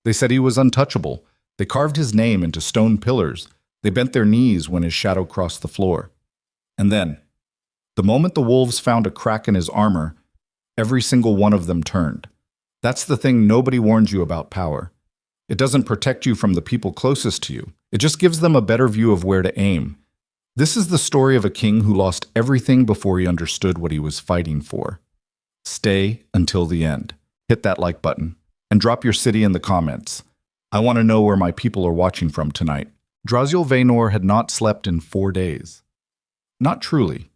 They said he was untouchable. They carved his name into stone pillars. They bent their knees when his shadow crossed the floor. And then, the moment the wolves found a crack in his armor, every single one of them turned. That's the thing nobody warns you about power. It doesn't protect you from the people closest to you. It just gives them a better view of where to aim. This is the story of a king who lost everything before he understood what he was fighting for. Stay until the end. Hit that like button. And drop your city in the comments. I want to know where my people are watching from tonight. Draziel Vaynor had not slept in 4 days. Not truly.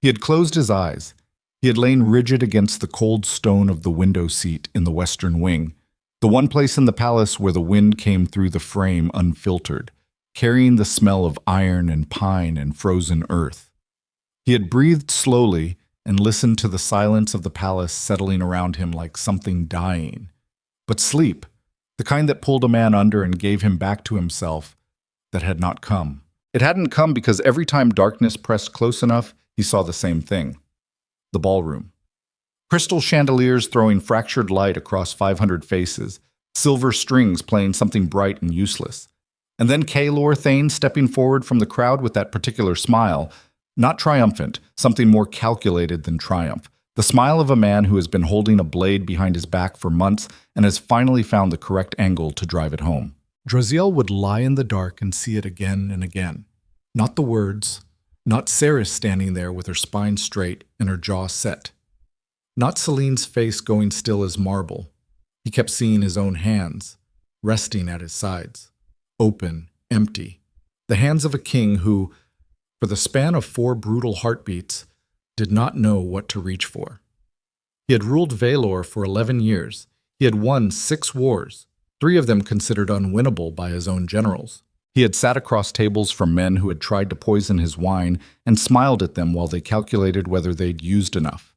He had closed his eyes. He had lain rigid against the cold stone of the window seat in the western wing, the one place in the palace where the wind came through the frame unfiltered, carrying the smell of iron and pine and frozen earth. He had breathed slowly and listened to the silence of the palace settling around him like something dying. But sleep, the kind that pulled a man under and gave him back to himself, that had not come. It hadn't come because every time darkness pressed close enough, he saw the same thing. The ballroom. Crystal chandeliers throwing fractured light across 500 faces, silver strings playing something bright and useless. And then Kaelor Thane stepping forward from the crowd with that particular smile, not triumphant, something more calculated than triumph. The smile of a man who has been holding a blade behind his back for months and has finally found the correct angle to drive it home. Draziel would lie in the dark and see it again and again. Not the words, not Ceres standing there with her spine straight and her jaw set. Not Celine's face going still as marble. He kept seeing his own hands, resting at his sides, open, empty. The hands of a king who, for the span of 4 brutal heartbeats, did not know what to reach for. He had ruled Vaylor for 11 years. He had won 6 wars, 3 of them considered unwinnable by his own generals. He had sat across tables from men who had tried to poison his wine and smiled at them while they calculated whether they'd used enough.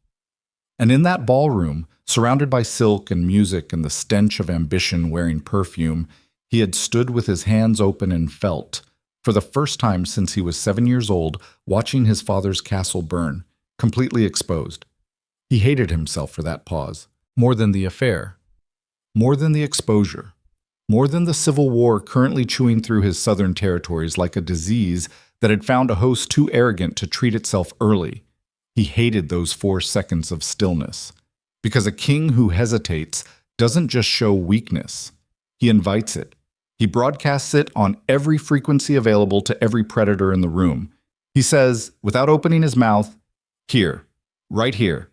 And in that ballroom, surrounded by silk and music and the stench of ambition wearing perfume, he had stood with his hands open and felt, for the first time since he was 7 years old, watching his father's castle burn, completely exposed. He hated himself for that pause, more than the affair, more than the exposure, more than the civil war currently chewing through his southern territories like a disease that had found a host too arrogant to treat itself early. He hated those 4 seconds of stillness. Because a king who hesitates doesn't just show weakness, he invites it. He broadcasts it on every frequency available to every predator in the room. He says, without opening his mouth, "Here, right here,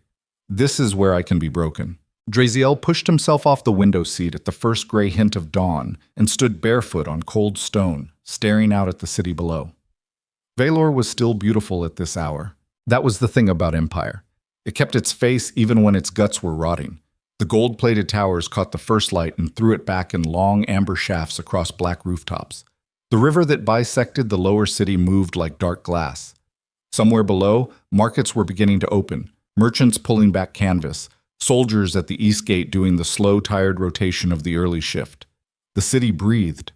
this is where I can be broken." Draziel pushed himself off the window seat at the first gray hint of dawn and stood barefoot on cold stone, staring out at the city below. Vaylor was still beautiful at this hour. That was the thing about Empire. It kept its face even when its guts were rotting. The gold-plated towers caught the first light and threw it back in long amber shafts across black rooftops. The river that bisected the lower city moved like dark glass. Somewhere below, markets were beginning to open, merchants pulling back canvas, soldiers at the east gate doing the slow, tired rotation of the early shift. The city breathed.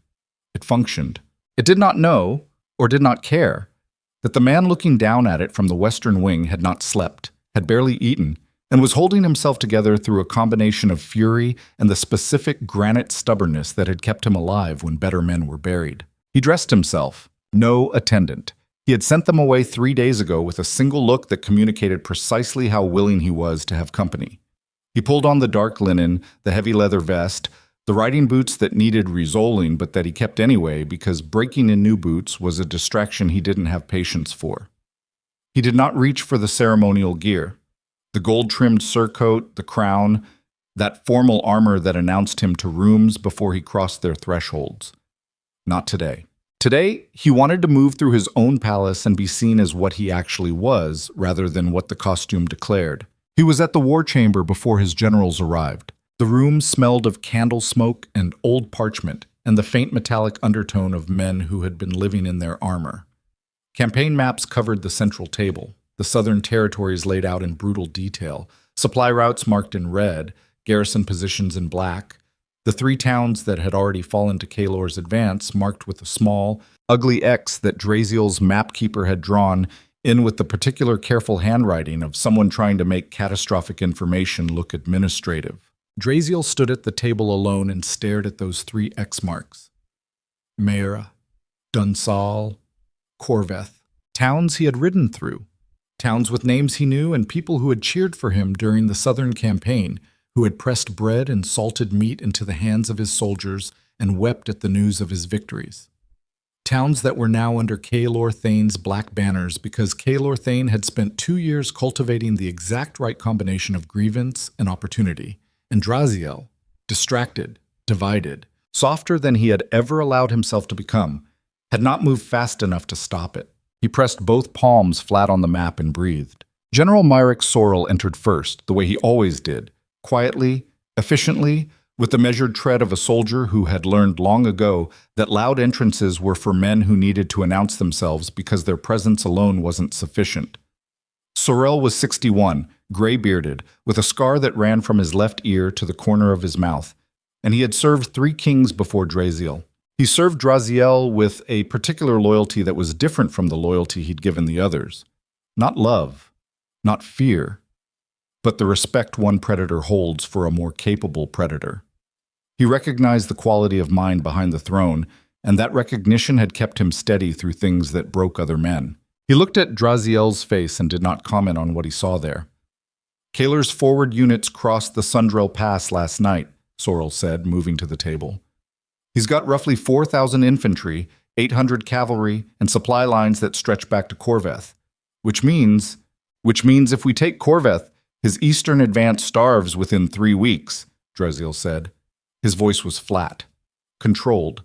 It functioned. It did not know, or did not care, that the man looking down at it from the western wing had not slept, had barely eaten, and was holding himself together through a combination of fury and the specific granite stubbornness that had kept him alive when better men were buried. He dressed himself. No attendant. He had sent them away 3 days ago with a single look that communicated precisely how willing he was to have company. He pulled on the dark linen, the heavy leather vest, the riding boots that needed resoling but that he kept anyway because breaking in new boots was a distraction he didn't have patience for. He did not reach for the ceremonial gear, the gold-trimmed surcoat, the crown, that formal armor that announced him to rooms before he crossed their thresholds. Not today. Today, he wanted to move through his own palace and be seen as what he actually was, rather than what the costume declared. He was at the war chamber before his generals arrived. The room smelled of candle smoke and old parchment, and the faint metallic undertone of men who had been living in their armor. Campaign maps covered the central table, the southern territories laid out in brutal detail, supply routes marked in red, garrison positions in black, the 3 towns that had already fallen to Kaelor's advance marked with a small, ugly X that Draziel's mapkeeper had drawn in with the particular careful handwriting of someone trying to make catastrophic information look administrative. Draziel stood at the table alone and stared at those 3 X marks. Meira, Dunsal, Corveth. Towns he had ridden through. Towns with names he knew and people who had cheered for him during the Southern campaign, who had pressed bread and salted meat into the hands of his soldiers and wept at the news of his victories. Towns that were now under Caelor Thane's black banners because Caelor Thane had spent 2 years cultivating the exact right combination of grievance and opportunity, and Draziel, distracted, divided, softer than he had ever allowed himself to become, had not moved fast enough to stop it. He pressed both palms flat on the map and breathed. General Myrick Sorrel entered first, the way he always did, quietly, efficiently, with the measured tread of a soldier who had learned long ago that loud entrances were for men who needed to announce themselves because their presence alone wasn't sufficient. Sorrel was 61, gray-bearded, with a scar that ran from his left ear to the corner of his mouth, and he had served 3 kings before Draziel. He served Draziel with a particular loyalty that was different from the loyalty he'd given the others. Not love, not fear, but the respect one predator holds for a more capable predator. He recognized the quality of mind behind the throne, and that recognition had kept him steady through things that broke other men. He looked at Draziel's face and did not comment on what he saw there. Caelor's forward units crossed the Sundrel Pass last night, Sorrel said, moving to the table. He's got roughly 4,000 infantry, 800 cavalry, and supply lines that stretch back to Corveth, which means if we take Corveth, his eastern advance starves within 3 weeks, Draziel said. His voice was flat, controlled,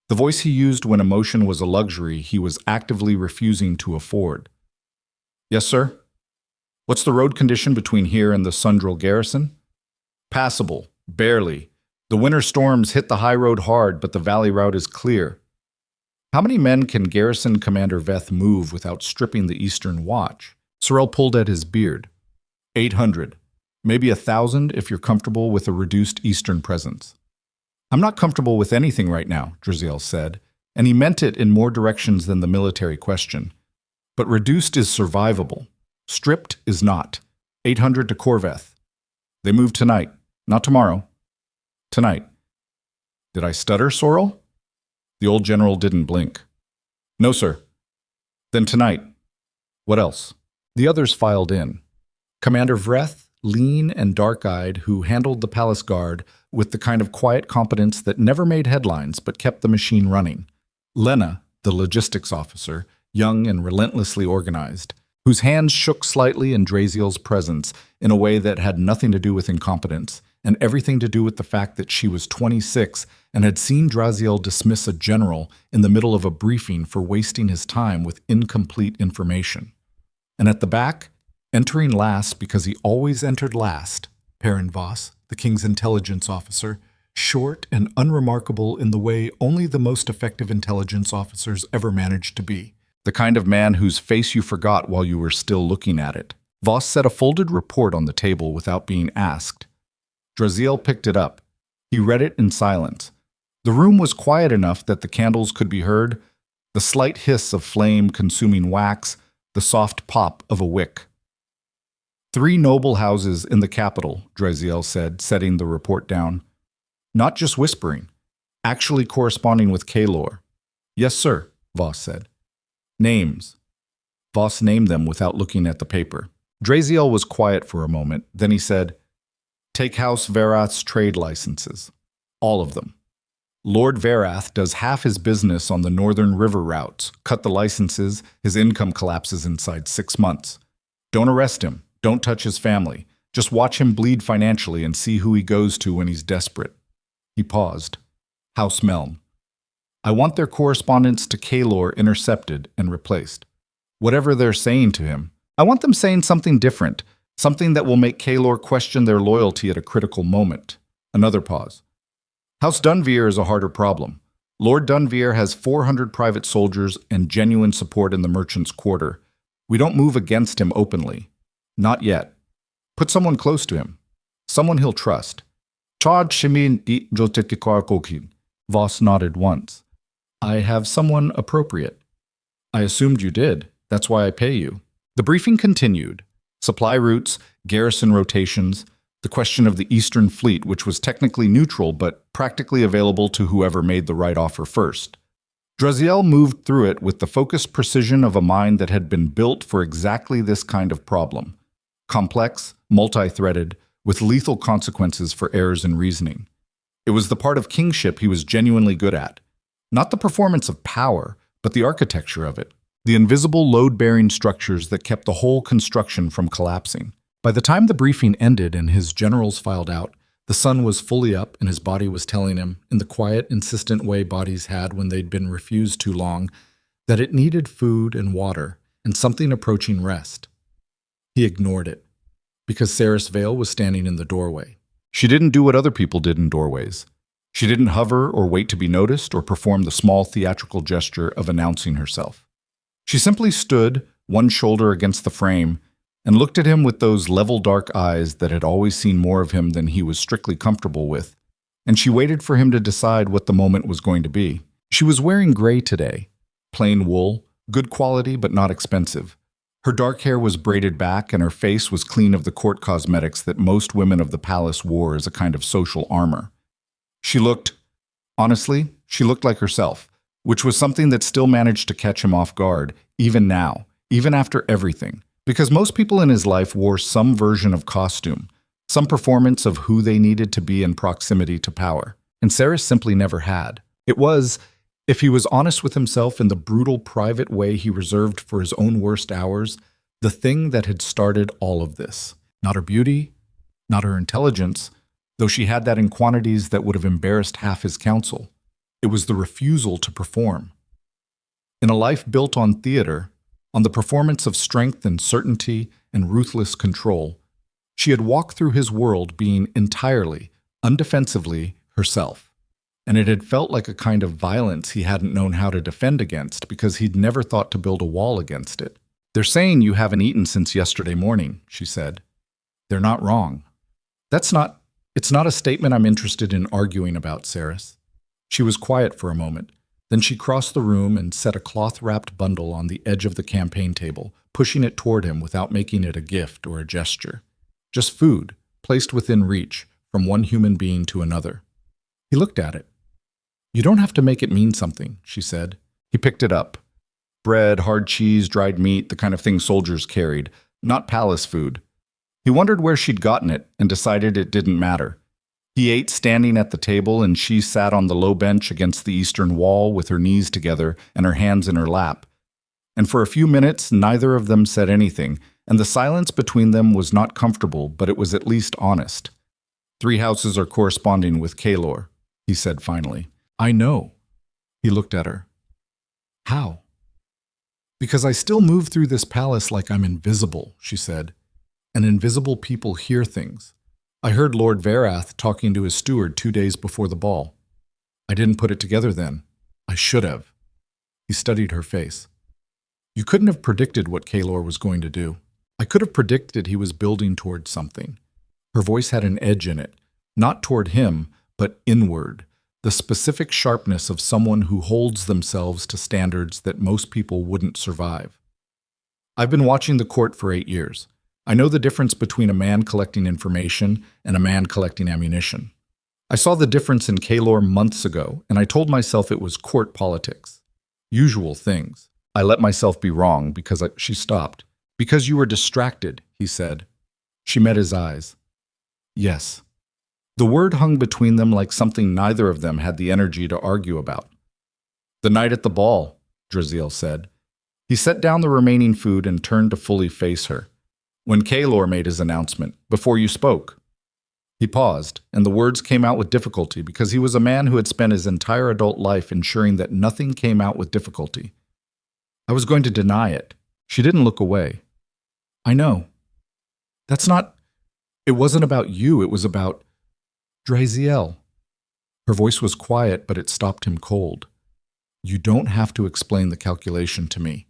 the voice he used when emotion was a luxury he was actively refusing to afford. Yes, sir? What's the road condition between here and the Sundrel garrison? Passable, barely. The winter storms hit the high road hard, but the valley route is clear. How many men can Garrison Commander Veth move without stripping the Eastern Watch? Sorrel pulled at his beard. 800. Maybe 1,000 if you're comfortable with a reduced Eastern presence. I'm not comfortable with anything right now, Draziel said, and he meant it in more directions than the military question. But reduced is survivable. Stripped is not. 800 to Corveth. They move tonight, not tomorrow. Tonight. Did I stutter, Sorrel? The old general didn't blink. No, sir. Then tonight. What else? The others filed in. Commander Vreth, lean and dark-eyed, who handled the palace guard with the kind of quiet competence that never made headlines but kept the machine running. Lena, the logistics officer, young and relentlessly organized, whose hands shook slightly in Draziel's presence in a way that had nothing to do with incompetence, and everything to do with the fact that she was 26 and had seen Draziel dismiss a general in the middle of a briefing for wasting his time with incomplete information. And at the back, entering last because he always entered last, Perrin Voss, the king's intelligence officer, short and unremarkable in the way only the most effective intelligence officers ever managed to be. The kind of man whose face you forgot while you were still looking at it. Voss set a folded report on the table without being asked. Draziel picked it up. He read it in silence. The room was quiet enough that the candles could be heard, the slight hiss of flame consuming wax, the soft pop of a wick. 3 noble houses in the capital, Draziel said, setting the report down. Not just whispering, actually corresponding with Caelor. Yes, sir, Voss said. Names. Voss named them without looking at the paper. Draziel was quiet for a moment, then he said, Take House Verath's trade licenses. All of them. Lord Verath does half his business on the northern river routes. Cut the licenses, his income collapses inside 6 months. Don't arrest him. Don't touch his family. Just watch him bleed financially and see who he goes to when he's desperate. He paused. House Melm. I want their correspondence to Caelor intercepted and replaced. Whatever they're saying to him, I want them saying something different, something that will make Caelor question their loyalty at a critical moment. Another pause. House Dunveer is a harder problem. Lord Dunveer has 400 private soldiers and genuine support in the merchants' quarter. We don't move against him openly. Not yet. Put someone close to him. Someone he'll trust. Charge Shimin di Jotetikar. Voss nodded once. I have someone appropriate. I assumed you did. That's why I pay you. The briefing continued. Supply routes, garrison rotations, The question of the Eastern Fleet, which was technically neutral but practically available to whoever made the right offer first. Draziel moved through it with the focused precision of a mind that had been built for exactly this kind of problem. Complex, multi-threaded, with lethal consequences for errors in reasoning. It was the part of kingship he was genuinely good at. Not the performance of power, but the architecture of it. The invisible load-bearing structures that kept the whole construction from collapsing. By the time the briefing ended and his generals filed out, the sun was fully up and his body was telling him, in the quiet, insistent way bodies had when they'd been refused too long, that it needed food and water and something approaching rest. He ignored it, because Saris Vale was standing in the doorway. She didn't do what other people did in doorways. She didn't hover or wait to be noticed or perform the small theatrical gesture of announcing herself. She simply stood, one shoulder against the frame, and looked at him with those level dark eyes that had always seen more of him than he was strictly comfortable with, and she waited for him to decide what the moment was going to be. She was wearing gray today, plain wool, good quality but not expensive. Her dark hair was braided back and her face was clean of the court cosmetics that most women of the palace wore as a kind of social armor. She looked like herself, which was something that still managed to catch him off guard, even now, even after everything. Because most people in his life wore some version of costume, some performance of who they needed to be in proximity to power. And Saris simply never had. It was, if he was honest with himself in the brutal private way he reserved for his own worst hours, the thing that had started all of this. Not her beauty, not her intelligence, though she had that in quantities that would have embarrassed half his council. It was the refusal to perform. In a life built on theater, on the performance of strength and certainty and ruthless control, she had walked through his world being entirely, undefensively herself. And it had felt like a kind of violence he hadn't known how to defend against because he'd never thought to build a wall against it. "They're saying you haven't eaten since yesterday morning," she said. "They're not wrong. It's not a statement I'm interested in arguing about, Saris." She was quiet for a moment. Then she crossed the room and set a cloth-wrapped bundle on the edge of the campaign table, pushing it toward him without making it a gift or a gesture. Just food, placed within reach, from one human being to another. He looked at it. "You don't have to make it mean something," she said. He picked it up. Bread, hard cheese, dried meat, the kind of thing soldiers carried, not palace food. He wondered where she'd gotten it and decided it didn't matter. He ate standing at the table and she sat on the low bench against the eastern wall with her knees together and her hands in her lap. And for a few minutes, neither of them said anything, and the silence between them was not comfortable, but it was at least honest. "3 houses are corresponding with Kalor," he said finally. "I know." He looked at her. "How?" "Because I still move through this palace like I'm invisible," she said. "And invisible people hear things. I heard Lord Verath talking to his steward 2 days before the ball. I didn't put it together then. I should have." He studied her face. "You couldn't have predicted what Kalor was going to do. I could have predicted he was building toward something." Her voice had an edge in it, not toward him, but inward, the specific sharpness of someone who holds themselves to standards that most people wouldn't survive. "I've been watching the court for 8 years. I know the difference between a man collecting information and a man collecting ammunition. I saw the difference in Kalor months ago, and I told myself it was court politics. Usual things. I let myself be wrong because She stopped. "Because you were distracted," he said. She met his eyes. "Yes." The word hung between them like something neither of them had the energy to argue about. "The night at the ball," Draziel said. He set down the remaining food and turned to fully face her. "When Kalor made his announcement, before you spoke." He paused, and the words came out with difficulty because he was a man who had spent his entire adult life ensuring that nothing came out with difficulty. "I was going to deny it." She didn't look away. "I know. It wasn't about you, it was about Draziel." Her voice was quiet, but it stopped him cold. "You don't have to explain the calculation to me.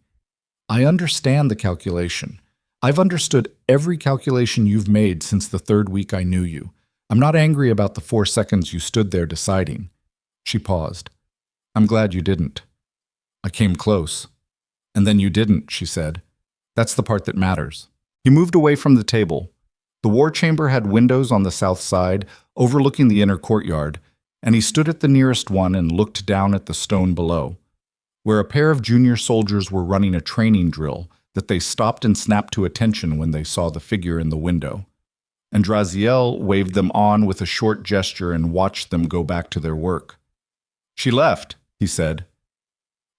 I understand the calculation. I've understood every calculation you've made since the 3rd week I knew you. I'm not angry about the 4 seconds you stood there deciding." She paused. "I'm glad you didn't." "I came close." "And then you didn't," she said. "That's the part that matters." He moved away from the table. The war chamber had windows on the south side, overlooking the inner courtyard, and he stood at the nearest one and looked down at the stone below, where a pair of junior soldiers were running a training drill that they stopped and snapped to attention when they saw the figure in the window. And Draziel waved them on with a short gesture and watched them go back to their work. "She left," he said.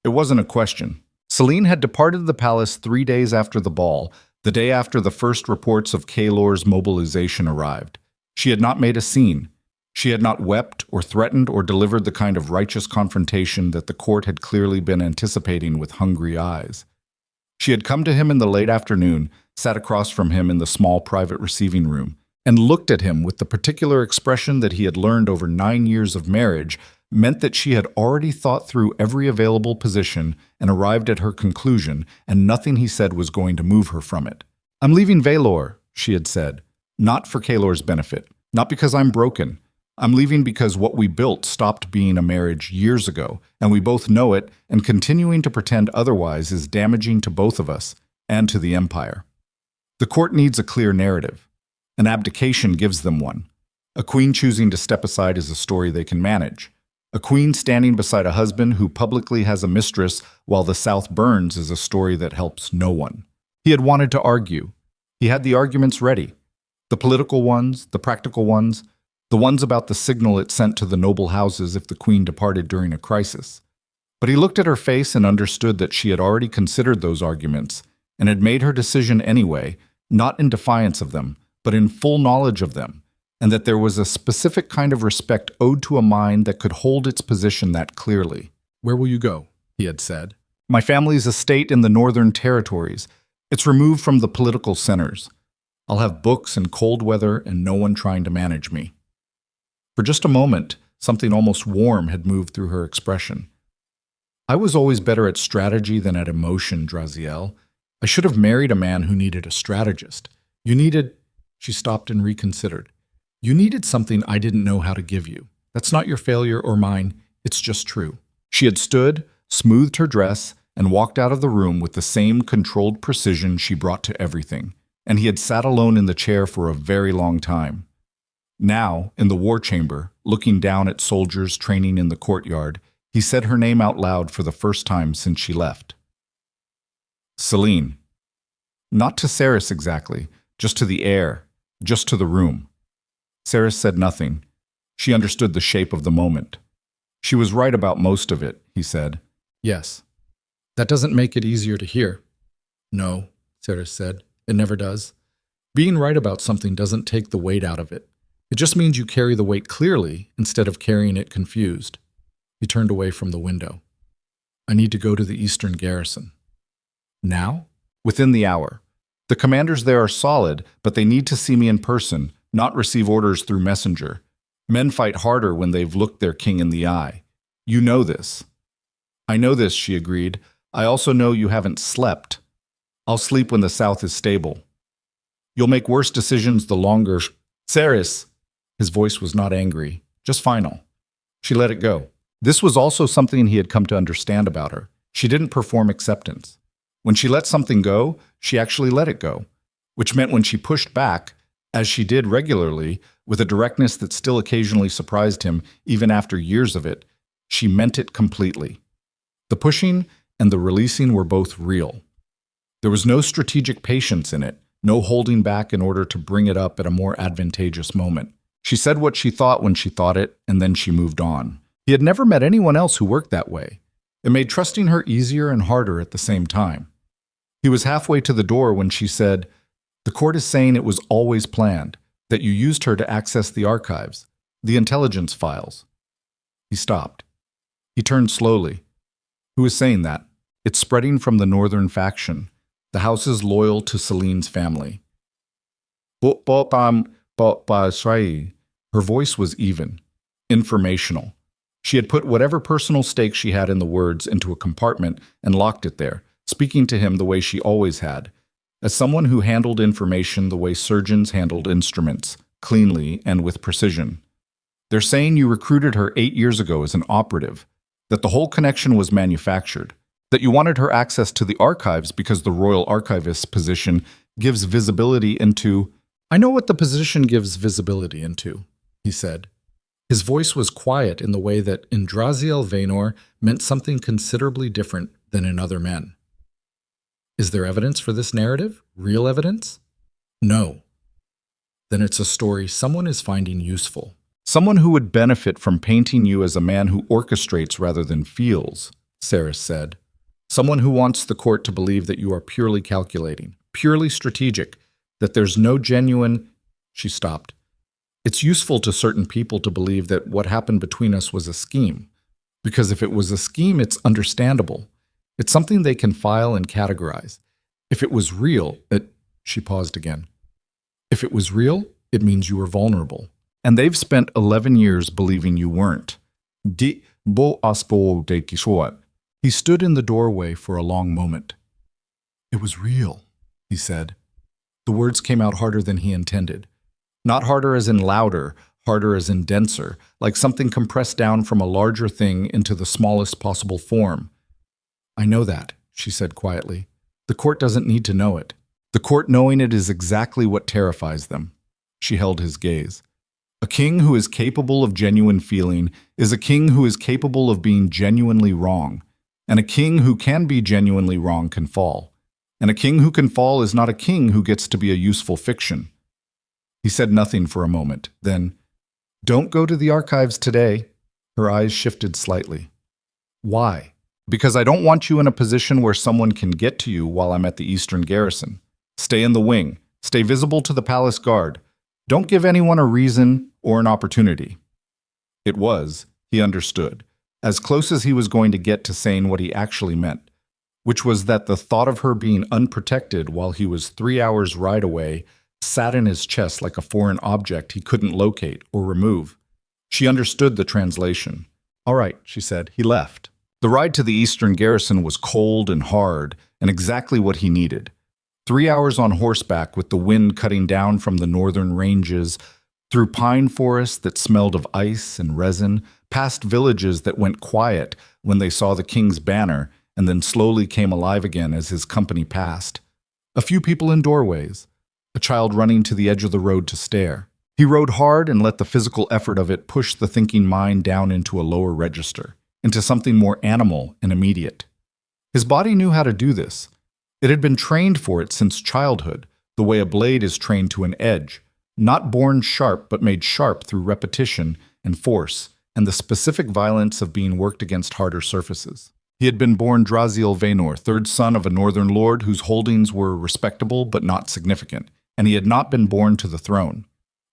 It wasn't a question. Celine had departed the palace 3 days after the ball, the day after the first reports of Kaylor's mobilization arrived. She had not made a scene. She had not wept or threatened or delivered the kind of righteous confrontation that the court had clearly been anticipating with hungry eyes. She had come to him in the late afternoon, sat across from him in the small private receiving room, and looked at him with the particular expression that he had learned over 9 years of marriage meant that she had already thought through every available position and arrived at her conclusion, and nothing he said was going to move her from it. "I'm leaving Valor," she had said, "not for Kaylor's benefit, not because I'm broken. I'm leaving because what we built stopped being a marriage years ago, and we both know it, and continuing to pretend otherwise is damaging to both of us and to the empire. The court needs a clear narrative. An abdication gives them one. A queen choosing to step aside is a story they can manage. A queen standing beside a husband who publicly has a mistress while the South burns is a story that helps no one." He had wanted to argue. He had the arguments ready. The political ones, the practical ones, the ones about the signal it sent to the noble houses if the queen departed during a crisis. But he looked at her face and understood that she had already considered those arguments and had made her decision anyway, not in defiance of them, but in full knowledge of them, and that there was a specific kind of respect owed to a mind that could hold its position that clearly. "Where will you go?" he had said. "My family's estate in the northern territories. It's removed from the political centers. I'll have books and cold weather and no one trying to manage me." For just a moment, something almost warm had moved through her expression. "I was always better at strategy than at emotion, Draziel. I should have married a man who needed a strategist. You needed—" She stopped and reconsidered. "You needed something I didn't know how to give you. That's not your failure or mine. It's just true." She had stood, smoothed her dress, and walked out of the room with the same controlled precision she brought to everything, and he had sat alone in the chair for a very long time. Now, in the war chamber, looking down at soldiers training in the courtyard, he said her name out loud for the first time since she left. "Celine." Not to Saris exactly, just to the air, just to the room. Saris said nothing. She understood the shape of the moment. "She was right about most of it," he said. "Yes. That doesn't make it easier to hear." "No," Saris said. "It never does. Being right about something doesn't take the weight out of it. It just means you carry the weight clearly instead of carrying it confused." He turned away from the window. "I need to go to the eastern garrison." "Now?" "Within the hour. The commanders there are solid, but they need to see me in person, not receive orders through messenger. Men fight harder when they've looked their king in the eye. You know this." "I know this," she agreed. "I also know you haven't slept. I'll sleep when the South is stable. You'll make worse decisions the longer—" "Saris!" His voice was not angry, just final. She let it go. This was also something he had come to understand about her. She didn't perform acceptance. When she let something go, she actually let it go, which meant when she pushed back, as she did regularly, with a directness that still occasionally surprised him even after years of it, she meant it completely. The pushing and the releasing were both real. There was no strategic patience in it, no holding back in order to bring it up at a more advantageous moment. She said what she thought when she thought it, and then she moved on. He had never met anyone else who worked that way. It made trusting her easier and harder at the same time. He was halfway to the door when she said, "The court is saying it was always planned, that you used her to access the archives, the intelligence files." He stopped. He turned slowly. "Who is saying that?" "It's spreading from the northern faction, the houses loyal to Celine's family." Her voice was even, informational. She had put whatever personal stake she had in the words into a compartment and locked it there, speaking to him the way she always had, as someone who handled information the way surgeons handled instruments, cleanly and with precision. "They're saying you recruited her 8 years ago as an operative, that the whole connection was manufactured, that you wanted her access to the archives because the royal archivist's position gives visibility into—" I know what the position gives visibility into, he said. His voice was quiet in the way that in Draziel Vaynor meant something considerably different than in other men. Is there evidence for this narrative? Real evidence? No. Then it's a story someone is finding useful. Someone who would benefit from painting you as a man who orchestrates rather than feels, Saris said. Someone who wants the court to believe that you are purely calculating, purely strategic, that there's no genuine... She stopped. It's useful to certain people to believe that what happened between us was a scheme, because if it was a scheme, it's understandable. It's something they can file and categorize. If it was real, She paused again. If it was real, it means you were vulnerable. And they've spent 11 years believing you weren't. He stood in the doorway for a long moment. It was real, he said. The words came out harder than he intended. Not harder as in louder, harder as in denser, like something compressed down from a larger thing into the smallest possible form. I know that, she said quietly. The court doesn't need to know it. The court knowing it is exactly what terrifies them. She held his gaze. A king who is capable of genuine feeling is a king who is capable of being genuinely wrong. And a king who can be genuinely wrong can fall. And a king who can fall is not a king who gets to be a useful fiction. He said nothing for a moment. Then, "Don't go to the archives today." Her eyes shifted slightly. Why? Because I don't want you in a position where someone can get to you while I'm at the Eastern Garrison. Stay in the wing. Stay visible to the palace guard. Don't give anyone a reason or an opportunity. It was, he understood, as close as he was going to get to saying what he actually meant, which was that the thought of her being unprotected while he was 3 hours' ride away sat in his chest like a foreign object he couldn't locate or remove. She understood the translation. All right, she said. He left. The ride to the Eastern Garrison was cold and hard and exactly what he needed. 3 hours on horseback with the wind cutting down from the northern ranges, through pine forests that smelled of ice and resin, past villages that went quiet when they saw the king's banner and then slowly came alive again as his company passed. A few people in doorways, a child running to the edge of the road to stare. He rode hard and let the physical effort of it push the thinking mind down into a lower register, into something more animal and immediate. His body knew how to do this. It had been trained for it since childhood, the way a blade is trained to an edge, not born sharp but made sharp through repetition and force and the specific violence of being worked against harder surfaces. He had been born Draziel Vaynor, third son of a northern lord whose holdings were respectable but not significant, and he had not been born to the throne.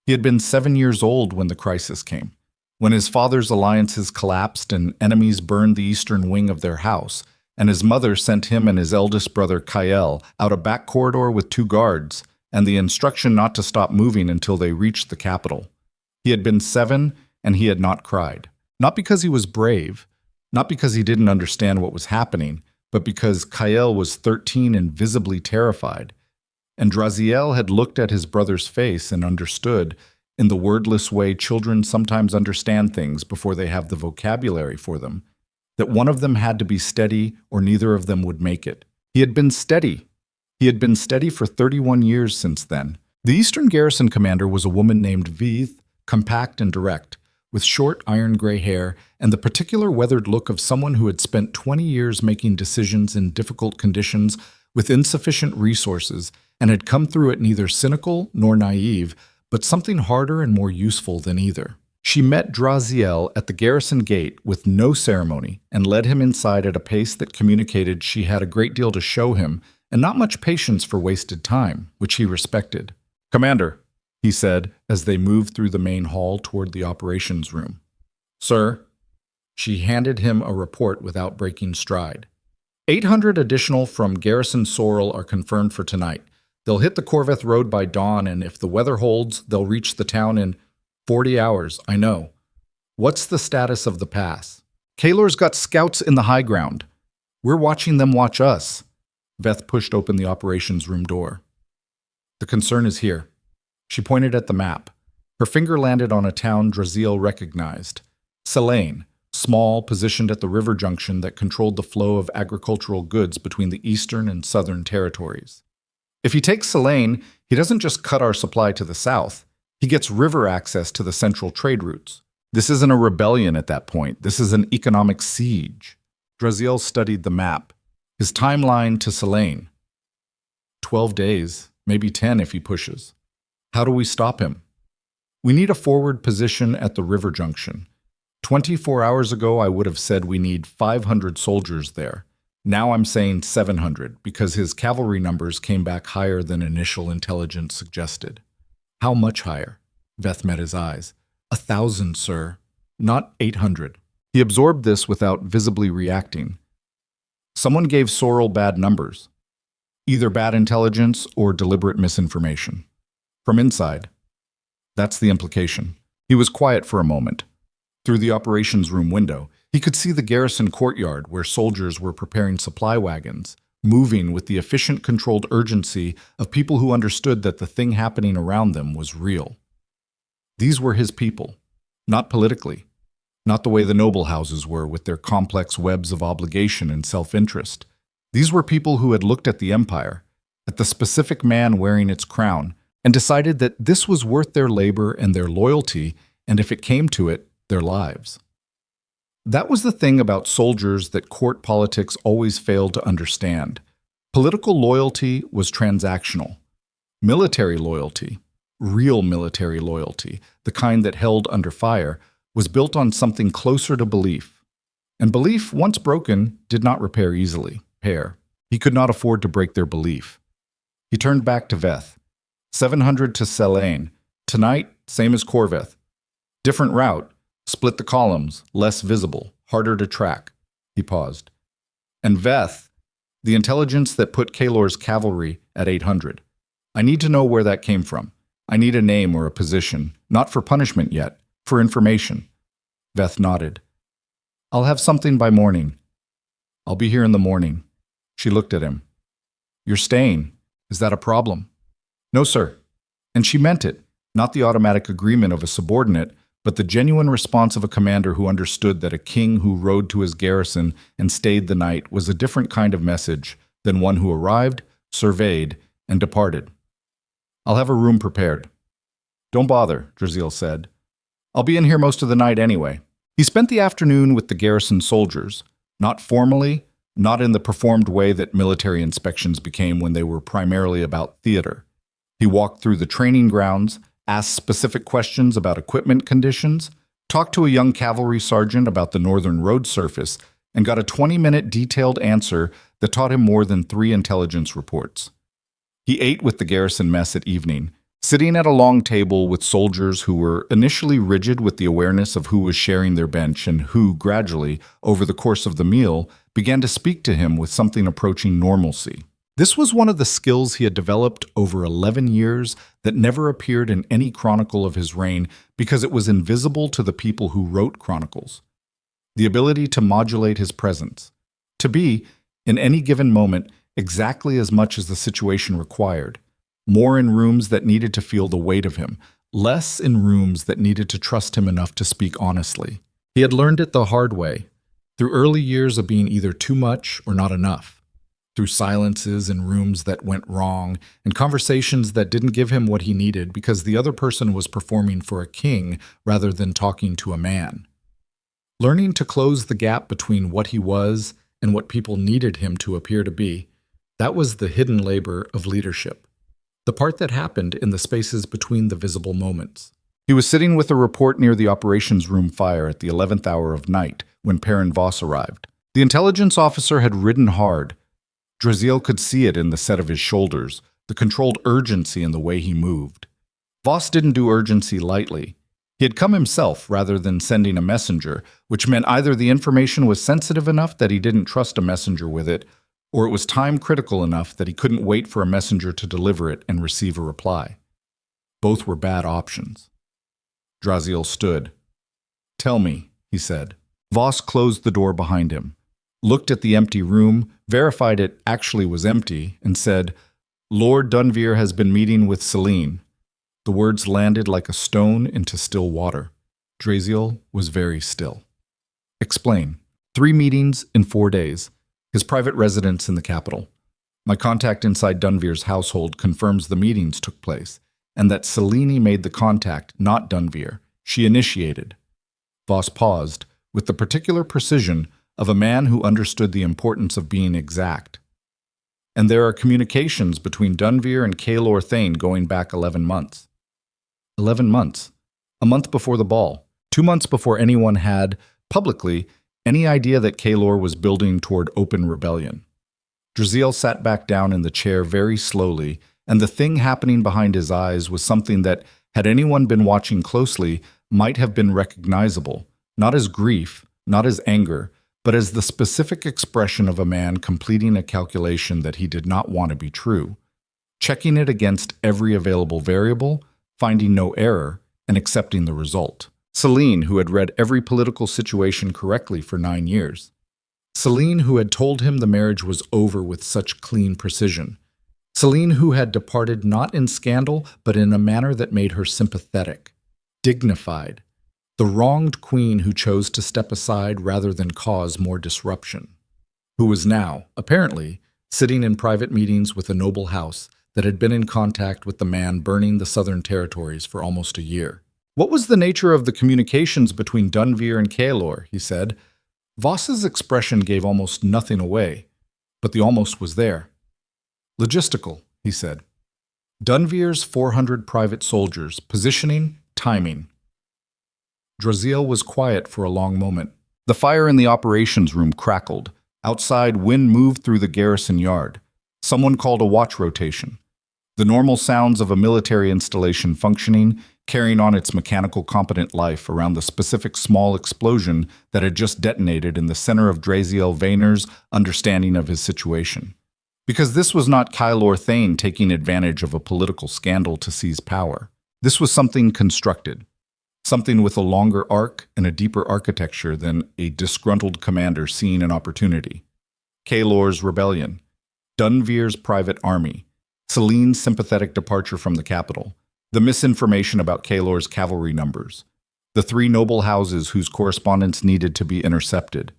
He had been 7 years old when the crisis came, when his father's alliances collapsed and enemies burned the eastern wing of their house, and his mother sent him and his eldest brother Kael out a back corridor with 2 guards, and the instruction not to stop moving until they reached the capital. He had been 7, and he had not cried. Not because he was brave, not because he didn't understand what was happening, but because Kael was 13 and visibly terrified. And Draziel had looked at his brother's face and understood, in the wordless way children sometimes understand things before they have the vocabulary for them, that one of them had to be steady or neither of them would make it. He had been steady. He had been steady for 31 years since then. The Eastern Garrison commander was a woman named Vith, compact and direct, with short iron-gray hair and the particular weathered look of someone who had spent 20 years making decisions in difficult conditions with insufficient resources and had come through it neither cynical nor naive, but something harder and more useful than either. She met Draziel at the garrison gate with no ceremony and led him inside at a pace that communicated she had a great deal to show him and not much patience for wasted time, which he respected. "Commander," he said as they moved through the main hall toward the operations room. "Sir." She handed him a report without breaking stride. 800 additional from Garrison Sorrel are confirmed for tonight. They'll hit the Corveth Road by dawn, and if the weather holds, they'll reach the town in 40 hours, I know. What's the status of the pass? Kaelor's got scouts in the high ground. We're watching them watch us. Veth pushed open the operations room door. The concern is here. She pointed at the map. Her finger landed on a town Draziel recognized. Selene, small, positioned at the river junction that controlled the flow of agricultural goods between the eastern and southern territories. If he takes Selene, he doesn't just cut our supply to the south. He gets river access to the central trade routes. This isn't a rebellion at that point. This is an economic siege. Draziel studied the map. His timeline to Selene. 12 days, maybe 10 if he pushes. How do we stop him? We need a forward position at the river junction. 24 hours ago, I would have said we need 500 soldiers there. Now I'm saying 700 because his cavalry numbers came back higher than initial intelligence suggested. How much higher? Veth met his eyes. 1,000, sir, not 800. He absorbed this without visibly reacting. Someone gave Sorrel bad numbers. Either bad intelligence or deliberate misinformation. From inside. That's the implication. He was quiet for a moment. Through the operations room window, he could see the garrison courtyard where soldiers were preparing supply wagons, moving with the efficient, controlled urgency of people who understood that the thing happening around them was real. These were his people, not politically, not the way the noble houses were with their complex webs of obligation and self-interest. These were people who had looked at the empire, at the specific man wearing its crown, and decided that this was worth their labor and their loyalty, and if it came to it, their lives. That was the thing about soldiers that court politics always failed to understand. Political loyalty was transactional. Military loyalty, real military loyalty, the kind that held under fire, was built on something closer to belief. And belief, once broken, did not repair easily. He could not afford to break their belief. He turned back to Veth. 700 to Selene. Tonight, same as Corveth. Different route. Split the columns, less visible, harder to track. He paused. And Veth, the intelligence that put Kalor's cavalry at 800. I need to know where that came from. I need a name or a position, not for punishment yet, for information. Veth nodded. I'll have something by morning. I'll be here in the morning. She looked at him. You're staying. Is that a problem? No, sir. And she meant it, not the automatic agreement of a subordinate, but the genuine response of a commander who understood that a king who rode to his garrison and stayed the night was a different kind of message than one who arrived, surveyed, and departed. I'll have a room prepared. Don't bother, Draziel said. I'll be in here most of the night anyway. He spent the afternoon with the garrison soldiers, not formally, not in the performed way that military inspections became when they were primarily about theater. He walked through the training grounds, asked specific questions about equipment conditions, talked to a young cavalry sergeant about the northern road surface, and got a 20-minute detailed answer that taught him more than 3 intelligence reports. He ate with the garrison mess at evening, sitting at a long table with soldiers who were initially rigid with the awareness of who was sharing their bench and who, gradually, over the course of the meal, began to speak to him with something approaching normalcy. This was one of the skills he had developed over 11 years that never appeared in any chronicle of his reign because it was invisible to the people who wrote chronicles. The ability to modulate his presence, to be, in any given moment, exactly as much as the situation required, more in rooms that needed to feel the weight of him, less in rooms that needed to trust him enough to speak honestly. He had learned it the hard way, through early years of being either too much or not enough, through silences in rooms that went wrong and conversations that didn't give him what he needed because the other person was performing for a king rather than talking to a man. Learning to close the gap between what he was and what people needed him to appear to be, that was the hidden labor of leadership. The part that happened in the spaces between the visible moments. He was sitting with a report near the operations room fire at the 11th hour of night when Perrin Voss arrived. The intelligence officer had ridden hard. Draziel could see it in the set of his shoulders, the controlled urgency in the way he moved. Voss didn't do urgency lightly. He had come himself rather than sending a messenger, which meant either the information was sensitive enough that he didn't trust a messenger with it, or it was time-critical enough that he couldn't wait for a messenger to deliver it and receive a reply. Both were bad options. Draziel stood. Tell me, he said. Voss closed the door behind him, looked at the empty room, verified it actually was empty, and said, Lord Dunveer has been meeting with Selene. The words landed like a stone into still water. Draziel was very still. Explain. 3 meetings in 4 days. His private residence in the capital. My contact inside Dunveer's household confirms the meetings took place, and that Selene made the contact, not Dunveer. She initiated. Voss paused, with the particular precision of a man who understood the importance of being exact. And there are communications between Dunveer and Kaelor Thane going back 11 months. 11 months. A month before the ball. 2 months before anyone had, publicly, any idea that Kaelor was building toward open rebellion. Draziel sat back down in the chair very slowly, and the thing happening behind his eyes was something that, had anyone been watching closely, might have been recognizable, not as grief, not as anger, but as the specific expression of a man completing a calculation that he did not want to be true, checking it against every available variable, finding no error, and accepting the result. Selene, who had read every political situation correctly for 9 years. Selene, who had told him the marriage was over with such clean precision. Selene, who had departed not in scandal, but in a manner that made her sympathetic, dignified. The wronged queen who chose to step aside rather than cause more disruption. Who was now, apparently, sitting in private meetings with a noble house that had been in contact with the man burning the southern territories for almost a year. What was the nature of the communications between Dunveer and Kaelor, he said. Voss's expression gave almost nothing away, but the almost was there. Logistical, he said. Dunveer's 400 private soldiers, positioning, timing. Draziel was quiet for a long moment. The fire in the operations room crackled. Outside, wind moved through the garrison yard. Someone called a watch rotation. The normal sounds of a military installation functioning, carrying on its mechanical competent life around the specific small explosion that had just detonated in the center of Draziel Vayner's understanding of his situation. Because this was not Kaelor Thane taking advantage of a political scandal to seize power. This was something constructed. Something with a longer arc and a deeper architecture than a disgruntled commander seeing an opportunity. Kaelor's rebellion. Dunveer's private army. Selene's sympathetic departure from the capital. The misinformation about Kaelor's cavalry numbers. The 3 noble houses whose correspondence needed to be intercepted.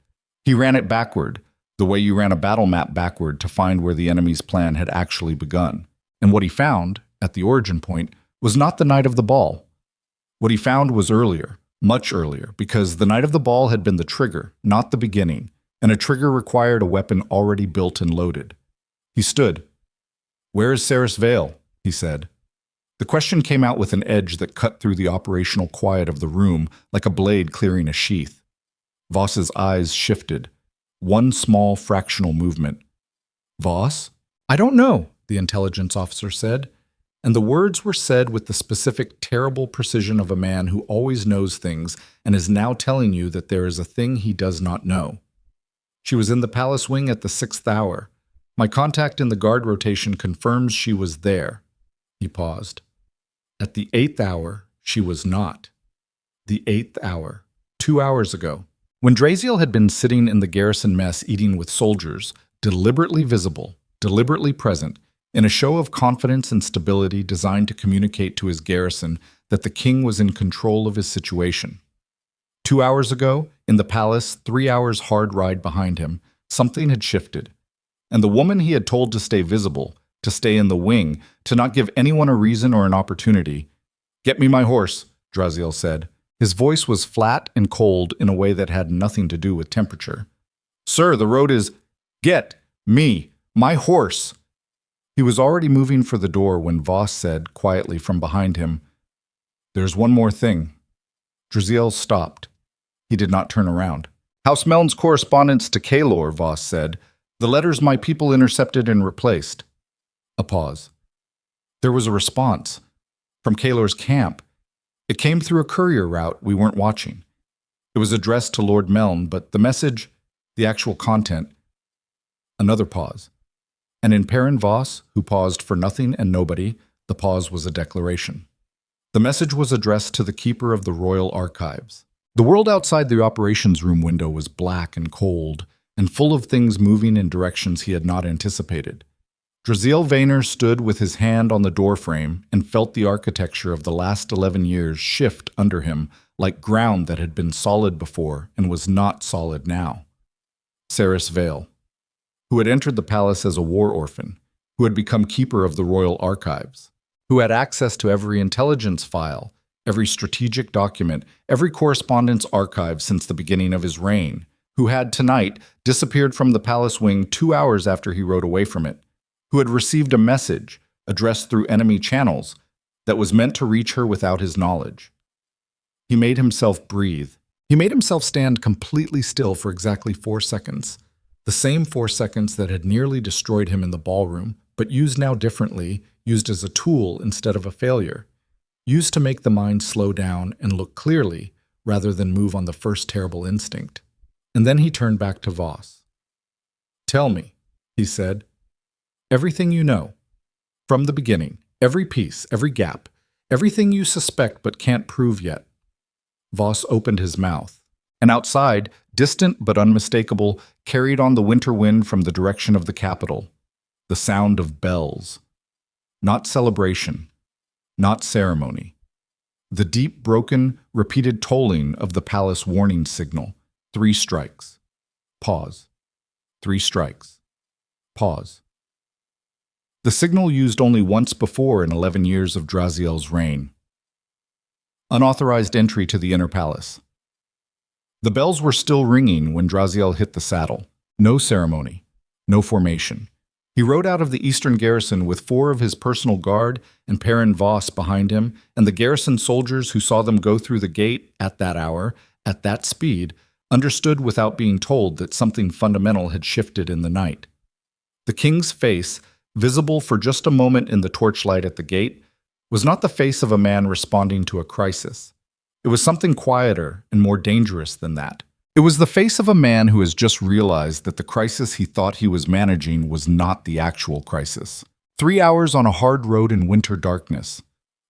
He ran it backward, the way you ran a battle map backward to find where the enemy's plan had actually begun. And what he found, at the origin point, was not the night of the ball. What he found was earlier, much earlier, because the night of the ball had been the trigger, not the beginning, and a trigger required a weapon already built and loaded. He stood. "Where is Saris Vale?" he said. The question came out with an edge that cut through the operational quiet of the room like a blade clearing a sheath. Voss's eyes shifted. One small fractional movement. "Voss?" "I don't know," the intelligence officer said. And the words were said with the specific, terrible precision of a man who always knows things and is now telling you that there is a thing he does not know. She was in the palace wing at the 6th hour. My contact in the guard rotation confirms she was there. He paused. At the 8th hour, she was not. The 8th hour, 2 hours ago. When Draziel had been sitting in the garrison mess eating with soldiers, deliberately visible, deliberately present, in a show of confidence and stability designed to communicate to his garrison that the king was in control of his situation. 2 hours ago, in the palace, 3 hours hard ride behind him, something had shifted. And the woman he had told to stay visible, to stay in the wing, to not give anyone a reason or an opportunity. "Get me my horse," Draziel said. His voice was flat and cold in a way that had nothing to do with temperature. "Sir, the road is—" "Get me my horse." He was already moving for the door when Voss said, quietly from behind him, "There's one more thing." Draziel stopped. He did not turn around. "House Meln's correspondence to Kaelor," Voss said. "The letters my people intercepted and replaced." A pause. There was a response. From Kaelor's camp. It came through a courier route we weren't watching. It was addressed to Lord Meln, but the message, the actual content. Another pause. And in Perrin Voss, who paused for nothing and nobody, the pause was a declaration. The message was addressed to the keeper of the royal archives. The world outside the operations room window was black and cold, and full of things moving in directions he had not anticipated. Draziel Vayner stood with his hand on the doorframe and felt the architecture of the last 11 years shift under him like ground that had been solid before and was not solid now. Saris Vale. who had entered the palace as a war orphan, who had become keeper of the royal archives, who had access to every intelligence file, every strategic document, every correspondence archive since the beginning of his reign, who had tonight disappeared from the palace wing 2 hours after he rode away from it, who had received a message, addressed through enemy channels, that was meant to reach her without his knowledge. He made himself breathe. He made himself stand completely still for exactly 4 seconds, the same 4 seconds that had nearly destroyed him in the ballroom, but used now differently, used as a tool instead of a failure, used to make the mind slow down and look clearly rather than move on the first terrible instinct. And then he turned back to Voss. "Tell me," he said, "everything you know, from the beginning, every piece, every gap, everything you suspect but can't prove yet." Voss opened his mouth, and outside, distant but unmistakable, carried on the winter wind from the direction of the capital, the sound of bells. Not celebration, not ceremony. The deep, broken, repeated tolling of the palace warning signal. 3 strikes. Pause. 3 strikes. Pause. The signal used only once before in 11 years of Draziel's reign. Unauthorized entry to the inner palace. The bells were still ringing when Draziel hit the saddle. No ceremony. No formation. He rode out of the eastern garrison with 4 of his personal guard and Perrin Voss behind him, and the garrison soldiers who saw them go through the gate at that hour, at that speed, understood without being told that something fundamental had shifted in the night. The king's face, visible for just a moment in the torchlight at the gate, was not the face of a man responding to a crisis. It was something quieter and more dangerous than that. It was the face of a man who has just realized that the crisis he thought he was managing was not the actual crisis. 3 hours on a hard road in winter darkness.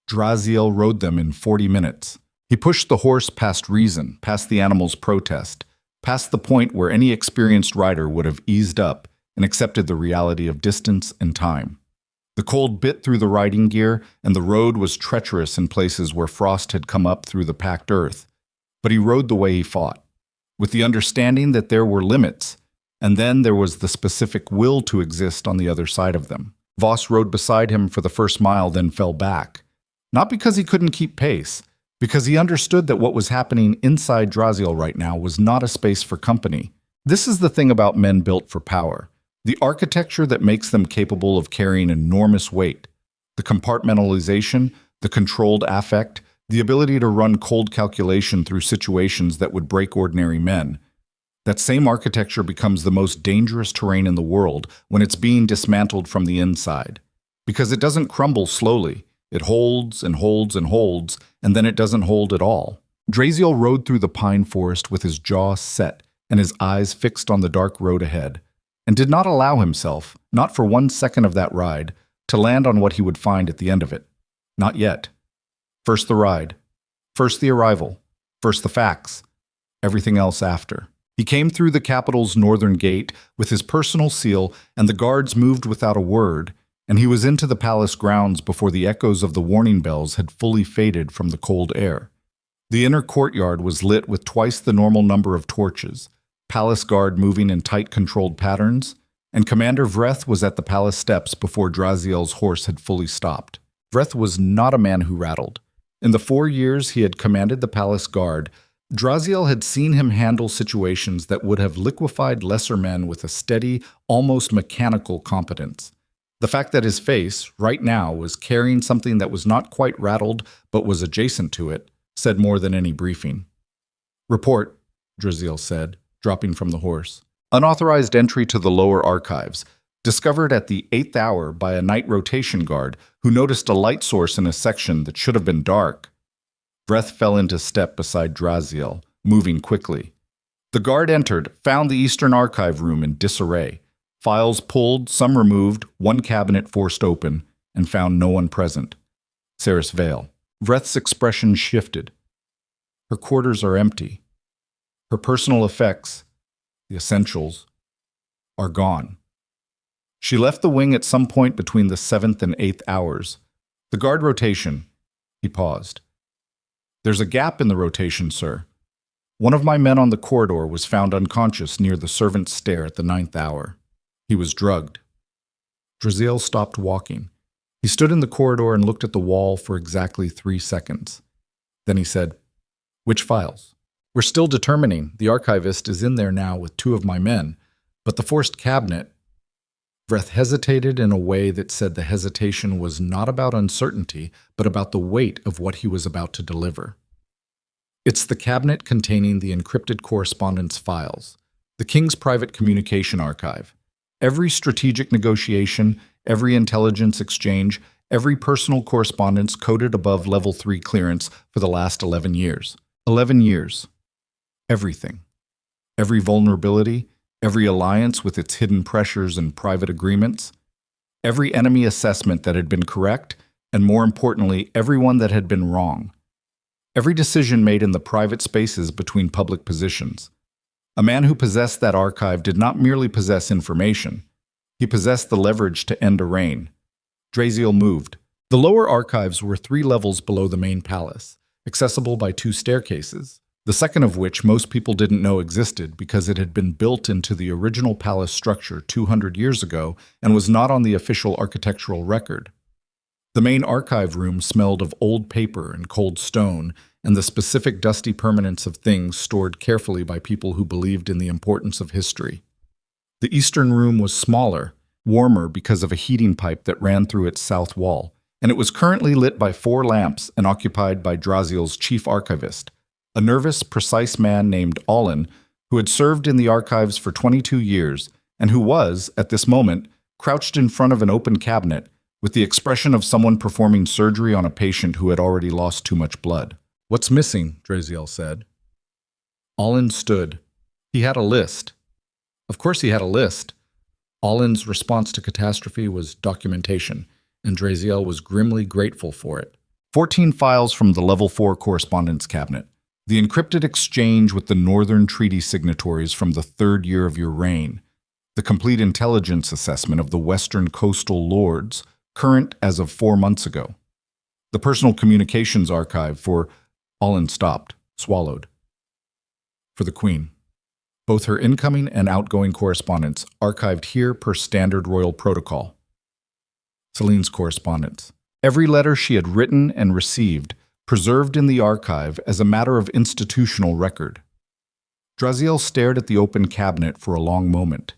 Draziel rode them in 40 minutes. He pushed the horse past reason, past the animal's protest, past the point where any experienced rider would have eased up and accepted the reality of distance and time. The cold bit through the riding gear, and the road was treacherous in places where frost had come up through the packed earth. But he rode the way he fought, with the understanding that there were limits, and then there was the specific will to exist on the other side of them. Voss rode beside him for the first mile, then fell back. Not because he couldn't keep pace, because he understood that what was happening inside Draziel right now was not a space for company. This is the thing about men built for power. The architecture that makes them capable of carrying enormous weight. The compartmentalization, the controlled affect, the ability to run cold calculation through situations that would break ordinary men. That same architecture becomes the most dangerous terrain in the world when it's being dismantled from the inside. Because it doesn't crumble slowly. It holds and holds and holds, and then it doesn't hold at all. Draziel rode through the pine forest with his jaw set and his eyes fixed on the dark road ahead, and did not allow himself, not for 1 second of that ride, to land on what he would find at the end of it. Not yet. First the ride. First the arrival. First the facts. Everything else after. He came through the capital's northern gate with his personal seal, and the guards moved without a word, and he was into the palace grounds before the echoes of the warning bells had fully faded from the cold air. The inner courtyard was lit with twice the normal number of torches, palace guard moving in tight controlled patterns, and Commander Vreth was at the palace steps before Draziel's horse had fully stopped. Vreth was not a man who rattled. In the 4 years he had commanded the palace guard, Draziel had seen him handle situations that would have liquefied lesser men with a steady, almost mechanical competence. The fact that his face, right now, was carrying something that was not quite rattled but was adjacent to it, said more than any briefing. "Report," Draziel said, dropping from the horse. "Unauthorized entry to the lower archives, discovered at the 8th hour by a night rotation guard who noticed a light source in a section that should have been dark." Vreth fell into step beside Draziel, moving quickly. The guard entered, found the Eastern Archive room in disarray. Files pulled, some removed, one cabinet forced open, and found no one present. Saris Vale. Vreth's expression shifted. Her quarters are empty. Her personal effects, the essentials, are gone. She left the wing at some point between the 7th and 8th hours. The guard rotation. He paused. "There's a gap in the rotation, sir. One of my men on the corridor was found unconscious near the servant's stair at the 9th hour. He was drugged. Draziel stopped walking. He stood in the corridor and looked at the wall for exactly 3 seconds. Then he said, "Which files?" "We're still determining. The archivist is in there now with 2 of my men. But the forced cabinet—" Vreth hesitated in a way that said the hesitation was not about uncertainty, but about the weight of what he was about to deliver. "It's the cabinet containing the encrypted correspondence files, the King's private communication archive. Every strategic negotiation, every intelligence exchange, every personal correspondence coded above Level 3 clearance for the last 11 years. 11 years. Everything. Every vulnerability, every alliance with its hidden pressures and private agreements, every enemy assessment that had been correct, and more importantly, every one that had been wrong. Every decision made in the private spaces between public positions. A man who possessed that archive did not merely possess information. He possessed the leverage to end a reign." Draziel moved. The lower archives were 3 levels below the main palace, accessible by 2 staircases, the second of which most people didn't know existed because it had been built into the original palace structure 200 years ago and was not on the official architectural record. The main archive room smelled of old paper and cold stone, and the specific dusty permanence of things stored carefully by people who believed in the importance of history. The eastern room was smaller, warmer because of a heating pipe that ran through its south wall, and it was currently lit by 4 lamps and occupied by Draziel's chief archivist, a nervous, precise man named Olin, who had served in the archives for 22 years and who was, at this moment, crouched in front of an open cabinet with the expression of someone performing surgery on a patient who had already lost too much blood. "What's missing?" Draziel said. Olin stood. He had a list. Of course he had a list. Olin's response to catastrophe was documentation, and Draziel was grimly grateful for it. 14 files from the Level 4 correspondence cabinet. The encrypted exchange with the Northern Treaty signatories from the 3rd year of your reign. The complete intelligence assessment of the Western Coastal Lords, current as of 4 months ago. The personal communications archive for... Olin stopped, swallowed. For the Queen. Both her incoming and outgoing correspondence, archived here per standard royal protocol. Celine's correspondence. Every letter she had written and received, preserved in the archive as a matter of institutional record. Draziel stared at the open cabinet for a long moment,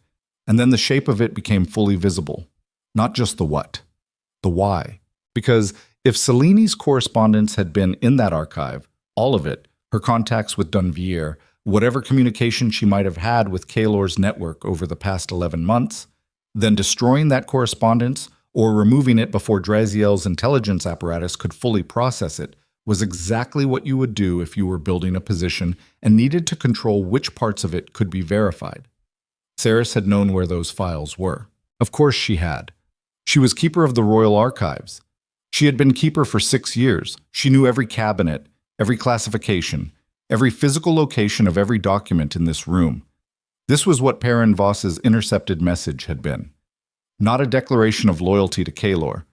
and then the shape of it became fully visible. Not just the what, the why. Because if Celine's correspondence had been in that archive, all of it, her contacts with Dunvier, whatever communication she might have had with Kaelor's network over the past 11 months, then destroying that correspondence or removing it before Draziel's intelligence apparatus could fully process it was exactly what you would do if you were building a position and needed to control which parts of it could be verified. Saris had known where those files were. Of course she had. She was keeper of the royal archives. She had been keeper for 6 years. She knew every cabinet, every classification, every physical location of every document in this room. This was what Perrin Voss's intercepted message had been. Not a declaration of loyalty to Kaelor.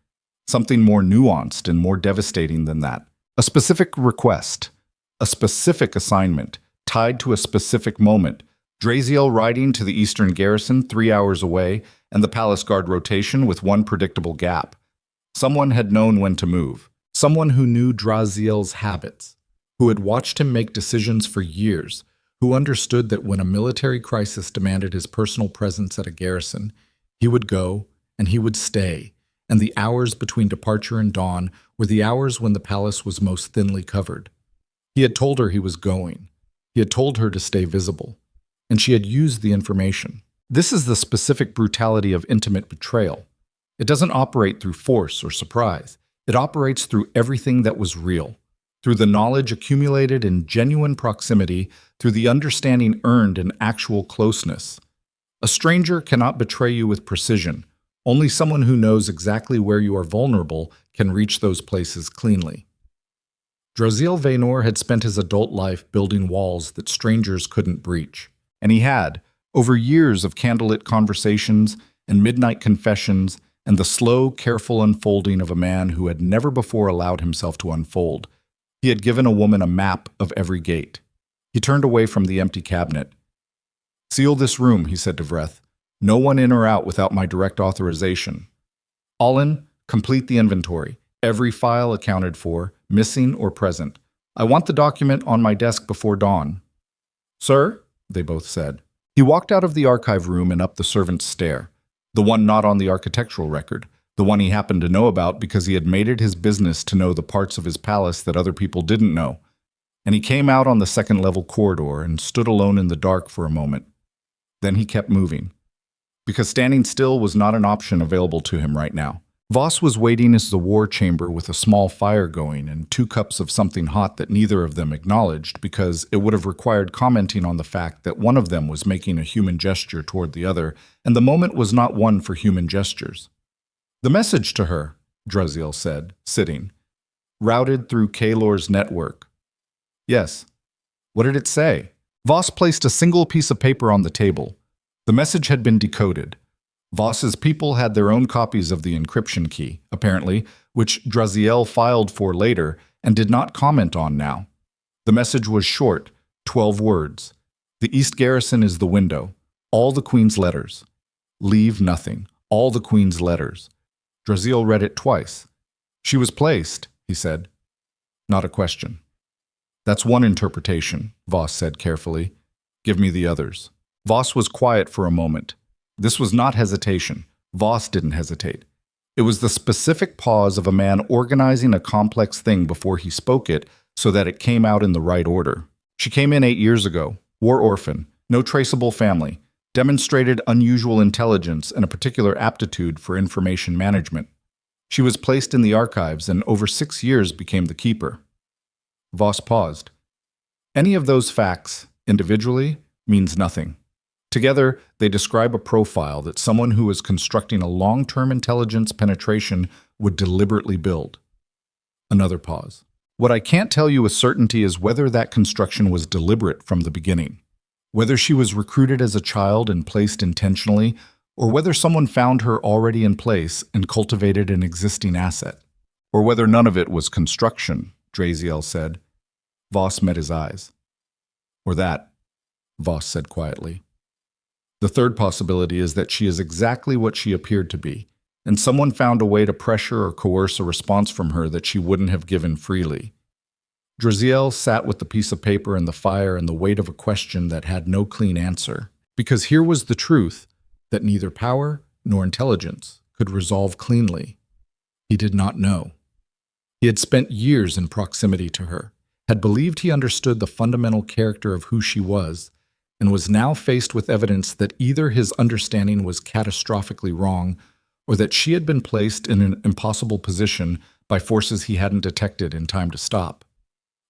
Something more nuanced and more devastating than that. A specific request, a specific assignment, tied to a specific moment. Draziel riding to the eastern garrison 3 hours away, and the palace guard rotation with one predictable gap. Someone had known when to move. Someone who knew Draziel's habits, who had watched him make decisions for years, who understood that when a military crisis demanded his personal presence at a garrison, he would go and he would stay, and the hours between departure and dawn were the hours when the palace was most thinly covered. He had told her he was going. He had told her to stay visible, and she had used the information. This is the specific brutality of intimate betrayal. It doesn't operate through force or surprise. It operates through everything that was real, through the knowledge accumulated in genuine proximity, through the understanding earned in actual closeness. A stranger cannot betray you with precision. Only someone who knows exactly where you are vulnerable can reach those places cleanly. Draziel Vaynor had spent his adult life building walls that strangers couldn't breach. And he had, over years of candlelit conversations and midnight confessions and the slow, careful unfolding of a man who had never before allowed himself to unfold, he had given a woman a map of every gate. He turned away from the empty cabinet. "Seal this room," he said to Vreth. No one in or out without my direct authorization. All in, complete the inventory. Every file accounted for, missing or present. I want the document on my desk before dawn. Sir, they both said. He walked out of the archive room and up the servant's stair, the one not on the architectural record, the one he happened to know about because he had made it his business to know the parts of his palace that other people didn't know. And he came out on the second-level corridor and stood alone in the dark for a moment. Then he kept moving, because standing still was not an option available to him right now. Voss was waiting in the war chamber with a small fire going and 2 cups of something hot that neither of them acknowledged because it would have required commenting on the fact that one of them was making a human gesture toward the other, and the moment was not one for human gestures. The message to her, Draziel said, sitting, routed through Kaylor's network. Yes. What did it say? Voss placed a single piece of paper on the table. The message had been decoded. Voss's people had their own copies of the encryption key, apparently, which Draziel filed for later and did not comment on now. The message was short, 12 words. The East Garrison is the window. All the Queen's letters. Leave nothing. All the Queen's letters. Draziel read it twice. She was placed, he said. Not a question. That's one interpretation, Voss said carefully. Give me the others. Voss was quiet for a moment. This was not hesitation. Voss didn't hesitate. It was the specific pause of a man organizing a complex thing before he spoke it so that it came out in the right order. She came in 8 years ago, war orphan, no traceable family, demonstrated unusual intelligence and a particular aptitude for information management. She was placed in the archives and over 6 years became the keeper. Voss paused. Any of those facts, individually, means nothing. Together, they describe a profile that someone who is constructing a long-term intelligence penetration would deliberately build. Another pause. What I can't tell you with certainty is whether that construction was deliberate from the beginning, whether she was recruited as a child and placed intentionally, or whether someone found her already in place and cultivated an existing asset, or whether none of it was construction, Draziel said. Voss met his eyes. Or that, Voss said quietly. The third possibility is that she is exactly what she appeared to be, and someone found a way to pressure or coerce a response from her that she wouldn't have given freely. Draziel sat with the piece of paper and the fire and the weight of a question that had no clean answer, because here was the truth that neither power nor intelligence could resolve cleanly. He did not know. He had spent years in proximity to her, had believed he understood the fundamental character of who she was, and was now faced with evidence that either his understanding was catastrophically wrong or that she had been placed in an impossible position by forces he hadn't detected in time to stop.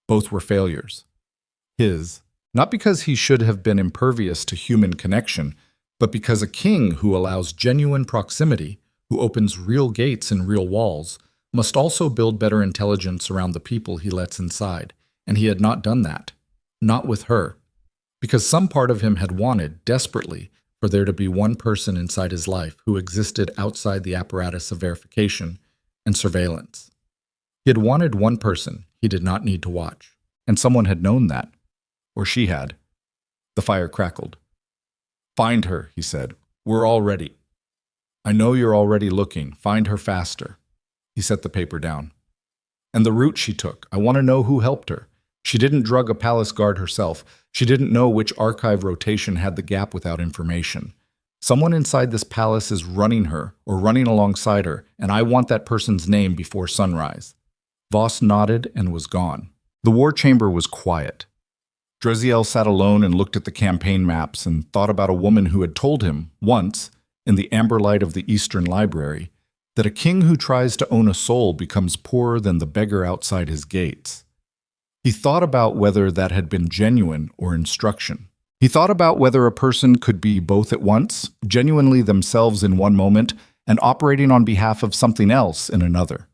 Both were failures. His, not because he should have been impervious to human connection, but because a king who allows genuine proximity, who opens real gates and real walls, must also build better intelligence around the people he lets inside, and he had not done that. Not with her. Because some part of him had wanted, desperately, for there to be one person inside his life who existed outside the apparatus of verification and surveillance. He had wanted one person he did not need to watch, and someone had known that. Or she had. The fire crackled. Find her, he said. We're all ready. I know you're already looking. Find her faster. He set the paper down. And the route she took. I want to know who helped her. She didn't drug a palace guard herself. She didn't know which archive rotation had the gap without information. Someone inside this palace is running her or running alongside her, and I want that person's name before sunrise. Voss nodded and was gone. The war chamber was quiet. Draziel sat alone and looked at the campaign maps and thought about a woman who had told him, once, in the amber light of the Eastern Library, that a king who tries to own a soul becomes poorer than the beggar outside his gates. He thought about whether that had been genuine or instruction. He thought about whether a person could be both at once, genuinely themselves in one moment, and operating on behalf of something else in another.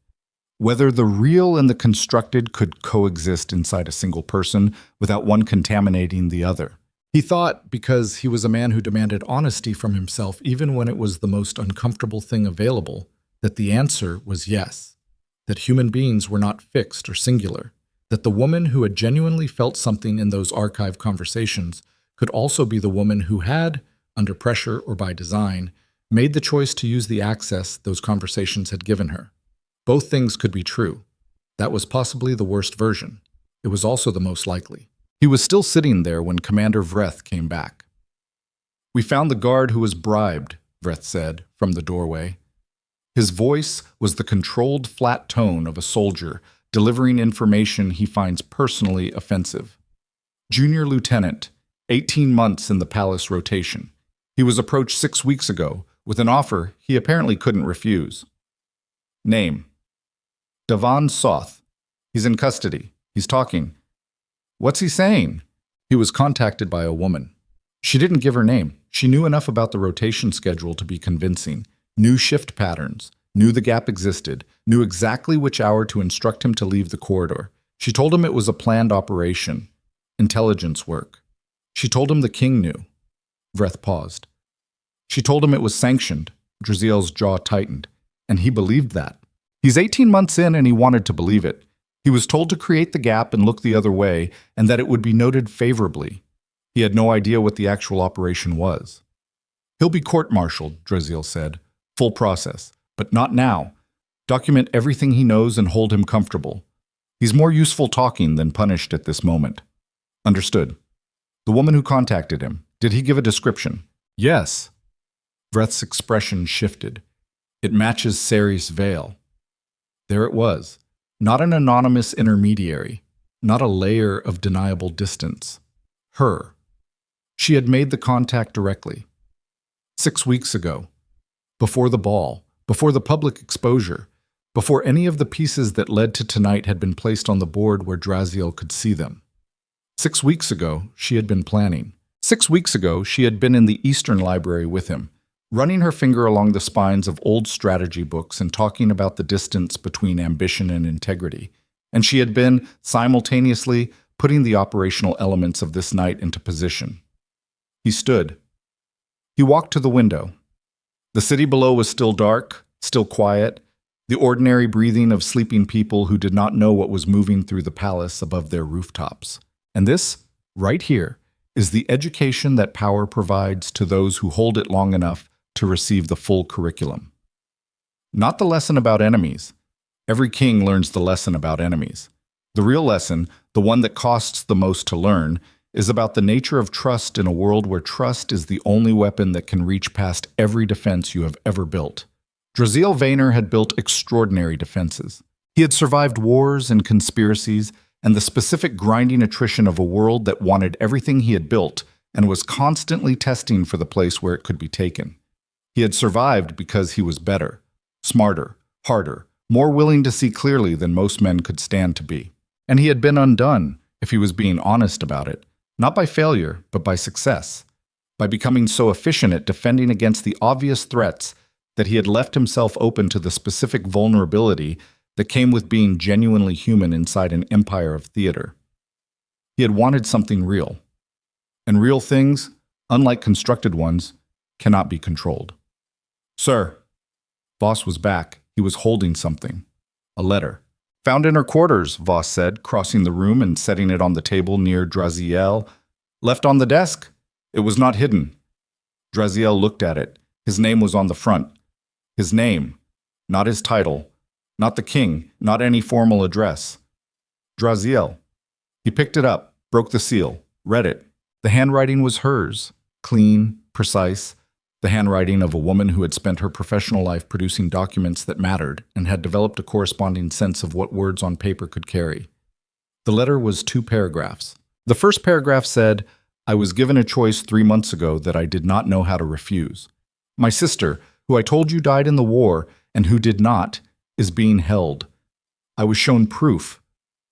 Whether the real and the constructed could coexist inside a single person without one contaminating the other. He thought, because he was a man who demanded honesty from himself even when it was the most uncomfortable thing available, that the answer was yes, that human beings were not fixed or singular, that the woman who had genuinely felt something in those archive conversations could also be the woman who had, under pressure or by design, made the choice to use the access those conversations had given her. Both things could be true. That was possibly the worst version. It was also the most likely. He was still sitting there when Commander Vreth came back. "We found the guard who was bribed," Vreth said from the doorway. His voice was the controlled, flat tone of a soldier delivering information he finds personally offensive. Junior lieutenant, 18 months in the palace rotation. He was approached 6 weeks ago with an offer he apparently couldn't refuse. Name: Davan Soth. He's in custody. He's talking. What's he saying? He was contacted by a woman. She didn't give her name. She knew enough about the rotation schedule to be convincing, knew shift patterns, knew the gap existed, knew exactly which hour to instruct him to leave the corridor. She told him it was a planned operation, intelligence work. She told him the king knew. Vreth paused. She told him it was sanctioned. Draziel's jaw tightened, and he believed that. He's 18 months in and he wanted to believe it. He was told to create the gap and look the other way, and that it would be noted favorably. He had no idea what the actual operation was. He'll be court-martialed, Draziel said. Full process. But not now. Document everything he knows and hold him comfortable. He's more useful talking than punished at this moment. Understood. The woman who contacted him, did he give a description? Yes. Vreth's expression shifted. It matches Ceri's veil. There it was. Not an anonymous intermediary. Not a layer of deniable distance. Her. She had made the contact directly. 6 weeks ago. Before the ball. Before the public exposure. Before any of the pieces that led to tonight had been placed on the board where Draziel could see them. 6 weeks ago, she had been planning. 6 weeks ago, she had been in the Eastern Library with him, running her finger along the spines of old strategy books and talking about the distance between ambition and integrity. And she had been, simultaneously, putting the operational elements of this night into position. He stood. He walked to the window. The city below was still dark, still quiet, the ordinary breathing of sleeping people who did not know what was moving through the palace above their rooftops. And this, right here, is the education that power provides to those who hold it long enough to receive the full curriculum. Not the lesson about enemies. Every king learns the lesson about enemies. The real lesson, the one that costs the most to learn, is about the nature of trust in a world where trust is the only weapon that can reach past every defense you have ever built. Draziel Vayner had built extraordinary defenses. He had survived wars and conspiracies and the specific grinding attrition of a world that wanted everything he had built and was constantly testing for the place where it could be taken. He had survived because he was better, smarter, harder, more willing to see clearly than most men could stand to be. And he had been undone, if he was being honest about it, not by failure, but by success, by becoming so efficient at defending against the obvious threats that he had left himself open to the specific vulnerability that came with being genuinely human inside an empire of theater. He had wanted something real. And real things, unlike constructed ones, cannot be controlled. Sir. Voss was back. He was holding something. A letter. Found in her quarters, Voss said, crossing the room and setting it on the table near Draziel. Left on the desk? It was not hidden. Draziel looked at it. His name was on the front. His name, not his title, not the king, not any formal address. Draziel. He picked it up, broke the seal, read it. The handwriting was hers, clean, precise, the handwriting of a woman who had spent her professional life producing documents that mattered and had developed a corresponding sense of what words on paper could carry. The letter was 2 paragraphs. The first paragraph said, "I was given a choice 3 months ago that I did not know how to refuse. My sister, who I told you died in the war and who did not, is being held. I was shown proof.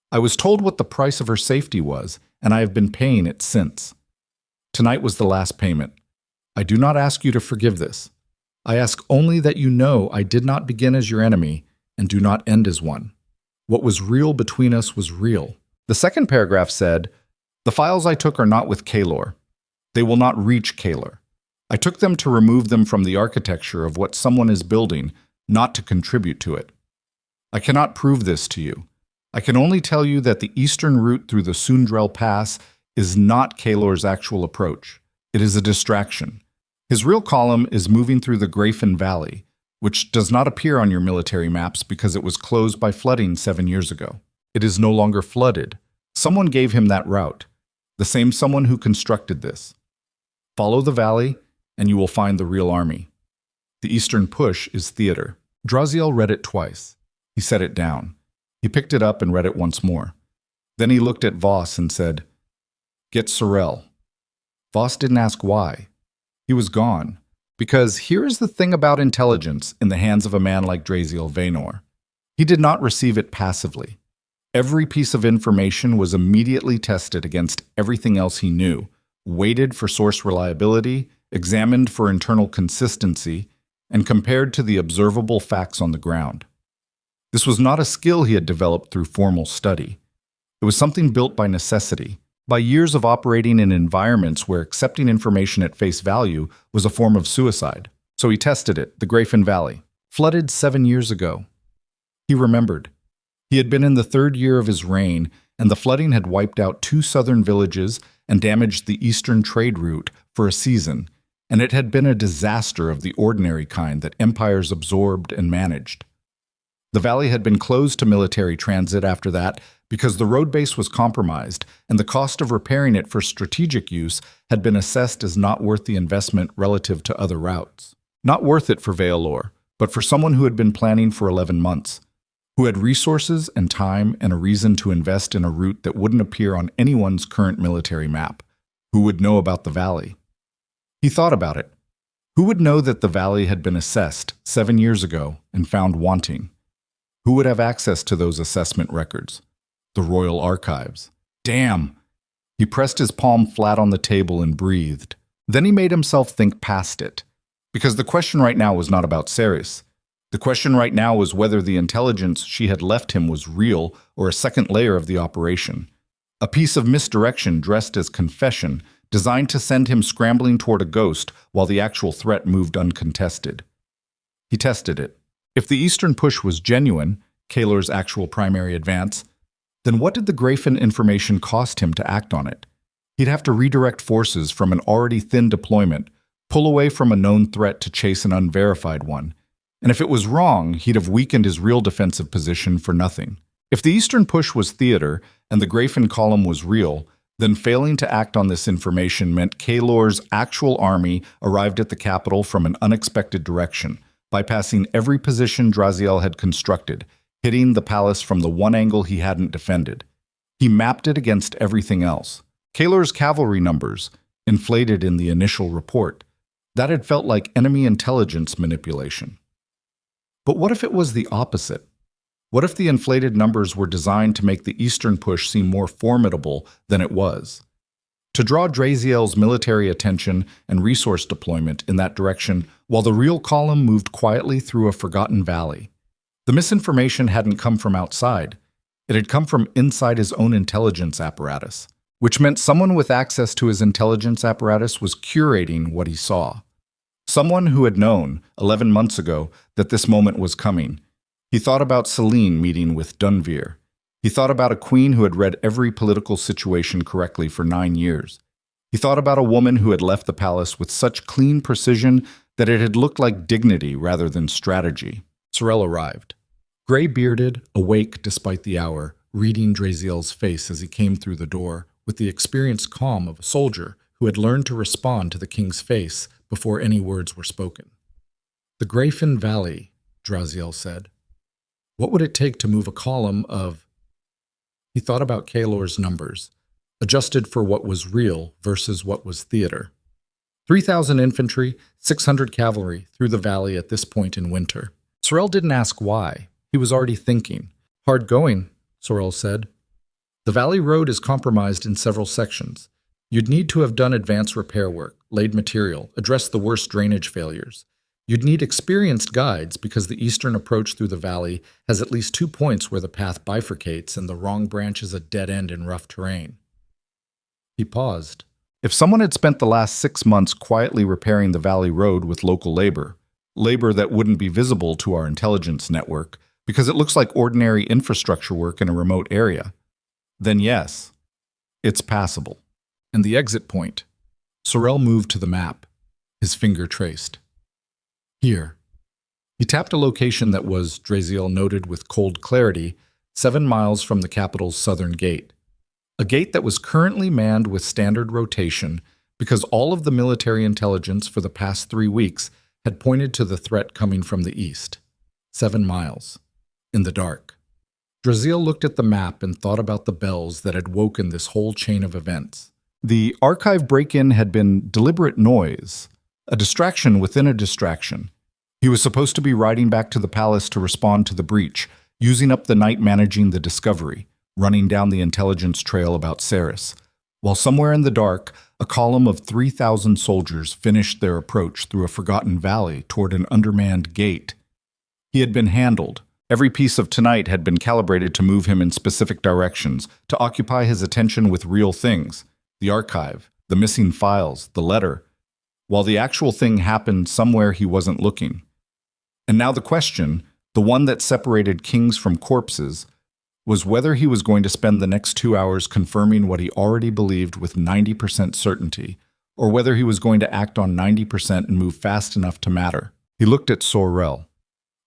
I was told what the price of her safety was, and I have been paying it since. Tonight was the last payment. I do not ask you to forgive this. I ask only that you know I did not begin as your enemy and do not end as one. What was real between us was real." The second paragraph said, "The files I took are not with Kaelor. They will not reach Kaelor. I took them to remove them from the architecture of what someone is building, not to contribute to it. I cannot prove this to you. I can only tell you that the eastern route through the Sundrel Pass is not Kaelor's actual approach. It is a distraction. His real column is moving through the Grafen Valley, which does not appear on your military maps because it was closed by flooding 7 years ago. It is no longer flooded. Someone gave him that route, the same someone who constructed this. Follow the valley, and you will find the real army. The eastern push is theater. Draziel read it twice. He set it down. He picked it up and read it once more. Then he looked at Voss and said, "Get Sorel." Voss didn't ask why. He was gone. Because here is the thing about intelligence in the hands of a man like Draziel Vaynor. He did not receive it passively. Every piece of information was immediately tested against everything else he knew, weighted for source reliability, examined for internal consistency, and compared to the observable facts on the ground. This was not a skill he had developed through formal study. It was something built by necessity, by years of operating in environments where accepting information at face value was a form of suicide. So he tested it, the Grafen Valley, flooded 7 years ago. He remembered. He had been in the 3rd year of his reign, and the flooding had wiped out 2 southern villages and damaged the eastern trade route for a season, and it had been a disaster of the ordinary kind that empires absorbed and managed. The valley had been closed to military transit after that because the road base was compromised, and the cost of repairing it for strategic use had been assessed as not worth the investment relative to other routes. Not worth it for Veilor, but for someone who had been planning for 11 months, who had resources and time and a reason to invest in a route that wouldn't appear on anyone's current military map, who would know about the valley. He thought about it. Who would know that the valley had been assessed 7 years ago and found wanting? Who would have access to those assessment records? The Royal Archives. Damn! He pressed his palm flat on the table and breathed. Then he made himself think past it. Because the question right now was not about Ceres. The question right now was whether the intelligence she had left him was real or a second layer of the operation. A piece of misdirection dressed as confession, designed to send him scrambling toward a ghost while the actual threat moved uncontested. He tested it. If the eastern push was genuine, Kaelor's actual primary advance, then what did the Grafen information cost him to act on it? He'd have to redirect forces from an already thin deployment, pull away from a known threat to chase an unverified one. And if it was wrong, he'd have weakened his real defensive position for nothing. If the eastern push was theater and the Grafen column was real, then failing to act on this information meant Kaelor's actual army arrived at the capital from an unexpected direction, bypassing every position Draziel had constructed, hitting the palace from the one angle he hadn't defended. He mapped it against everything else. Kaelor's cavalry numbers, inflated in the initial report, that had felt like enemy intelligence manipulation. But what if it was the opposite? What if the inflated numbers were designed to make the eastern push seem more formidable than it was? To draw Draziel's military attention and resource deployment in that direction while the real column moved quietly through a forgotten valley. The misinformation hadn't come from outside. It had come from inside his own intelligence apparatus, which meant someone with access to his intelligence apparatus was curating what he saw. Someone who had known, 11 months ago, that this moment was coming. He thought about Celine meeting with Dunveer. He thought about a queen who had read every political situation correctly for 9 years. He thought about a woman who had left the palace with such clean precision that it had looked like dignity rather than strategy. Sorel arrived. Gray-bearded, awake despite the hour, reading Draziel's face as he came through the door, with the experienced calm of a soldier who had learned to respond to the king's face before any words were spoken. "The Grafen Valley," Draziel said. "What would it take to move a column of—" He thought about Kaelor's numbers, adjusted for what was real versus what was theater. 3,000 infantry, 600 cavalry through the valley at this point in winter. Sorel didn't ask why. He was already thinking. "Hard going," Sorel said. "The valley road is compromised in several sections. You'd need to have done advanced repair work, laid material, addressed the worst drainage failures. You'd need experienced guides because the eastern approach through the valley has at least 2 points where the path bifurcates and the wrong branch is a dead end in rough terrain." He paused. If someone had spent the last 6 months quietly repairing the valley road with local labor that wouldn't be visible to our intelligence network because it looks like ordinary infrastructure work in a remote area, then yes, it's passable. And the exit point. Sorel moved to the map. His finger traced. Here. He tapped a location that was, Draziel noted with cold clarity, 7 miles from the capital's southern gate. A gate that was currently manned with standard rotation because all of the military intelligence for the past 3 weeks had pointed to the threat coming from the east. 7 miles. In the dark. Draziel looked at the map and thought about the bells that had woken this whole chain of events. The archive break-in had been deliberate noise, a distraction within a distraction. He was supposed to be riding back to the palace to respond to the breach, using up the night managing the discovery, running down the intelligence trail about Ceres, while somewhere in the dark, a column of 3,000 soldiers finished their approach through a forgotten valley toward an undermanned gate. He had been handled. Every piece of tonight had been calibrated to move him in specific directions, to occupy his attention with real things, the archive, the missing files, the letter, while the actual thing happened somewhere he wasn't looking. And now the question, the one that separated kings from corpses, was whether he was going to spend the next 2 hours confirming what he already believed with 90% certainty, or whether he was going to act on 90% and move fast enough to matter. He looked at Sorel.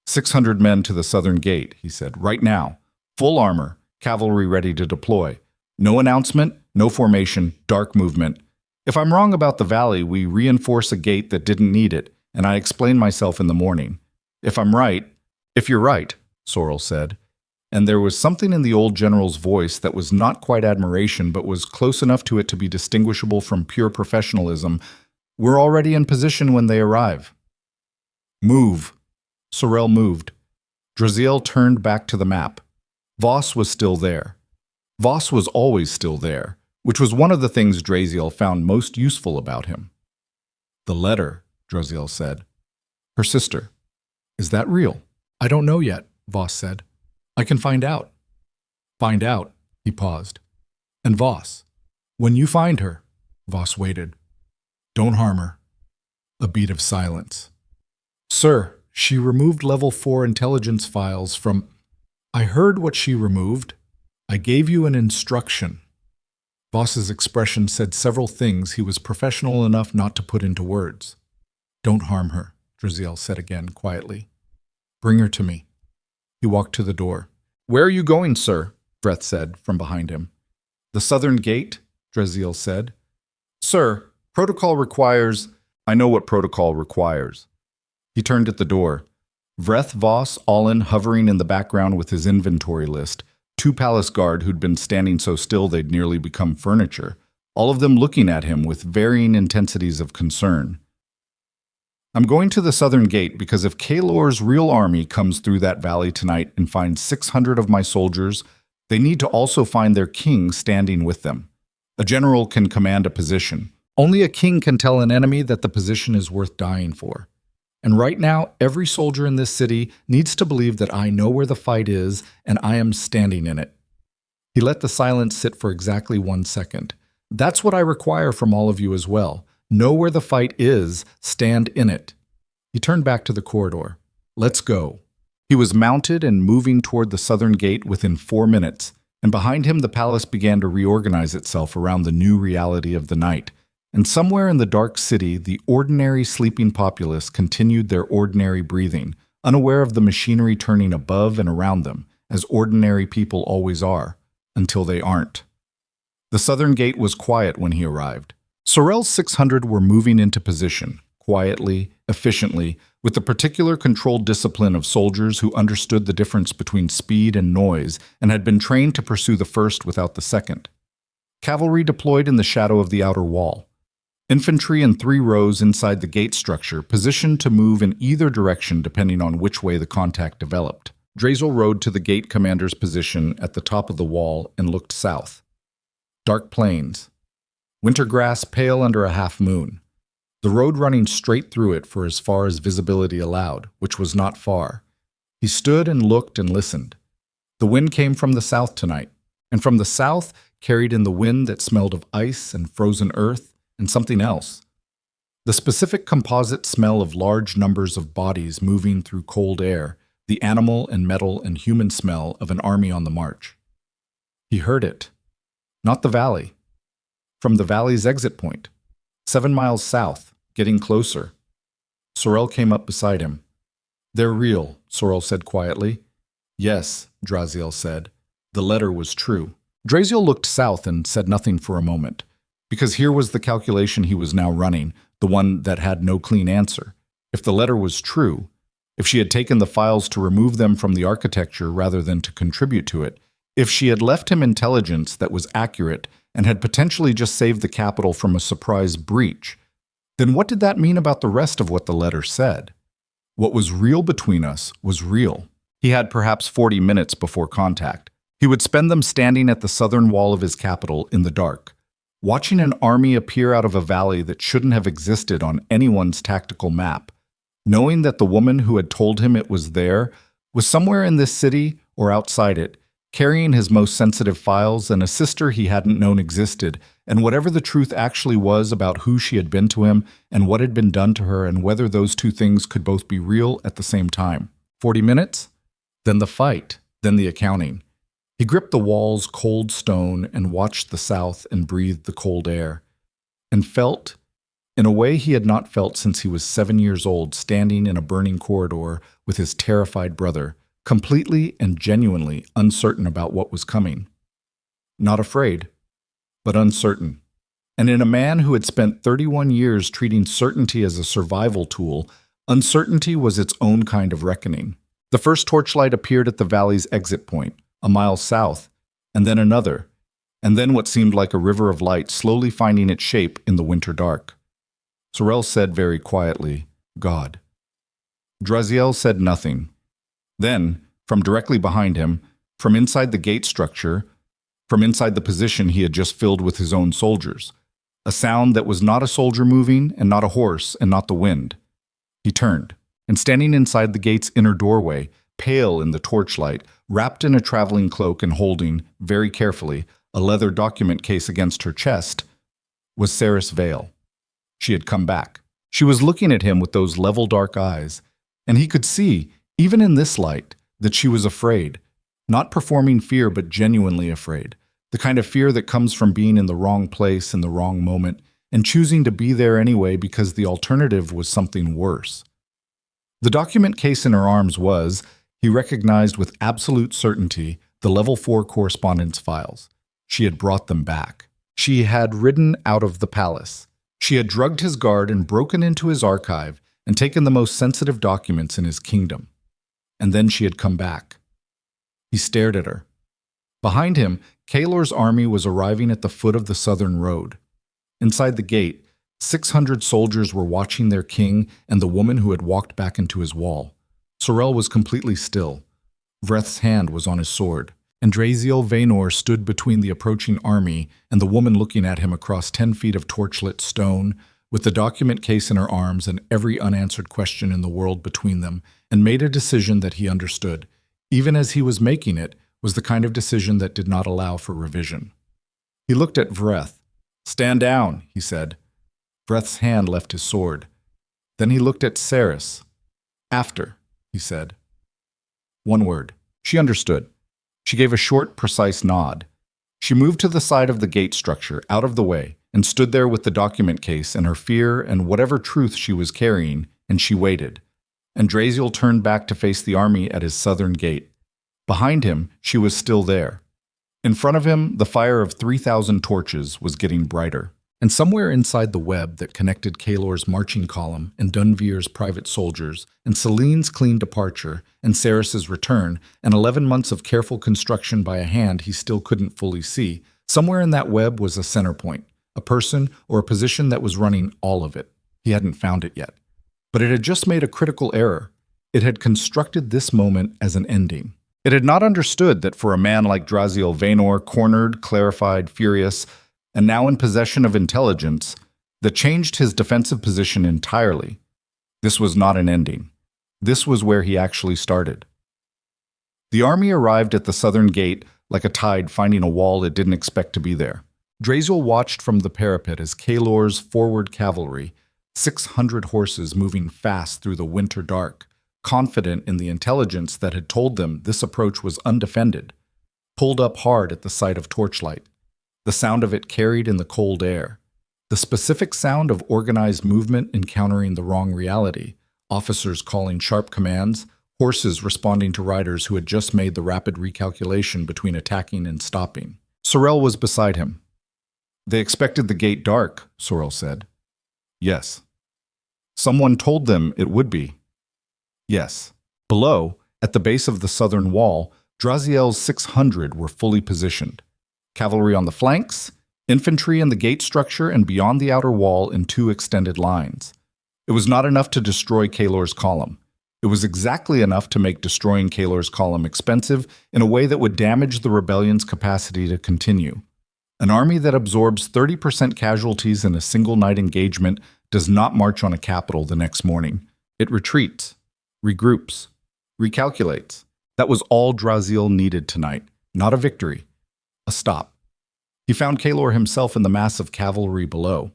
600 men to the southern gate, he said, right now. Full armor, cavalry ready to deploy. No announcement, no formation, dark movement. If I'm wrong about the valley, we reinforce a gate that didn't need it, and I explain myself in the morning. If you're right, Sorel said. And there was something in the old general's voice that was not quite admiration, but was close enough to it to be distinguishable from pure professionalism. We're already in position when they arrive. Move. Sorel moved. Draziel turned back to the map. Voss was still there. Voss was always still there, which was one of the things Draziel found most useful about him. The letter, Draziel said. Her sister. Is that real? I don't know yet, Voss said. I can find out. Find out, he paused. And Voss, when you find her, Voss waited. Don't harm her. A beat of silence. Sir, she removed level 4 intelligence files from... I heard what she removed. I gave you an instruction. Voss's expression said several things he was professional enough not to put into words. Don't harm her, Draziel said again, quietly. Bring her to me. He walked to the door. Where are you going, sir? Vreth said from behind him. The southern gate, Draziel said. Sir, protocol requires... I know what protocol requires. He turned at the door. Vreth, Voss, Allen hovering in the background with his inventory list, 2 palace guard who'd been standing so still they'd nearly become furniture, all of them looking at him with varying intensities of concern. I'm going to the southern gate because if Kalor's real army comes through that valley tonight and finds 600 of my soldiers, they need to also find their king standing with them. A general can command a position. Only a king can tell an enemy that the position is worth dying for. And right now, every soldier in this city needs to believe that I know where the fight is and I am standing in it. He let the silence sit for exactly 1 second. That's what I require from all of you as well. Know where the fight is, stand in it. He turned back to the corridor. Let's go. He was mounted and moving toward the southern gate within 4 minutes, and behind him the palace began to reorganize itself around the new reality of the night. And somewhere in the dark city, the ordinary sleeping populace continued their ordinary breathing, unaware of the machinery turning above and around them, as ordinary people always are, until they aren't. The southern gate was quiet when he arrived. Sorel's 600 were moving into position, quietly, efficiently, with the particular controlled discipline of soldiers who understood the difference between speed and noise and had been trained to pursue the first without the second. Cavalry deployed in the shadow of the outer wall. Infantry in 3 rows inside the gate structure, positioned to move in either direction depending on which way the contact developed. Draziel rode to the gate commander's position at the top of the wall and looked south. Dark plains. Winter grass pale under a half moon. The road running straight through it for as far as visibility allowed, which was not far. He stood and looked and listened. The wind came from the south tonight, and from the south carried in the wind that smelled of ice and frozen earth and something else. The specific composite smell of large numbers of bodies moving through cold air, the animal and metal and human smell of an army on the march. He heard it. Not the valley. From the valley's exit point, 7 miles south, getting closer. Sorel came up beside him. "They're real," Sorel said quietly. "Yes," Draziel said. "The letter was true." Draziel looked south and said nothing for a moment, because here was the calculation he was now running, the one that had no clean answer. If the letter was true, if she had taken the files to remove them from the architecture rather than to contribute to it, if she had left him intelligence that was accurate and had potentially just saved the capital from a surprise breach, then what did that mean about the rest of what the letter said? What was real between us was real. He had perhaps 40 minutes before contact. He would spend them standing at the southern wall of his capital in the dark, watching an army appear out of a valley that shouldn't have existed on anyone's tactical map, knowing that the woman who had told him it was there was somewhere in this city or outside it, carrying his most sensitive files and a sister he hadn't known existed, and whatever the truth actually was about who she had been to him and what had been done to her and whether those two things could both be real at the same time. 40 minutes? Then the fight, then the accounting. He gripped the wall's cold stone and watched the south and breathed the cold air, and felt, in a way he had not felt since he was 7 years old, standing in a burning corridor with his terrified brother, completely and genuinely uncertain about what was coming. Not afraid, but uncertain. And in a man who had spent 31 years treating certainty as a survival tool, uncertainty was its own kind of reckoning. The first torchlight appeared at the valley's exit point, a mile south, and then another, and then what seemed like a river of light slowly finding its shape in the winter dark. Sorel said very quietly, "God." Draziel said nothing. Then, from directly behind him, from inside the gate structure, from inside the position he had just filled with his own soldiers, a sound that was not a soldier moving and not a horse and not the wind. He turned, and standing inside the gate's inner doorway, pale in the torchlight, wrapped in a traveling cloak and holding, very carefully, a leather document case against her chest, was Saris Vale. She had come back. She was looking at him with those level dark eyes, and he could see, even in this light, that she was afraid, not performing fear but genuinely afraid, the kind of fear that comes from being in the wrong place in the wrong moment and choosing to be there anyway because the alternative was something worse. The document case in her arms was, he recognized with absolute certainty, the Level 4 correspondence files. She had brought them back. She had ridden out of the palace. She had drugged his guard and broken into his archive and taken the most sensitive documents in his kingdom. And then she had come back. He stared at her. Behind him, Kaelor's army was arriving at the foot of the southern road. Inside the gate, 600 soldiers were watching their king and the woman who had walked back into his wall. Sorel was completely still. Vreth's hand was on his sword, and Draziel Vaynor stood between the approaching army and the woman looking at him across 10 feet of torchlit stone, with the document case in her arms and every unanswered question in the world between them, and made a decision that he understood, even as he was making it, was the kind of decision that did not allow for revision. He looked at Vreth. "Stand down," he said. Vreth's hand left his sword. Then he looked at Saris. "After," he said. One word. She understood. She gave a short, precise nod. She moved to the side of the gate structure, out of the way, and stood there with the document case and her fear and whatever truth she was carrying, and she waited. And Draziel turned back to face the army at his southern gate. Behind him, she was still there. In front of him, the fire of 3,000 torches was getting brighter. And somewhere inside the web that connected Kaelor's marching column and Dunvir's private soldiers, and Celine's clean departure, and Saris's return, and 11 months of careful construction by a hand he still couldn't fully see, somewhere in that web was a center point, a person or a position that was running all of it. He hadn't found it yet. But it had just made a critical error. It had constructed this moment as an ending. It had not understood that for a man like Draziel Vaynor, cornered, clarified, furious, and now in possession of intelligence, that changed his defensive position entirely. This was not an ending. This was where he actually started. The army arrived at the southern gate like a tide finding a wall it didn't expect to be there. Draziel watched from the parapet as Kaelor's forward cavalry, 600 horses moving fast through the winter dark, confident in the intelligence that had told them this approach was undefended, pulled up hard at the sight of torchlight. The sound of it carried in the cold air. The The specific sound of organized movement encountering the wrong reality, officers calling sharp commands, horses responding to riders who had just made the rapid recalculation between attacking and stopping. Sorel was beside him. They expected the gate dark, Sorel said. Yes. Someone told them it would be. Yes. Below, at the base of the southern wall, Draziel's 600 were fully positioned. Cavalry on the flanks, infantry in the gate structure, and beyond the outer wall in 2 extended lines. It was not enough to destroy Kaelor's column. It was exactly enough to make destroying Kaelor's column expensive in a way that would damage the rebellion's capacity to continue. An army that absorbs 30% casualties in a single night engagement does not march on a capital the next morning. It retreats, regroups, recalculates. That was all Draziel needed tonight. Not a victory, a stop. He found Kaelor himself in the mass of cavalry below.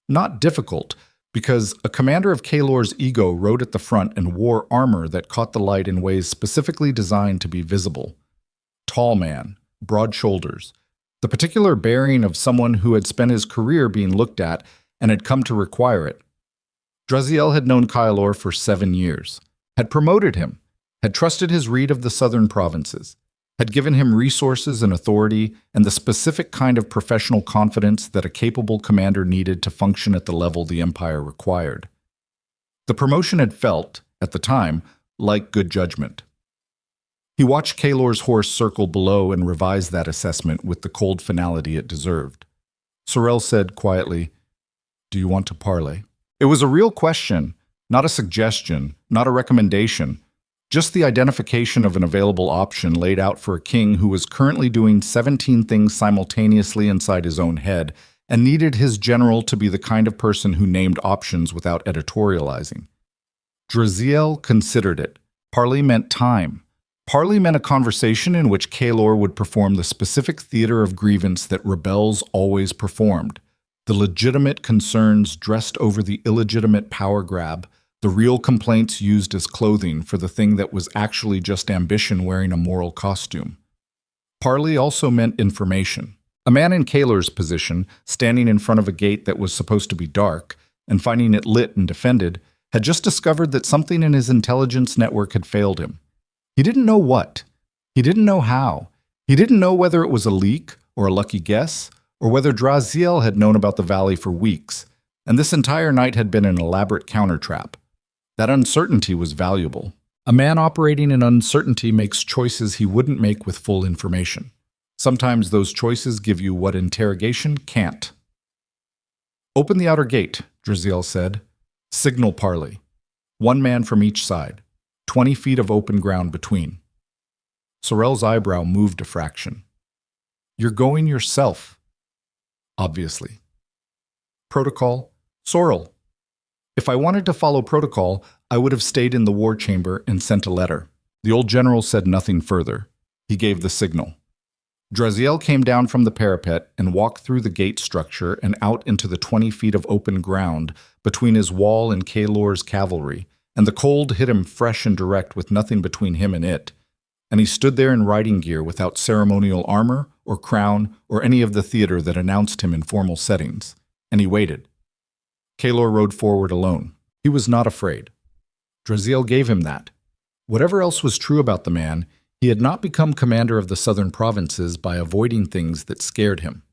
Not difficult, because a commander of Kaelor's ego rode at the front and wore armor that caught the light in ways specifically designed to be visible. Tall man, broad shoulders, the particular bearing of someone who had spent his career being looked at and had come to require it. Draziel had known Kaelor for 7 years, had promoted him, had trusted his read of the southern provinces, had given him resources and authority and the specific kind of professional confidence that a capable commander needed to function at the level the Empire required. The promotion had felt, at the time, like good judgment. He watched Kaelor's horse circle below and revised that assessment with the cold finality it deserved. Sorel said quietly, "Do you want to parley?" It was a real question, not a suggestion, not a recommendation, just the identification of an available option laid out for a king who was currently doing 17 things simultaneously inside his own head and needed his general to be the kind of person who named options without editorializing. Draziel considered it. Parley meant time. Parley meant a conversation in which Kaelor would perform the specific theater of grievance that rebels always performed, the legitimate concerns dressed over the illegitimate power grab, the real complaints used as clothing for the thing that was actually just ambition wearing a moral costume. Parley also meant information. A man in Kaelor's position, standing in front of a gate that was supposed to be dark, and finding it lit and defended, had just discovered that something in his intelligence network had failed him. He didn't know what. He didn't know how. He didn't know whether it was a leak or a lucky guess, or whether Draziel had known about the valley for weeks, and this entire night had been an elaborate countertrap. That uncertainty was valuable. A man operating in uncertainty makes choices he wouldn't make with full information. Sometimes those choices give you what interrogation can't. "Open the outer gate," Draziel said. "Signal parley. 1 man from each side. 20 feet of open ground between." Sorel's eyebrow moved a fraction. "You're going yourself." "Obviously." "Protocol?" "Sorel. If I wanted to follow protocol, I would have stayed in the war chamber and sent a letter." The old general said nothing further. He gave the signal. Draziel came down from the parapet and walked through the gate structure and out into the 20 feet of open ground between his wall and Kaelor's cavalry, and the cold hit him fresh and direct with nothing between him and it. And he stood there in riding gear without ceremonial armor or crown or any of the theater that announced him in formal settings. And he waited. Kaelor rode forward alone. He was not afraid. Draziel gave him that. Whatever else was true about the man, he had not become commander of the southern provinces by avoiding things that scared him.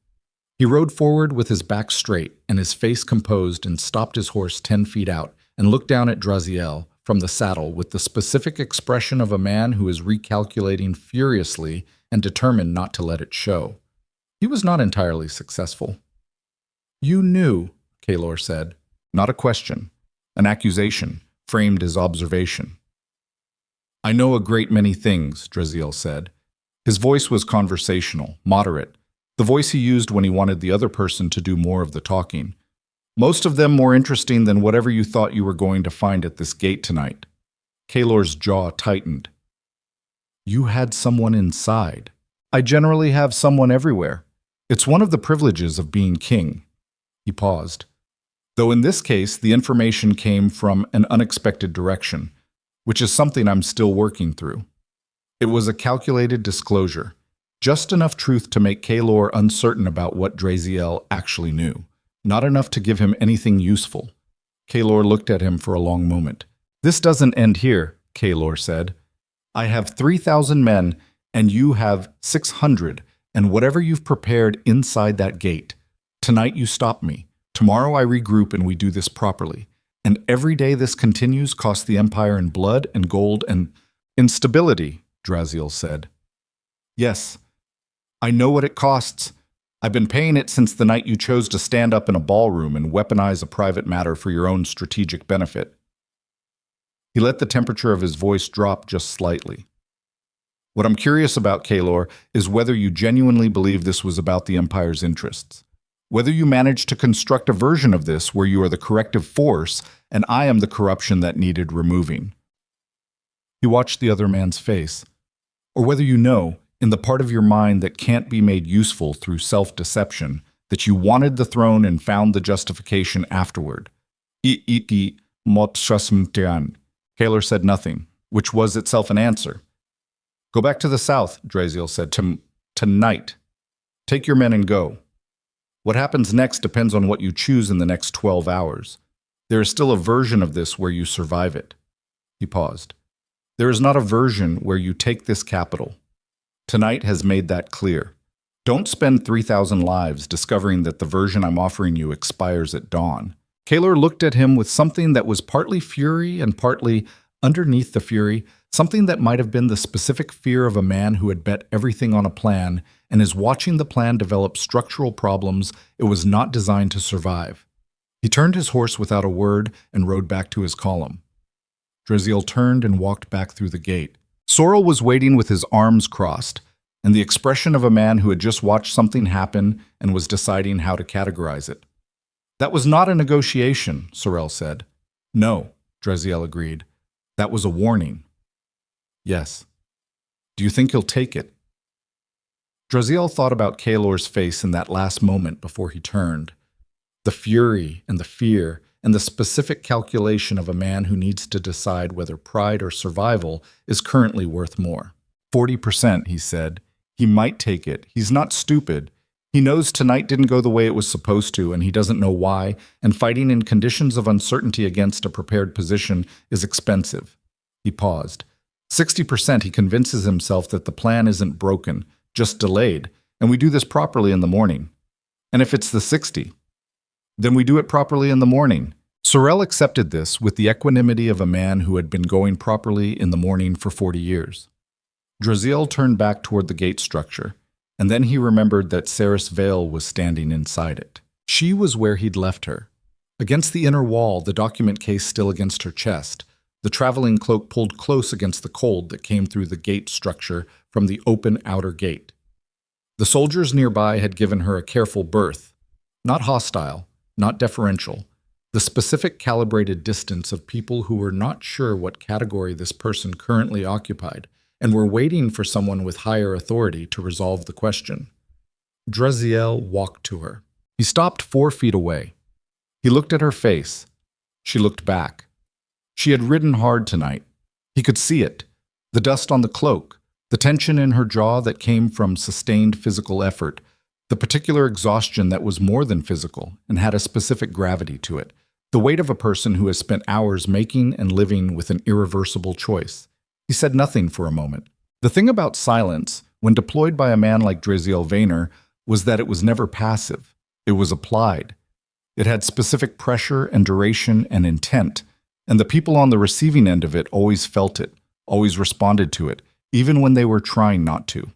He rode forward with his back straight and his face composed and stopped his horse 10 feet out and looked down at Draziel from the saddle with the specific expression of a man who is recalculating furiously and determined not to let it show. He was not entirely successful. "You knew," Kaelor said. Not a question, an accusation, framed as observation. "I know a great many things," Draziel said. His voice was conversational, moderate, the voice he used when he wanted the other person to do more of the talking. "Most of them more interesting than whatever you thought you were going to find at this gate tonight." Kaelor's jaw tightened. "You had someone inside." "I generally have someone everywhere. It's one of the privileges of being king." He paused. "Though in this case, the information came from an unexpected direction, which is something I'm still working through. It was a calculated disclosure, just enough truth to make Kaelor uncertain about what Draziel actually knew, Not enough to give him anything useful. Kaelor looked at him for a long moment. This doesn't end here, Kaelor said. I have 3,000 men, and you have 600, and whatever you've prepared inside that gate. Tonight you stop me. Tomorrow I regroup and we do this properly. And every day this continues costs the Empire in blood and gold and instability, Draziel said. Yes, I know what it costs. I've been paying it since the night you chose to stand up in a ballroom and weaponize a private matter for your own strategic benefit. He let the temperature of his voice drop just slightly. What I'm curious about, Kaelor, is whether you genuinely believe this was about the Empire's interests. Whether you managed to construct a version of this where you are the corrective force and I am the corruption that needed removing. He watched the other man's face. Or whether you know, in the part of your mind that can't be made useful through self-deception, that you wanted the throne and found the justification afterward. Kaelor said nothing, which was itself an answer. Go back to the south, Draziel said, tonight. Take your men and go. What happens next depends on what you choose in the next 12 hours. There is still a version of this where you survive it. He paused. There is not a version where you take this capital. Tonight has made that clear. Don't spend 3,000 lives discovering that the version I'm offering you expires at dawn. Kaelor looked at him with something that was partly fury and partly, underneath the fury, something that might have been the specific fear of a man who had bet everything on a plan and is watching the plan develop structural problems it was not designed to survive. He turned his horse without a word and rode back to his column. Draziel turned and walked back through the gate. Sorrel was waiting with his arms crossed, and the expression of a man who had just watched something happen and was deciding how to categorize it. That was not a negotiation, Sorrel said. No, Draziel agreed. That was a warning. Yes. Do you think he'll take it? Draziel thought about Kaelor's face in that last moment before he turned. The fury and the fear and the specific calculation of a man who needs to decide whether pride or survival is currently worth more. 40%, he said. He might take it. He's not stupid. He knows tonight didn't go the way it was supposed to, and he doesn't know why, and fighting in conditions of uncertainty against a prepared position is expensive. He paused. 60% he convinces himself that the plan isn't broken, just delayed, and we do this properly in the morning. And if it's the 60, then we do it properly in the morning. Sorrel accepted this with the equanimity of a man who had been going properly in the morning for 40 years. Draziel turned back toward the gate structure, and then he remembered that Saris Vale was standing inside it. She was where he'd left her. Against the inner wall, the document case still against her chest, the traveling cloak pulled close against the cold that came through the gate structure from the open outer gate. The soldiers nearby had given her a careful berth, not hostile, not deferential, the specific calibrated distance of people who were not sure what category this person currently occupied and were waiting for someone with higher authority to resolve the question. Draziel walked to her. He stopped 4 feet away. He looked at her face. She looked back. She had ridden hard tonight. He could see it, the dust on the cloak, the tension in her jaw that came from sustained physical effort, the particular exhaustion that was more than physical and had a specific gravity to it, the weight of a person who has spent hours making and living with an irreversible choice. He said nothing for a moment. The thing about silence, when deployed by a man like Draziel Vayner, was that it was never passive. It was applied. It had specific pressure and duration and intent, and the people on the receiving end of it always felt it, always responded to it, even when they were trying not to.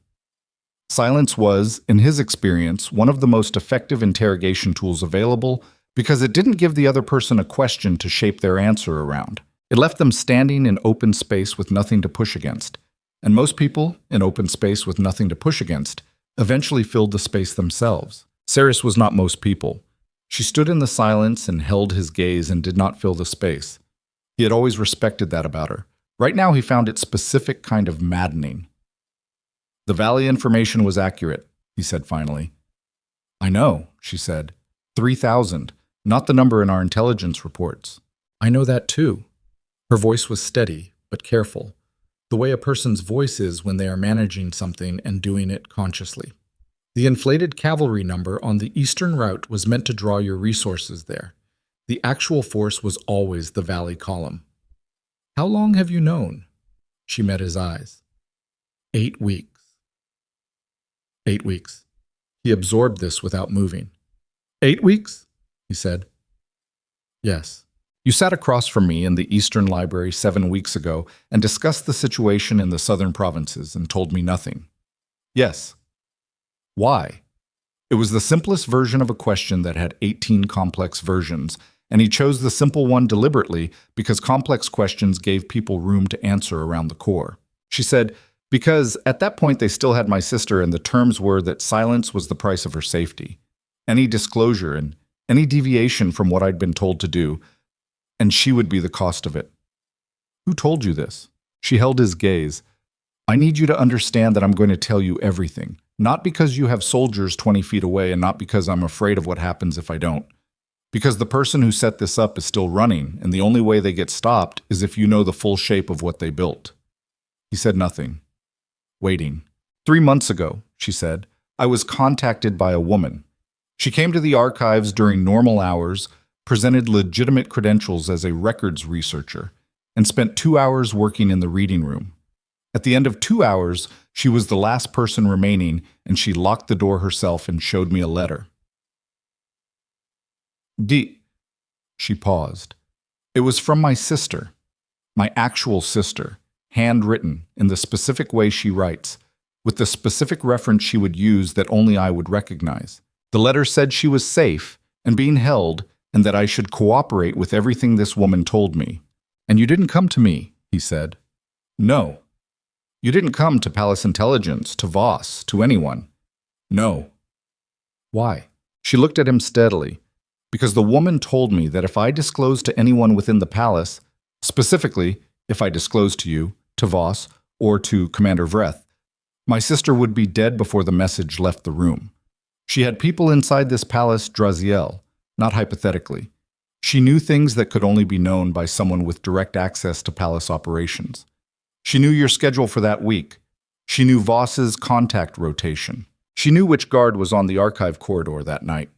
Silence was, in his experience, one of the most effective interrogation tools available because it didn't give the other person a question to shape their answer around. It left them standing in open space with nothing to push against. And most people, in open space with nothing to push against, eventually filled the space themselves. Saris was not most people. She stood in the silence and held his gaze and did not fill the space. He had always respected that about her. Right now he found it specific kind of maddening. The Valley information was accurate, he said finally. I know, she said. 3,000, not the number in our intelligence reports. I know that too. Her voice was steady, but careful, the way a person's voice is when they are managing something and doing it consciously. The inflated cavalry number on the eastern route was meant to draw your resources there. The actual force was always the valley column. How long have you known? She met his eyes. 8 weeks. 8 weeks. He absorbed this without moving. 8 weeks? He said. Yes. You sat across from me in the Eastern Library 7 weeks ago and discussed the situation in the southern provinces and told me nothing. Yes. Why? It was the simplest version of a question that had 18 complex versions, and he chose the simple one deliberately because complex questions gave people room to answer around the core. She said, because at that point they still had my sister and the terms were that silence was the price of her safety. Any disclosure and any deviation from what I'd been told to do, and she would be the cost of it. Who told you this? She held his gaze. I need you to understand that I'm going to tell you everything, not because you have soldiers 20 feet away and not because I'm afraid of what happens if I don't. Because the person who set this up is still running, and the only way they get stopped is if you know the full shape of what they built. He said nothing. Waiting. 3 months ago, she said, I was contacted by a woman. She came to the archives during normal hours, presented legitimate credentials as a records researcher, and spent 2 hours working in the reading room. At the end of 2 hours, she was the last person remaining, and she locked the door herself and showed me a letter. She paused. It was from my sister, my actual sister, handwritten in the specific way she writes, with the specific reference she would use that only I would recognize. The letter said she was safe and being held, and that I should cooperate with everything this woman told me. And you didn't come to me, he said. No. You didn't come to Palace Intelligence, to Voss, to anyone. No. Why? She looked at him steadily. Because the woman told me that if I disclosed to anyone within the palace, specifically if I disclosed to you, to Voss, or to Commander Vreth, my sister would be dead before the message left the room. She had people inside this palace, Draziel, not hypothetically. She knew things that could only be known by someone with direct access to palace operations. She knew your schedule for that week. She knew Voss's contact rotation. She knew which guard was on the archive corridor that night.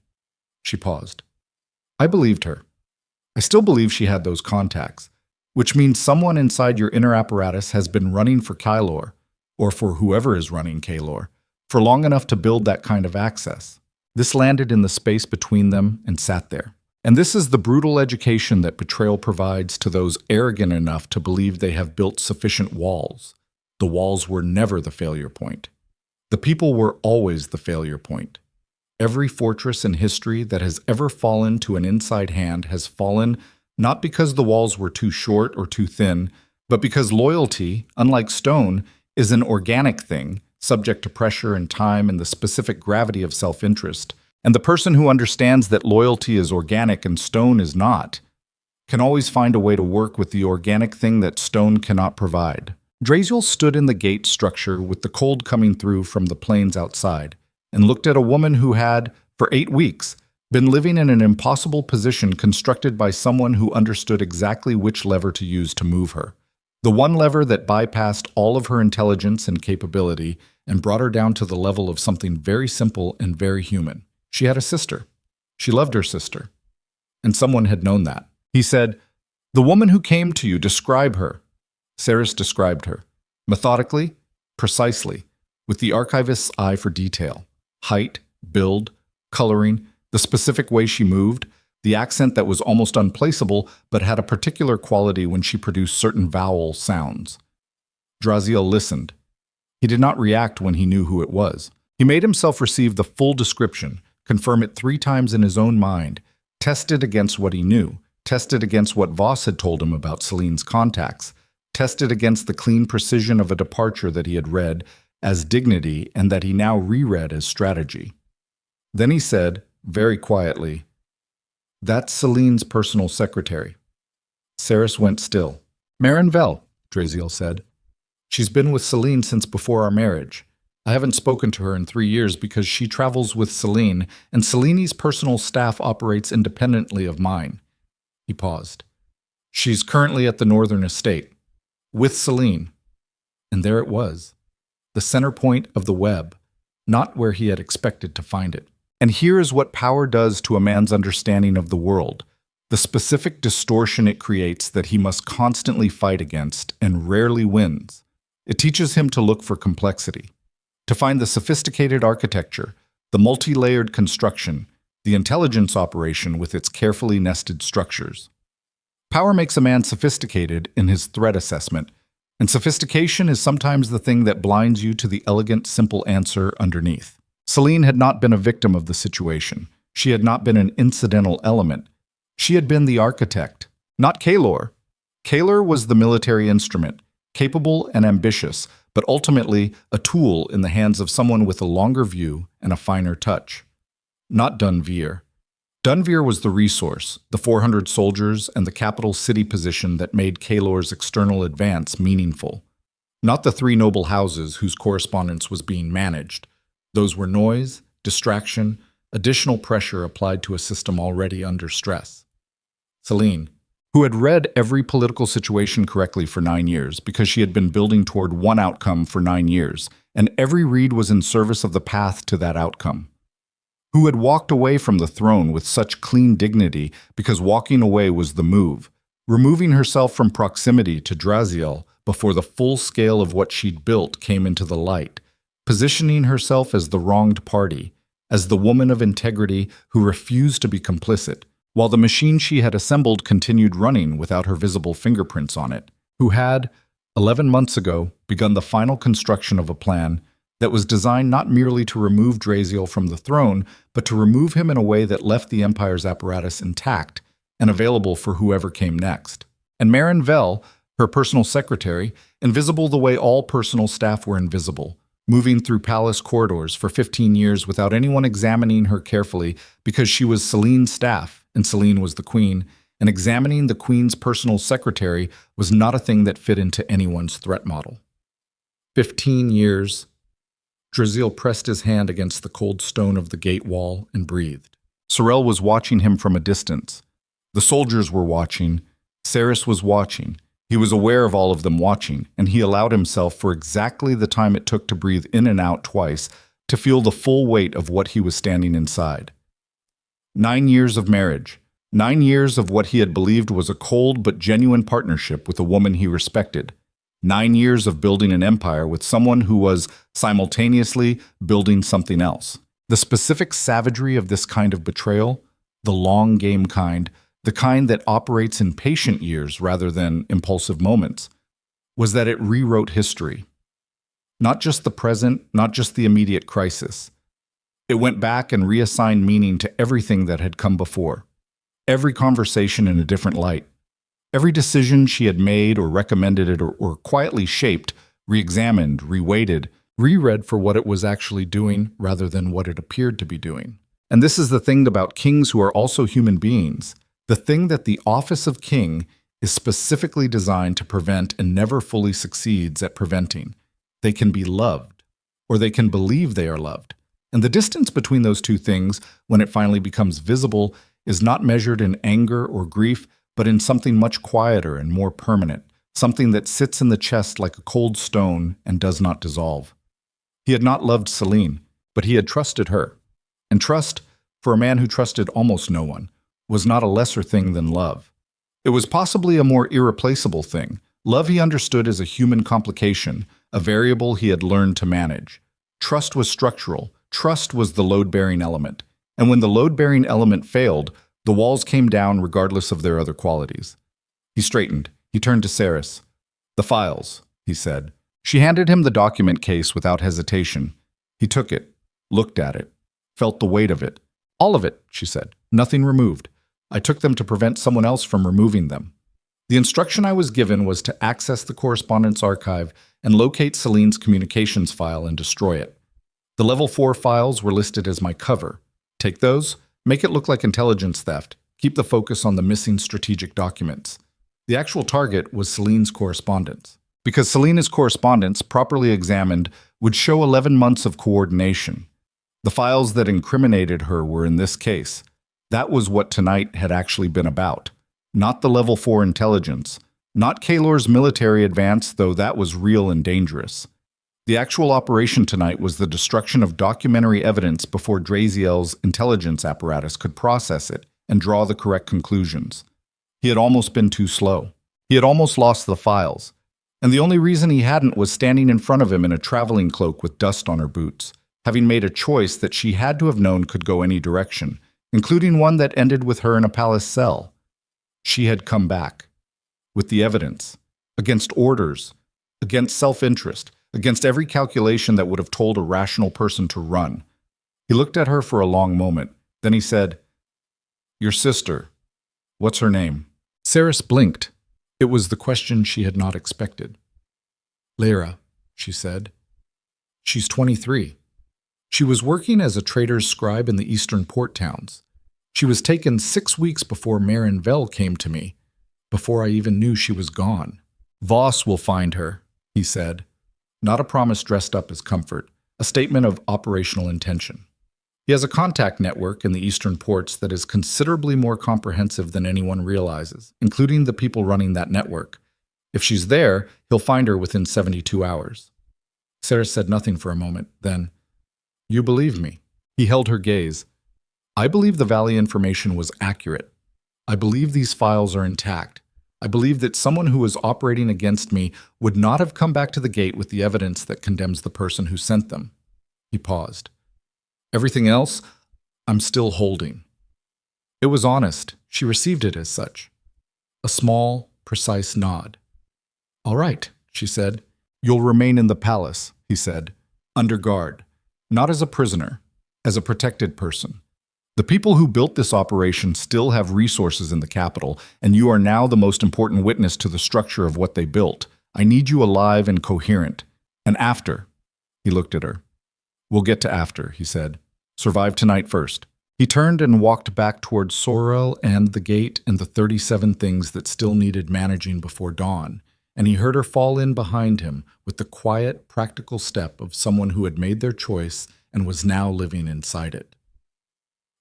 She paused. I believed her. I still believe she had those contacts, which means someone inside your inner apparatus has been running for Kylor, or for whoever is running Kylor, for long enough to build that kind of access. This landed in the space between them and sat there. And this is the brutal education that Betrayal provides to those arrogant enough to believe they have built sufficient walls. The walls were never the failure point. The people were always the failure point. Every fortress in history that has ever fallen to an inside hand has fallen not because the walls were too short or too thin, but because loyalty, unlike stone, is an organic thing, subject to pressure and time and the specific gravity of self-interest. And the person who understands that loyalty is organic and stone is not, can always find a way to work with the organic thing that stone cannot provide. Draziel stood in the gate structure with the cold coming through from the plains outside, and looked at a woman who had, for 8 weeks, been living in an impossible position constructed by someone who understood exactly which lever to use to move her. The one lever that bypassed all of her intelligence and capability and brought her down to the level of something very simple and very human. She had a sister. She loved her sister. And someone had known that. He said, "The woman who came to you, describe her." Saris described her. Methodically, precisely, with the archivist's eye for detail. Height, build, coloring, the specific way she moved, the accent that was almost unplaceable but had a particular quality when she produced certain vowel sounds. Draziel listened. He did not react when he knew who it was. He made himself receive the full description, confirm it 3 times in his own mind, test it against what he knew, test it against what Voss had told him about Celine's contacts, test it against the clean precision of a departure that he had read as dignity and that he now reread as strategy. Then he said, very quietly, "That's Celine's personal secretary." Saris went still. "Marinvel," Draziel said. "She's been with Celine since before our marriage. I haven't spoken to her in 3 years because she travels with Celine, and Celine's personal staff operates independently of mine." He paused. "She's currently at the Northern Estate, with Celine." And there it was, the center point of the web, not where he had expected to find it. And here is what power does to a man's understanding of the world, the specific distortion it creates that he must constantly fight against and rarely wins. It teaches him to look for complexity, to find the sophisticated architecture, the multi-layered construction, the intelligence operation with its carefully nested structures. Power makes a man sophisticated in his threat assessment, and sophistication is sometimes the thing that blinds you to the elegant, simple answer underneath. Celine had not been a victim of the situation. She had not been an incidental element. She had been the architect, not Kaylor. Kaylor was the military instrument, capable and ambitious, but ultimately a tool in the hands of someone with a longer view and a finer touch. Not Dunveer. Dunveer was the resource, the 400 soldiers, and the capital city position that made Kaylor's external advance meaningful. Not the 3 noble houses whose correspondence was being managed. Those were noise, distraction, additional pressure applied to a system already under stress. Celine, who had read every political situation correctly for 9 years because she had been building toward one outcome for 9 years, and every read was in service of the path to that outcome. Who had walked away from the throne with such clean dignity because walking away was the move, removing herself from proximity to Draziel before the full scale of what she'd built came into the light, positioning herself as the wronged party, as the woman of integrity who refused to be complicit, while the machine she had assembled continued running without her visible fingerprints on it, who had, 11 months ago, begun the final construction of a plan that was designed not merely to remove Draziel from the throne, but to remove him in a way that left the Empire's apparatus intact and available for whoever came next. And Marin Vel, her personal secretary, invisible the way all personal staff were invisible, moving through palace corridors for 15 years without anyone examining her carefully because she was Celine's staff and Celine was the queen, and examining the queen's personal secretary was not a thing that fit into anyone's threat model. 15 years. Draziel pressed his hand against the cold stone of the gate wall and breathed. Sorel was watching him from a distance. The soldiers were watching. Saris was watching. He was aware of all of them watching, and he allowed himself for exactly the time it took to breathe in and out twice to feel the full weight of what he was standing inside. 9 years of marriage. 9 years of what he had believed was a cold but genuine partnership with a woman he respected. 9 years of building an empire with someone who was simultaneously building something else. The specific savagery of this kind of betrayal, the long game kind, the kind that operates in patient years rather than impulsive moments, was that it rewrote history. Not just the present, not just the immediate crisis. It went back and reassigned meaning to everything that had come before. Every conversation in a different light. Every decision she had made or recommended it or quietly shaped, re-examined, reweighted, reread for what it was actually doing rather than what it appeared to be doing. And this is the thing about kings who are also human beings. The thing that the office of king is specifically designed to prevent and never fully succeeds at preventing. They can be loved, or they can believe they are loved. And the distance between those two things, when it finally becomes visible, is not measured in anger or grief, but in something much quieter and more permanent, something that sits in the chest like a cold stone and does not dissolve. He had not loved Celine, but he had trusted her. And trust, for a man who trusted almost no one, was not a lesser thing than love. It was possibly a more irreplaceable thing. Love he understood as a human complication, a variable he had learned to manage. Trust was structural. Trust was the load-bearing element. And when the load-bearing element failed, the walls came down regardless of their other qualities. He straightened. He turned to Saris. "The files," he said. She handed him the document case without hesitation. He took it, looked at it, felt the weight of it. "All of it," she said. "Nothing removed. I took them to prevent someone else from removing them. The instruction I was given was to access the correspondence archive and locate Celine's communications file and destroy it. The level 4 files were listed as my cover. Take those, make it look like intelligence theft, keep the focus on the missing strategic documents." The actual target was Celine's correspondence. Because Celine's correspondence, properly examined, would show 11 months of coordination. The files that incriminated her were in this case. That was what tonight had actually been about. Not the level 4 intelligence. Not Kaylor's military advance, though that was real and dangerous. The actual operation tonight was the destruction of documentary evidence before Draziel's intelligence apparatus could process it and draw the correct conclusions. He had almost been too slow. He had almost lost the files. And the only reason he hadn't was standing in front of him in a traveling cloak with dust on her boots, having made a choice that she had to have known could go any direction, including one that ended with her in a palace cell. She had come back. With the evidence. Against orders. Against self-interest. Against every calculation that would have told a rational person to run. He looked at her for a long moment. Then he said, "Your sister. What's her name?" Saris blinked. It was the question she had not expected. "Lyra," she said. "She's 23. She was working as a trader's scribe in the eastern port towns. She was taken 6 weeks before Marinvel came to me, before I even knew she was gone. Voss will find her," he said. Not a promise dressed up as comfort, a statement of operational intention. He has a contact network in the eastern ports that is considerably more comprehensive than anyone realizes, including the people running that network. If she's there, he'll find her within 72 hours. Saris said nothing for a moment, then, "You believe me?" He held her gaze. "I believe the Valley information was accurate. I believe these files are intact. I believe that someone who was operating against me would not have come back to the gate with the evidence that condemns the person who sent them." He paused. "Everything else, I'm still holding." It was honest. She received it as such. A small, precise nod. "All right," she said. "You'll remain in the palace," he said, "under guard. Not as a prisoner, as a protected person. The people who built this operation still have resources in the capital, and you are now the most important witness to the structure of what they built. I need you alive and coherent. And after," he looked at her. "We'll get to after," he said. "Survive tonight first." He turned and walked back towards Sorel and the gate and the 37 things that still needed managing before dawn, and he heard her fall in behind him with the quiet, practical step of someone who had made their choice and was now living inside it.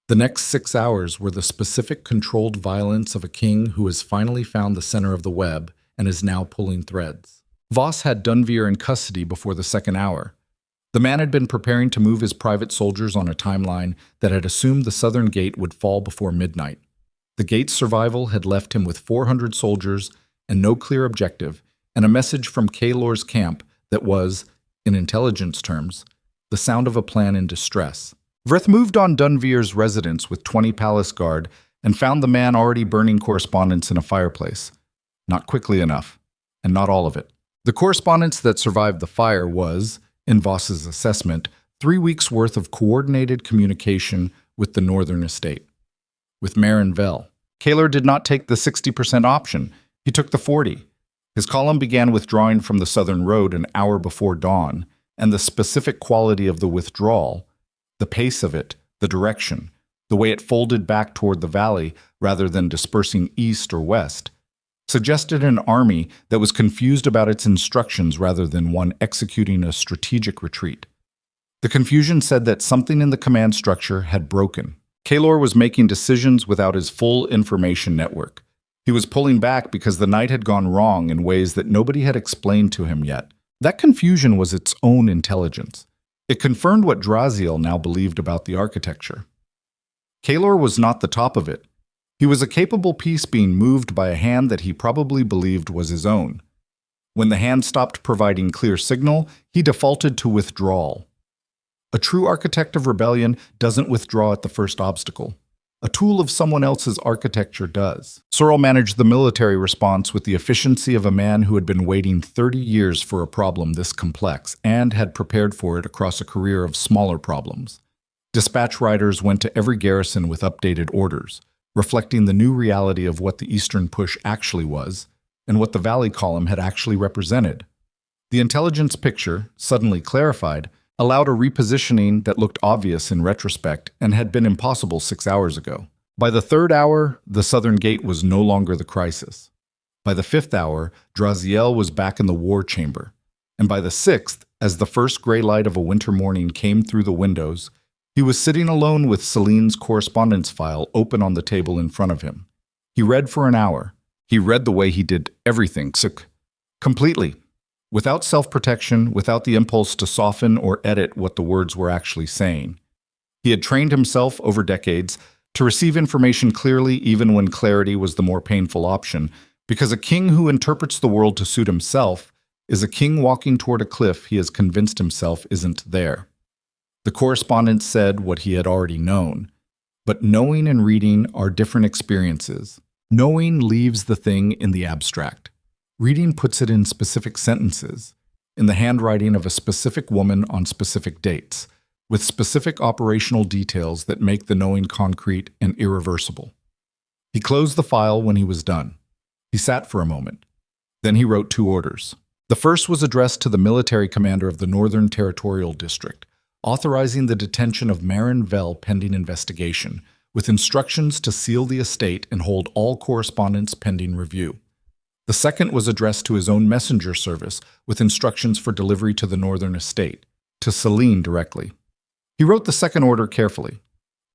The next 6 hours were the specific controlled violence of a king who has finally found the center of the web and is now pulling threads. Voss had Dunveer in custody before the second hour. The man had been preparing to move his private soldiers on a timeline that had assumed the southern gate would fall before midnight. The gate's survival had left him with 400 soldiers and no clear objective, and a message from Kaelor's camp that was, in intelligence terms, the sound of a plan in distress. Vrith moved on Dunveer's residence with 20 palace guard and found the man already burning correspondence in a fireplace. Not quickly enough, and not all of it. The correspondence that survived the fire was, in Voss's assessment, 3 weeks' worth of coordinated communication with the northern estate. With Marinvel. Kaelor did not take the 60% option. He took the 40%. His column began withdrawing from the southern road an hour before dawn, and the specific quality of the withdrawal, the pace of it, the direction, the way it folded back toward the valley rather than dispersing east or west, suggested an army that was confused about its instructions rather than one executing a strategic retreat. The confusion said that something in the command structure had broken. Kaelor was making decisions without his full information network. He was pulling back because the night had gone wrong in ways that nobody had explained to him yet. That confusion was its own intelligence. It confirmed what Draziel now believed about the architecture. Kaelor was not the top of it. He was a capable piece being moved by a hand that he probably believed was his own. When the hand stopped providing clear signal, he defaulted to withdrawal. A true architect of rebellion doesn't withdraw at the first obstacle. A tool of someone else's architecture does. Sorel managed the military response with the efficiency of a man who had been waiting 30 years for a problem this complex and had prepared for it across a career of smaller problems. Dispatch riders went to every garrison with updated orders, reflecting the new reality of what the Eastern Push actually was and what the Valley Column had actually represented. The intelligence picture, suddenly clarified, allowed a repositioning that looked obvious in retrospect and had been impossible 6 hours ago. By the third hour, the southern gate was no longer the crisis. By the fifth hour, Draziel was back in the war chamber. And by the sixth, as the first gray light of a winter morning came through the windows, he was sitting alone with Celine's correspondence file open on the table in front of him. He read for an hour. He read the way he did everything, completely, without self-protection, without the impulse to soften or edit what the words were actually saying. He had trained himself over decades to receive information clearly even when clarity was the more painful option, because a king who interprets the world to suit himself is a king walking toward a cliff he has convinced himself isn't there. The correspondent said what he had already known, but knowing and reading are different experiences. Knowing leaves the thing in the abstract. Reading puts it in specific sentences, in the handwriting of a specific woman on specific dates, with specific operational details that make the knowing concrete and irreversible. He closed the file when he was done. He sat for a moment. Then he wrote 2 orders. The first was addressed to the military commander of the Northern Territorial District, authorizing the detention of Marin Vell pending investigation, with instructions to seal the estate and hold all correspondence pending review. The second was addressed to his own messenger service, with instructions for delivery to the Northern Estate, to Celine directly. He wrote the second order carefully,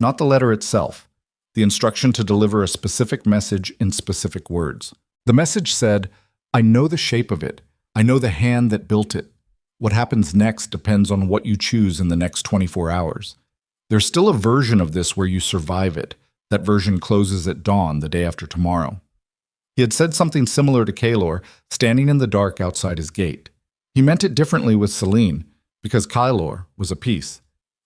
not the letter itself, the instruction to deliver a specific message in specific words. The message said, "I know the shape of it. I know the hand that built it. What happens next depends on what you choose in the next 24 hours. There's still a version of this where you survive it. That version closes at dawn the day after tomorrow." He had said something similar to Kaylor, standing in the dark outside his gate. He meant it differently with Celine, because Kaylor was a piece,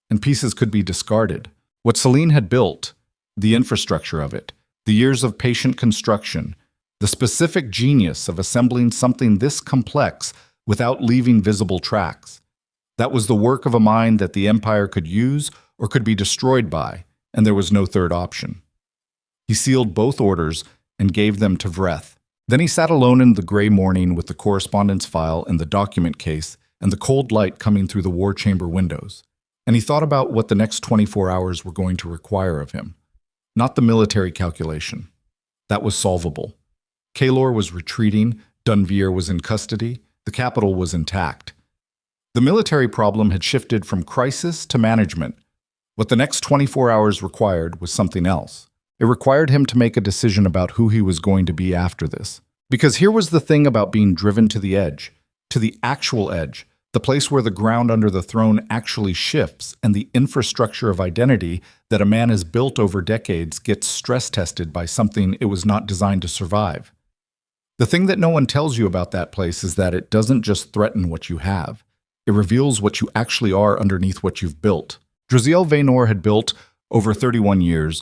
and pieces could be discarded. What Celine had built, the infrastructure of it, the years of patient construction, the specific genius of assembling something this complex without leaving visible tracks. That was the work of a mind that the Empire could use or could be destroyed by, and there was no third option. He sealed both orders and gave them to Vreth. Then he sat alone in the gray morning with the correspondence file and the document case and the cold light coming through the war chamber windows. And he thought about what the next 24 hours were going to require of him. Not the military calculation. That was solvable. Kaylor was retreating, Dunvier was in custody, the capital was intact. The military problem had shifted from crisis to management. What the next 24 hours required was something else. It required him to make a decision about who he was going to be after this. Because here was the thing about being driven to the edge, to the actual edge, the place where the ground under the throne actually shifts and the infrastructure of identity that a man has built over decades gets stress-tested by something it was not designed to survive. The thing that no one tells you about that place is that it doesn't just threaten what you have. It reveals what you actually are underneath what you've built. Draziel Vaynor had built, over 31 years,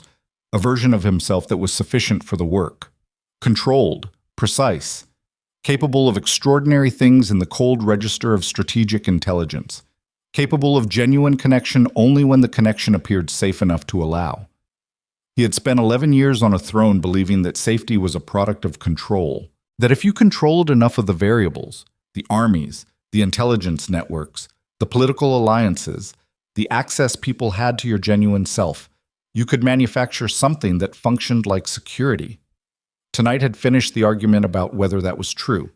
a version of himself that was sufficient for the work. Controlled, precise, capable of extraordinary things in the cold register of strategic intelligence, capable of genuine connection only when the connection appeared safe enough to allow. He had spent 11 years on a throne believing that safety was a product of control, that if you controlled enough of the variables, the armies, the intelligence networks, the political alliances, the access people had to your genuine self, you could manufacture something that functioned like security. Tonight had finished the argument about whether that was true.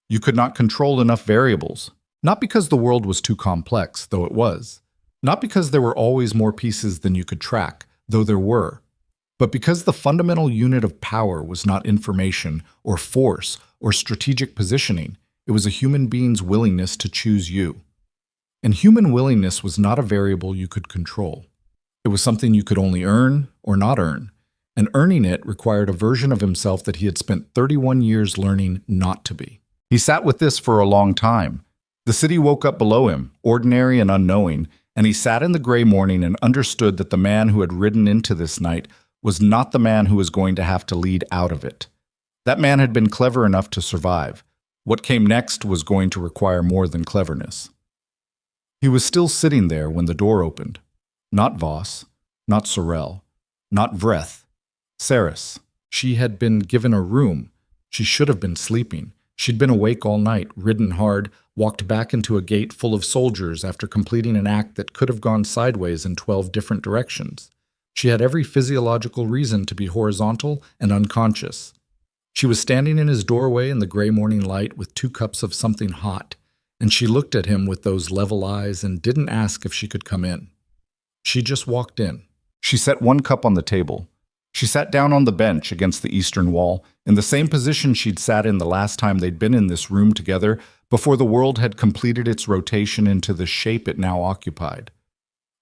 You could not control enough variables, not because the world was too complex, though it was, not because there were always more pieces than you could track, though there were, but because the fundamental unit of power was not information or force or strategic positioning. It was a human being's willingness to choose you. And human willingness was not a variable you could control. It was something you could only earn or not earn, and earning it required a version of himself that he had spent 31 years learning not to be. He sat with this for a long time. The city woke up below him, ordinary and unknowing, and he sat in the gray morning and understood that the man who had ridden into this night was not the man who was going to have to lead out of it. That man had been clever enough to survive. What came next was going to require more than cleverness. He was still sitting there when the door opened. Not Voss, not Sorel, not Vreth. Saris. She had been given a room. She should have been sleeping. She'd been awake all night, ridden hard, walked back into a gate full of soldiers after completing an act that could have gone sideways in 12 different directions. She had every physiological reason to be horizontal and unconscious. She was standing in his doorway in the gray morning light with 2 cups of something hot, and she looked at him with those level eyes and didn't ask if she could come in. She just walked in. She set 1 cup on the table. She sat down on the bench against the eastern wall, in the same position she'd sat in the last time they'd been in this room together before the world had completed its rotation into the shape it now occupied.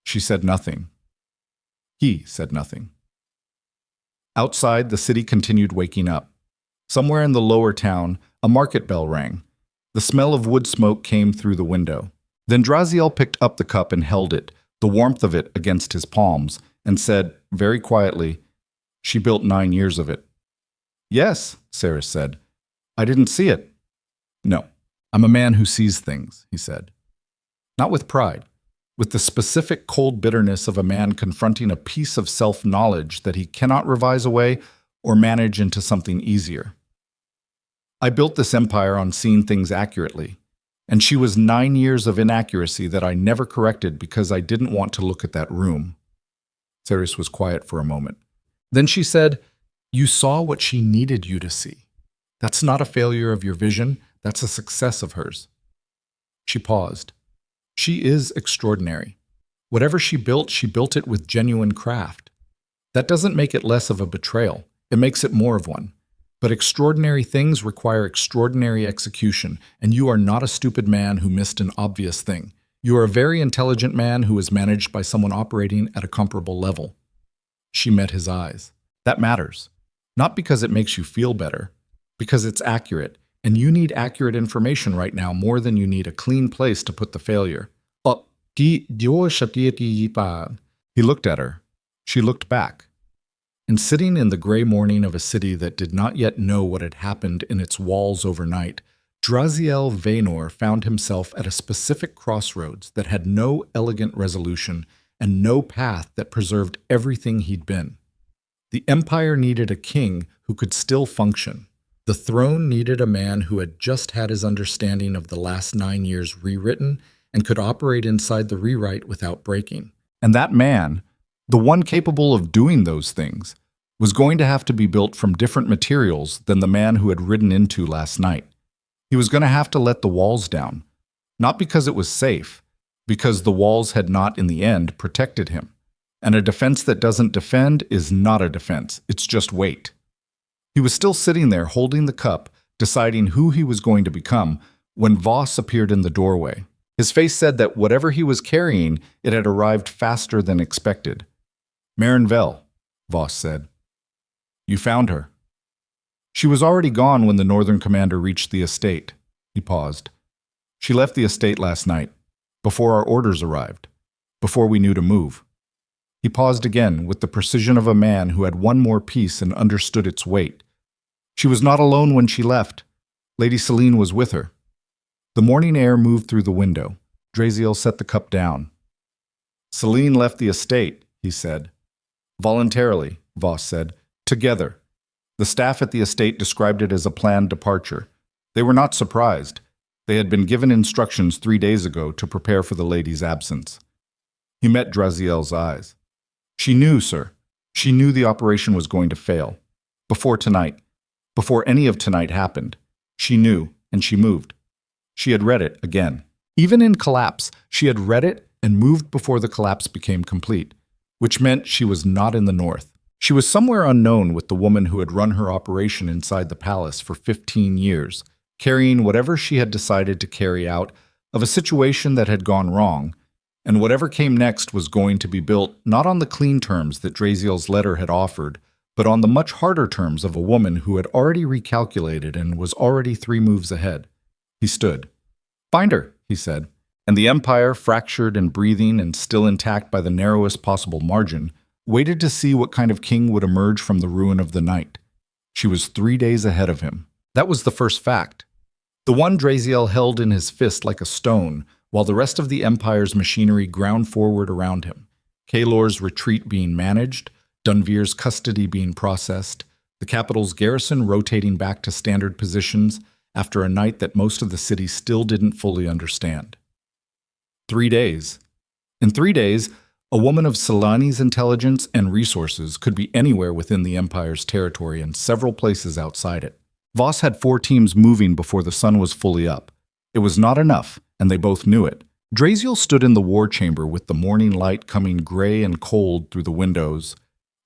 She said nothing. He said nothing. Outside, the city continued waking up. Somewhere in the lower town, a market bell rang. The smell of wood smoke came through the window. Then Draziel picked up the cup and held it, the warmth of it against his palms, and said, very quietly, "She built 9 years of it." "Yes," Sarah said. "I didn't see it." "No, I'm a man who sees things," he said. Not with pride, with the specific cold bitterness of a man confronting a piece of self-knowledge that he cannot revise away or manage into something easier. "I built this empire on seeing things accurately, and she was 9 years of inaccuracy that I never corrected because I didn't want to look at that room." Ceres was quiet for a moment. Then she said, "You saw what she needed you to see. That's not a failure of your vision, that's a success of hers." She paused. "She is extraordinary. Whatever she built it with genuine craft. That doesn't make it less of a betrayal, it makes it more of one. But extraordinary things require extraordinary execution, and you are not a stupid man who missed an obvious thing. You are a very intelligent man who is managed by someone operating at a comparable level." She met his eyes. "That matters. Not because it makes you feel better, because it's accurate, and you need accurate information right now more than you need a clean place to put the failure." He looked at her. She looked back. And sitting in the gray morning of a city that did not yet know what had happened in its walls overnight, Draziel Vaynor found himself at a specific crossroads that had no elegant resolution and no path that preserved everything he'd been. The empire needed a king who could still function. The throne needed a man who had just had his understanding of the last 9 years rewritten and could operate inside the rewrite without breaking. And that man, the one capable of doing those things, was going to have to be built from different materials than the man who had ridden into last night. He was going to have to let the walls down, not because it was safe, because the walls had not, in the end, protected him. And a defense that doesn't defend is not a defense, it's just weight. He was still sitting there holding the cup, deciding who he was going to become, when Voss appeared in the doorway. His face said that whatever he was carrying, it had arrived faster than expected. "Marinvel," Voss said. "You found her." "She was already gone when the northern commander reached the estate." He paused. "She left the estate last night, before our orders arrived, before we knew to move." He paused again with the precision of a man who had one more piece and understood its weight. "She was not alone when she left. Lady Selene was with her." The morning air moved through the window. Draziel set the cup down. "Selene left the estate," he said. "Voluntarily," Voss said. "Together." The staff at the estate described it as a planned departure. They were not surprised. They had been given instructions 3 days ago to prepare for the lady's absence. He met Draziel's eyes. "She knew, sir. She knew the operation was going to fail. Before tonight. Before any of tonight happened. She knew, and she moved. She had read it again. Even in collapse, she had read it and moved before the collapse became complete, which meant she was not in the north. She was somewhere unknown with the woman who had run her operation inside the palace for 15 years, carrying whatever she had decided to carry out of a situation that had gone wrong, and whatever came next was going to be built not on the clean terms that Draziel's letter had offered, but on the much harder terms of a woman who had already recalculated and was already 3 moves ahead. He stood. "Find her," he said, and the empire, fractured and breathing and still intact by the narrowest possible margin, waited to see what kind of king would emerge from the ruin of the night. She was 3 days ahead of him. That was the first fact. The one Draziel held in his fist like a stone, while the rest of the empire's machinery ground forward around him. Kaelor's retreat being managed, Dunvir's custody being processed, the capital's garrison rotating back to standard positions after a night that most of the city still didn't fully understand. 3 days. In 3 days, a woman of Selene's intelligence and resources could be anywhere within the Empire's territory and several places outside it. Voss had 4 teams moving before the sun was fully up. It was not enough, and they both knew it. Draziel stood in the war chamber with the morning light coming gray and cold through the windows.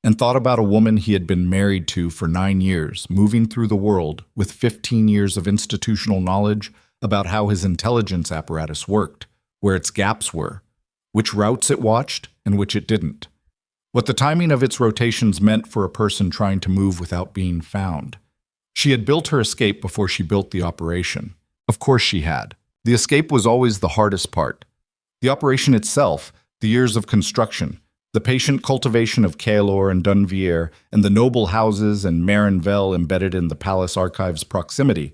and thought about a woman he had been married to for 9 years, moving through the world with 15 years of institutional knowledge about how his intelligence apparatus worked, where its gaps were, which routes it watched and which it didn't, what the timing of its rotations meant for a person trying to move without being found. She had built her escape before she built the operation. Of course she had. The escape was always the hardest part. The operation itself, the years of construction, the patient cultivation of Caelor and Dunvier, and the noble houses and Marinville embedded in the palace archives' proximity,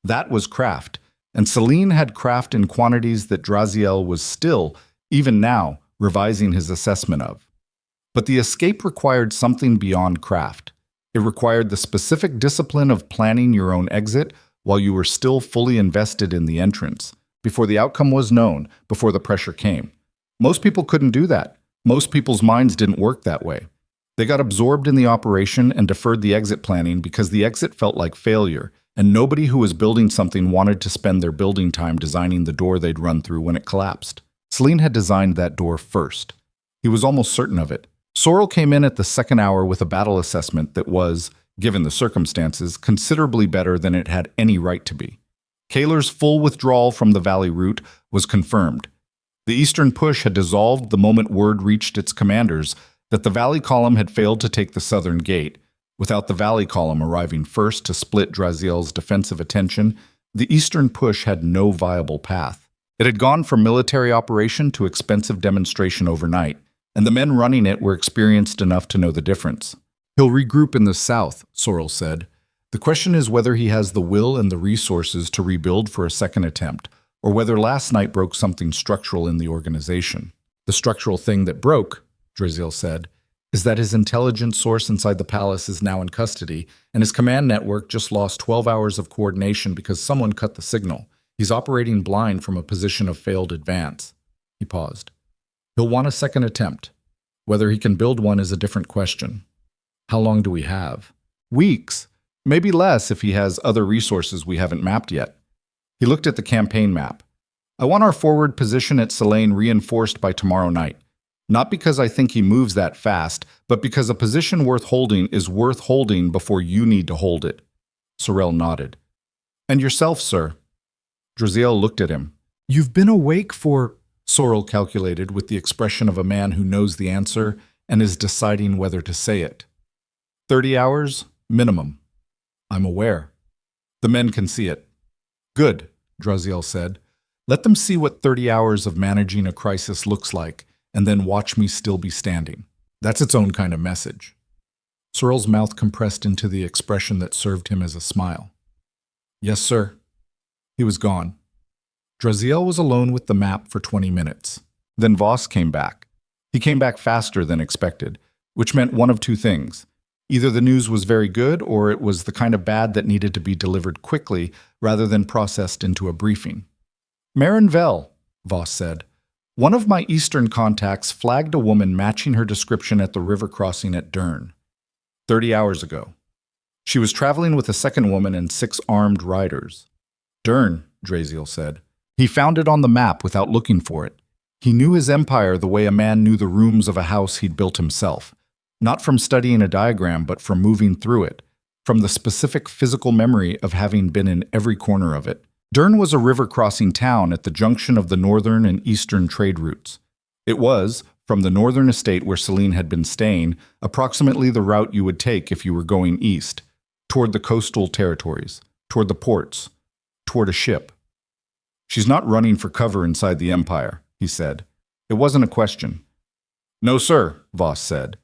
that was craft, and Celine had craft in quantities that Draziel was still, even now, revising his assessment of. But the escape required something beyond craft. It required the specific discipline of planning your own exit while you were still fully invested in the entrance, before the outcome was known, before the pressure came. Most people couldn't do that. Most people's minds didn't work that way. They got absorbed in the operation and deferred the exit planning because the exit felt like failure, and nobody who was building something wanted to spend their building time designing the door they'd run through when it collapsed. Celine had designed that door first. He was almost certain of it. Sorrel came in at the second hour with a battle assessment that was, given the circumstances, considerably better than it had any right to be. Kaler's full withdrawal from the valley route was confirmed. The eastern push had dissolved the moment word reached its commanders that the valley column had failed to take the southern gate. Without the valley column arriving first to split Draziel's defensive attention, the eastern push had no viable path. It had gone from military operation to expensive demonstration overnight, and the men running it were experienced enough to know the difference. He'll regroup in the south, Sorrel said. The question is whether he has the will and the resources to rebuild for a second attempt, or whether last night broke something structural in the organization. The structural thing that broke, Draziel said, is that his intelligence source inside the palace is now in custody, and his command network just lost 12 hours of coordination because someone cut the signal. He's operating blind from a position of failed advance. He paused. He'll want a second attempt. Whether he can build one is a different question. How long do we have? Weeks. Maybe less if he has other resources we haven't mapped yet. He looked at the campaign map. I want our forward position at Selene reinforced by tomorrow night. Not because I think he moves that fast, but because a position worth holding is worth holding before you need to hold it. Sorrel nodded. And yourself, sir? Draziel looked at him. You've been awake for... Sorrel calculated with the expression of a man who knows the answer and is deciding whether to say it. 30 hours, minimum. I'm aware. The men can see it. Good, Draziel said. Let them see what 30 hours of managing a crisis looks like, and then watch me still be standing. That's its own kind of message. Sorrel's mouth compressed into the expression that served him as a smile. Yes, sir. He was gone. Draziel was alone with the map for 20 minutes. Then Voss came back. He came back faster than expected, which meant one of two things. Either the news was very good, or it was the kind of bad that needed to be delivered quickly rather than processed into a briefing. Marinville, Voss said. One of my eastern contacts flagged a woman matching her description at the river crossing at Dern. 30 hours ago. She was traveling with a second woman and 6 armed riders. Dern, Draziel said. He found it on the map without looking for it. He knew his empire the way a man knew the rooms of a house he'd built himself. Not from studying a diagram, but from moving through it, from the specific physical memory of having been in every corner of it. Dern was a river-crossing town at the junction of the northern and eastern trade routes. It was, from the northern estate where Celine had been staying, approximately the route you would take if you were going east, toward the coastal territories, toward the ports, toward a ship. She's not running for cover inside the Empire, he said. It wasn't a question. No, sir, Voss said.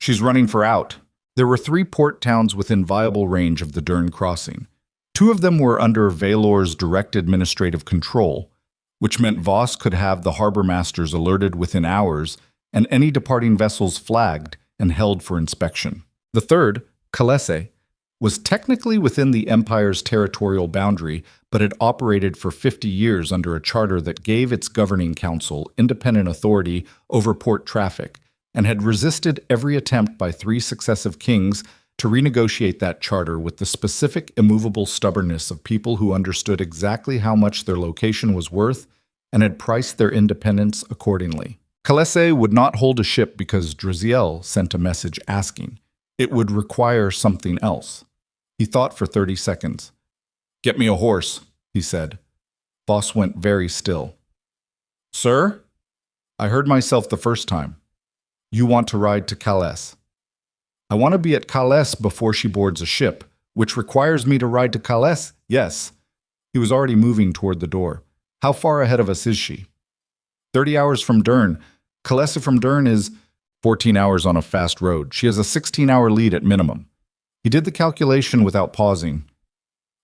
She's running for out. There were 3 port towns within viable range of the Dern crossing. 2 of them were under Valor's direct administrative control, which meant Voss could have the harbor masters alerted within hours and any departing vessels flagged and held for inspection. The third, Calesse, was technically within the Empire's territorial boundary, but had operated for 50 years under a charter that gave its governing council independent authority over port traffic, and had resisted every attempt by 3 successive kings to renegotiate that charter with the specific immovable stubbornness of people who understood exactly how much their location was worth and had priced their independence accordingly. Calesse would not hold a ship because Draziel sent a message asking. It would require something else. He thought for 30 seconds. "Get me a horse," he said. Voss went very still. "Sir?" "I heard myself the first time. You want to ride to Calais." "I want to be at Calais before she boards a ship, which requires me to ride to Calais?" "Yes." He was already moving toward the door. "How far ahead of us is she?" 30 hours from Dern. Calais from Dern is 14 hours on a fast road. She has a 16-hour lead at minimum." He did the calculation without pausing.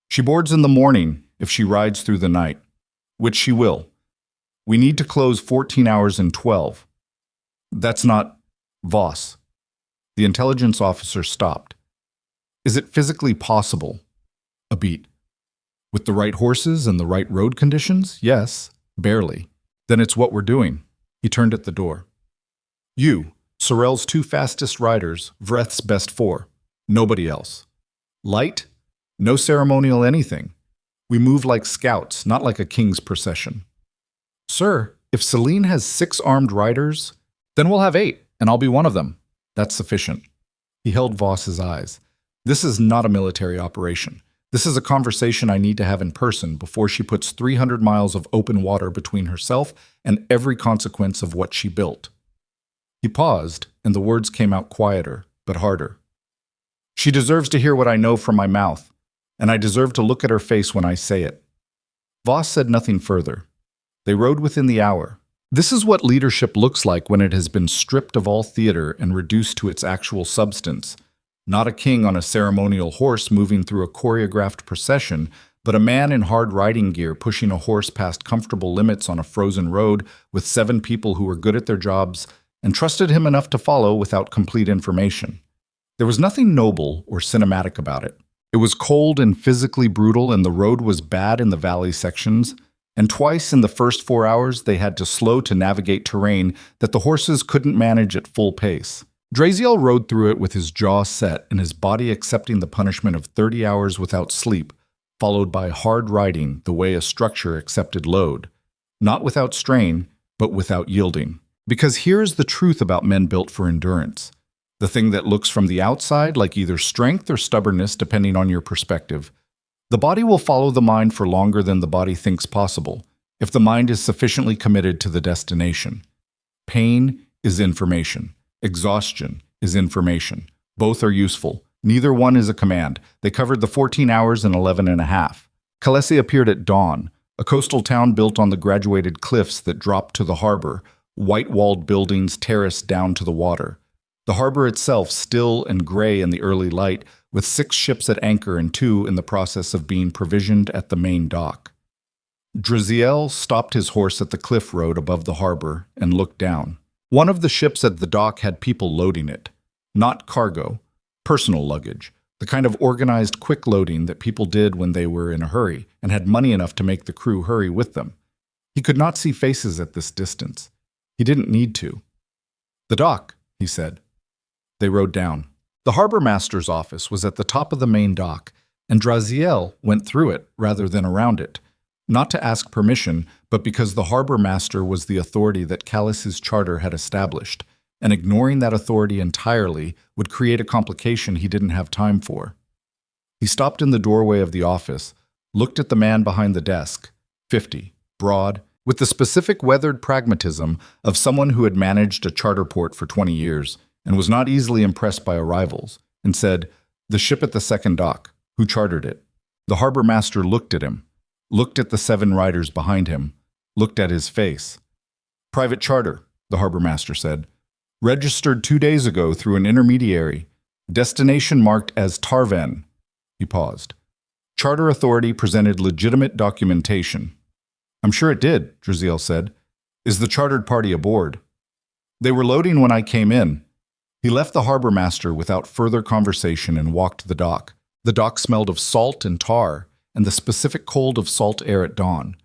"She boards in the morning if she rides through the night, which she will. We need to close 14 hours in 12. That's not Voss." The intelligence officer stopped. "Is it physically possible?" A beat. "With the right horses and the right road conditions? Yes, barely. Then it's what we're doing." He turned at the door. "You, Sorel's 2 fastest riders, Vreth's best 4. Nobody else. Light? No ceremonial anything. We move like scouts, not like a king's procession." "Sir, if Celine has 6 armed riders, then we'll have 8, and I'll be one of them. That's sufficient." He held Voss's eyes. "This is not a military operation. This is a conversation I need to have in person before she puts 300 miles of open water between herself and every consequence of what she built." He paused, and the words came out quieter, but harder. "She deserves to hear what I know from my mouth, and I deserve to look at her face when I say it." Voss said nothing further. They rode within the hour. This is what leadership looks like when it has been stripped of all theater and reduced to its actual substance. Not a king on a ceremonial horse moving through a choreographed procession, but a man in hard riding gear pushing a horse past comfortable limits on a frozen road with 7 people who were good at their jobs and trusted him enough to follow without complete information. There was nothing noble or cinematic about it. It was cold and physically brutal, and the road was bad in the valley sections, and twice in the first 4 hours they had to slow to navigate terrain that the horses couldn't manage at full pace. Draziel rode through it with his jaw set and his body accepting the punishment of 30 hours without sleep, followed by hard riding the way a structure accepted load. Not without strain, but without yielding. Because here is the truth about men built for endurance. The thing that looks from the outside like either strength or stubbornness depending on your perspective. The body will follow the mind for longer than the body thinks possible, if the mind is sufficiently committed to the destination. Pain is information. Exhaustion is information. Both are useful. Neither one is a command. They covered the 14 hours in 11 and a half. Calais appeared at dawn, a coastal town built on the graduated cliffs that dropped to the harbor, white-walled buildings terraced down to the water. The harbor itself still and gray in the early light, with 6 ships at anchor and 2 in the process of being provisioned at the main dock. Draziel stopped his horse at the cliff road above the harbor and looked down. One of the ships at the dock had people loading it. Not cargo, personal luggage, the kind of organized quick loading that people did when they were in a hurry and had money enough to make the crew hurry with them. He could not see faces at this distance. He didn't need to. "The dock," he said. They rode down. The harbor master's office was at the top of the main dock, and Draziel went through it rather than around it. Not to ask permission, but because the harbor master was the authority that Calais's charter had established, and ignoring that authority entirely would create a complication he didn't have time for. He stopped in the doorway of the office, looked at the man behind the desk, 50, broad, with the specific weathered pragmatism of someone who had managed a charter port for 20 years and was not easily impressed by arrivals, and said, "The ship at the second dock. Who chartered it?" The harbor master looked at him, looked at the 7 riders behind him, looked at his face. "Private charter," the harbor master said. "Registered 2 days ago through an intermediary. Destination marked as Tarven." He paused. "Charter authority presented legitimate documentation." "I'm sure it did," Draziel said. "Is the chartered party aboard?" "They were loading when I came in." He left the harbor master without further conversation and walked the dock. The dock smelled of salt and tar, and the specific cold of salt air at dawn,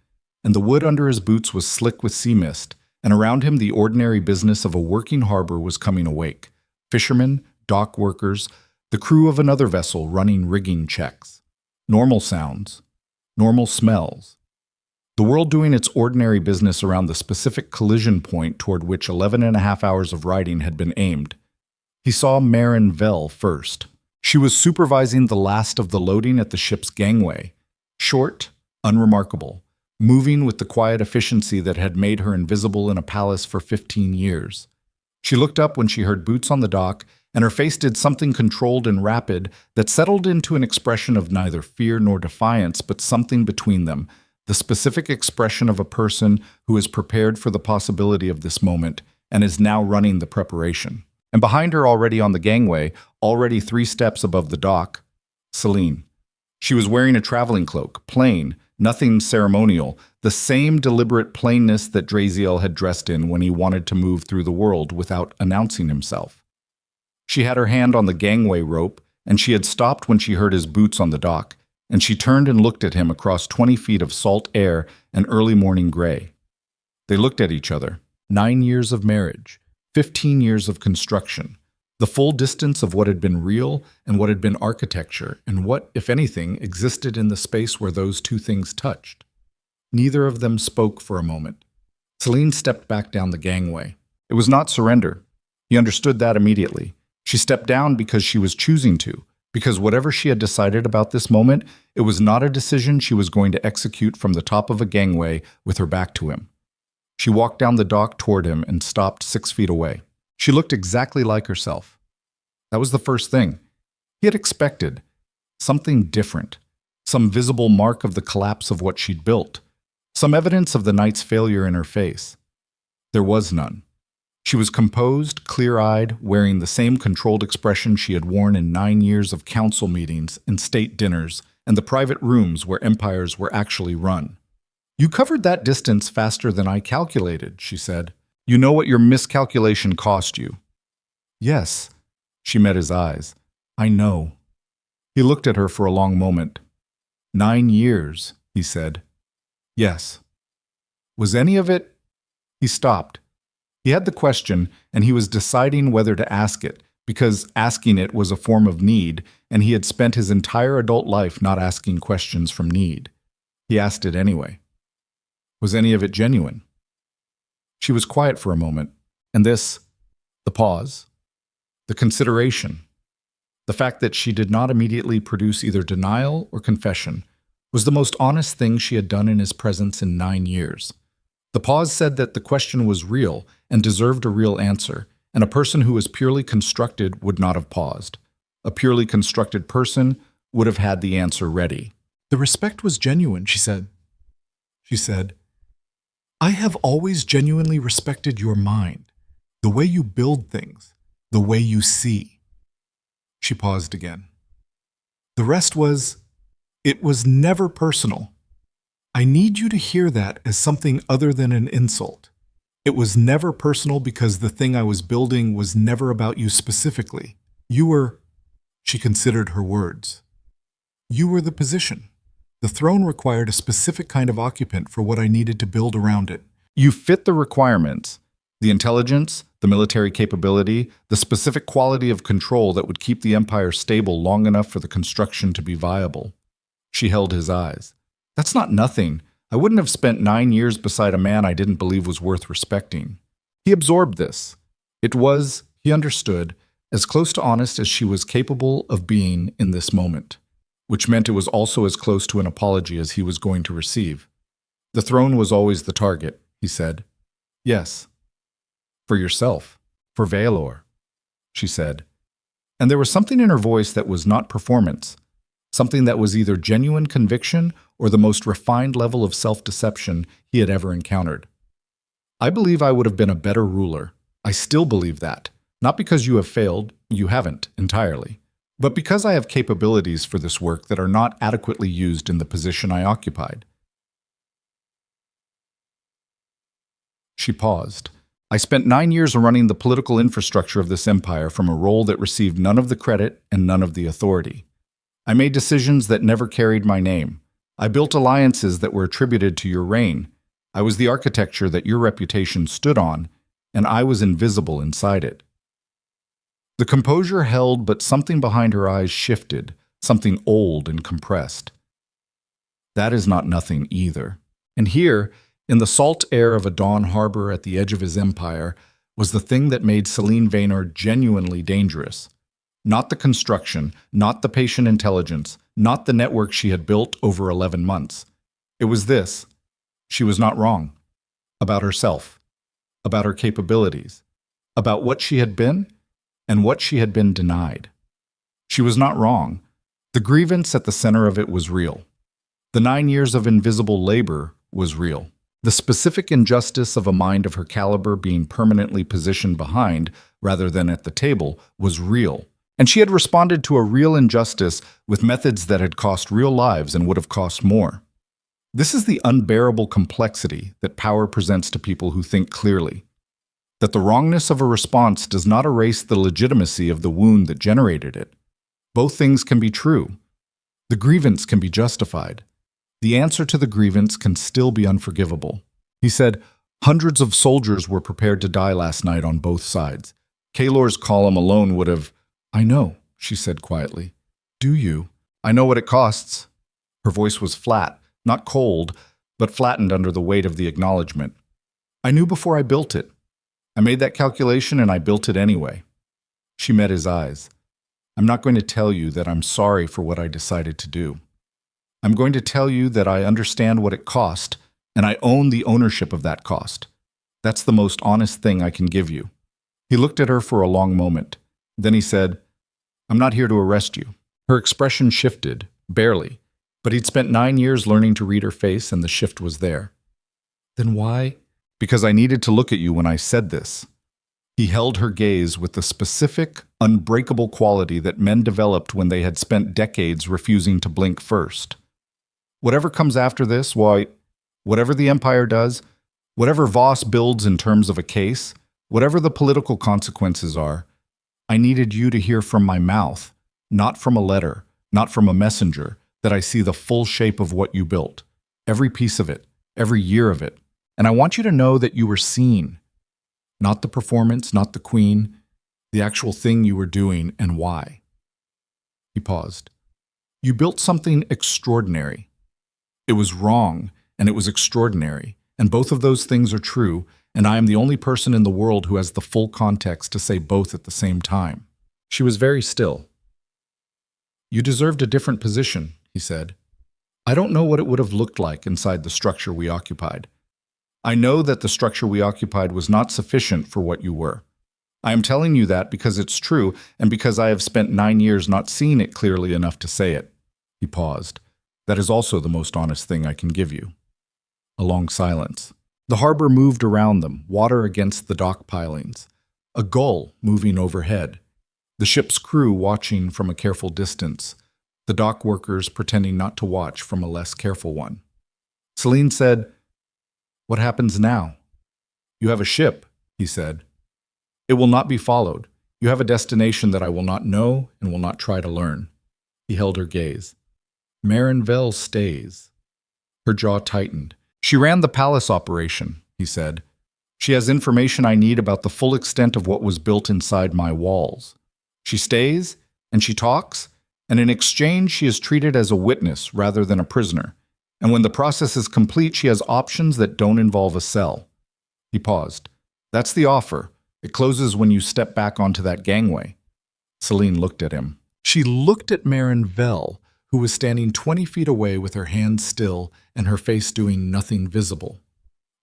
and the wood under his boots was slick with sea mist, and around him the ordinary business of a working harbor was coming awake. Fishermen, dock workers, the crew of another vessel running rigging checks. Normal sounds, normal smells. the world doing its ordinary business around the specific collision point toward which 11.5 hours of riding had been aimed. He saw Marin Vell first. She was supervising the last of the loading at the ship's gangway. Short, unremarkable, moving with the quiet efficiency that had made her invisible in a palace for 15 years. She looked up when she heard boots on the dock, and her face did something controlled and rapid that settled into an expression of neither fear nor defiance, but something between them, the specific expression of a person who is prepared for the possibility of this moment and is now running the preparation. And behind her, already on the gangway, already 3 steps above the dock, Celine. She was wearing a traveling cloak, plain, nothing ceremonial, the same deliberate plainness that Draziel had dressed in when he wanted to move through the world without announcing himself. She had her hand on the gangway rope, and she had stopped when she heard his boots on the dock, and she turned and looked at him across 20 feet of salt air and early morning gray. They looked at each other. 9 years of marriage, 15 years of construction, the full distance of what had been real and what had been architecture, and what, if anything, existed in the space where those two things touched. Neither of them spoke for a moment. Celine stepped back down the gangway. It was not surrender. He understood that immediately. She stepped down because she was choosing to, because whatever she had decided about this moment, it was not a decision she was going to execute from the top of a gangway with her back to him. She walked down the dock toward him and stopped 6 feet away. She looked exactly like herself. That was the first thing. He had expected something different, some visible mark of the collapse of what she'd built, some evidence of the night's failure in her face. There was none. She was composed, clear-eyed, wearing the same controlled expression she had worn in 9 years of council meetings and state dinners and the private rooms where empires were actually run. "You covered that distance faster than I calculated," she said. "You know what your miscalculation cost you." "Yes." She met his eyes. "I know." He looked at her for a long moment. 9 years, he said. "Yes." "Was any of it—" He stopped. He had the question, and he was deciding whether to ask it, because asking it was a form of need, and he had spent his entire adult life not asking questions from need. He asked it anyway. Was any of it genuine? She was quiet for a moment, and the pause, the consideration, the fact that she did not immediately produce either denial or confession, was the most honest thing she had done in his presence in 9 years. The pause said that the question was real and deserved a real answer, and a person who was purely constructed would not have paused. A purely constructed person would have had the answer ready. "The respect was genuine," she said. She said, "I have always genuinely respected your mind, the way you build things, the way you see." She paused again. "The rest it was never personal. I need you to hear that as something other than an insult. It was never personal because the thing I was building was never about you specifically. You were," she considered her words, "you were the position. The throne required a specific kind of occupant for what I needed to build around it. You fit the requirements, the intelligence, the military capability, the specific quality of control that would keep the empire stable long enough for the construction to be viable." She held his eyes. "That's not nothing. I wouldn't have spent 9 years beside a man I didn't believe was worth respecting." He absorbed this. It was, he understood, as close to honest as she was capable of being in this moment, which meant it was also as close to an apology as he was going to receive. "The throne was always the target," he said. "Yes." "For yourself, for Valor," she said. And there was something in her voice that was not performance, something that was either genuine conviction or the most refined level of self-deception he had ever encountered. "I believe I would have been a better ruler. I still believe that. Not because you have failed, you haven't entirely, but because I have capabilities for this work that are not adequately used in the position I occupied." She paused. "I spent 9 years running the political infrastructure of this empire from a role that received none of the credit and none of the authority. I made decisions that never carried my name. I built alliances that were attributed to your reign. I was the architecture that your reputation stood on, and I was invisible inside it." The composure held, but something behind her eyes shifted, something old and compressed. "That is not nothing either." And here, in the salt air of a dawn harbor at the edge of his empire, was the thing that made Celine Vaynor genuinely dangerous. Not the construction, not the patient intelligence, not the network she had built over 11 months. It was this. She was not wrong. About herself. About her capabilities. About what she had been and what she had been denied. She was not wrong. The grievance at the center of it was real. The 9 years of invisible labor was real. The specific injustice of a mind of her caliber being permanently positioned behind, rather than at the table, was real. And she had responded to a real injustice with methods that had cost real lives and would have cost more. This is the unbearable complexity that power presents to people who think clearly. That the wrongness of a response does not erase the legitimacy of the wound that generated it. Both things can be true. The grievance can be justified. The answer to the grievance can still be unforgivable. He said, hundreds of soldiers were prepared to die last night on both sides. Kaylor's column alone would have... I know, she said quietly. Do you? I know what it costs. Her voice was flat, not cold, but flattened under the weight of the acknowledgement. I knew before I built it. I made that calculation and I built it anyway. She met his eyes. I'm not going to tell you that I'm sorry for what I decided to do. I'm going to tell you that I understand what it cost, and I own the ownership of that cost. That's the most honest thing I can give you. He looked at her for a long moment. Then he said, I'm not here to arrest you. Her expression shifted, barely, but he'd spent 9 years learning to read her face, and the shift was there. Then why? Because I needed to look at you when I said this. He held her gaze with the specific, unbreakable quality that men developed when they had spent decades refusing to blink first. Whatever comes after this, why, whatever the Empire does, whatever Voss builds in terms of a case, whatever the political consequences are, I needed you to hear from my mouth, not from a letter, not from a messenger, that I see the full shape of what you built, every piece of it, every year of it. And I want you to know that you were seen. Not the performance, not the queen, the actual thing you were doing and why. He paused. You built something extraordinary. It was wrong, and it was extraordinary, and both of those things are true, and I am the only person in the world who has the full context to say both at the same time. She was very still. You deserved a different position, he said. I don't know what it would have looked like inside the structure we occupied. I know that the structure we occupied was not sufficient for what you were. I am telling you that because it's true, and because I have spent 9 years not seeing it clearly enough to say it. He paused. That is also the most honest thing I can give you. A long silence. The harbor moved around them, water against the dock pilings. A gull moving overhead. The ship's crew watching from a careful distance. The dock workers pretending not to watch from a less careful one. Celine said, What happens now? You have a ship, he said. It will not be followed. You have a destination that I will not know and will not try to learn. He held her gaze. Marinville stays. Her jaw tightened. She ran the palace operation, he said. She has information I need about the full extent of what was built inside my walls. She stays, and she talks, and in exchange she is treated as a witness rather than a prisoner. And when the process is complete, she has options that don't involve a cell. He paused. That's the offer. It closes when you step back onto that gangway. Celine looked at him. She looked at Marinville, who was standing 20 feet away with her hands still and her face doing nothing visible.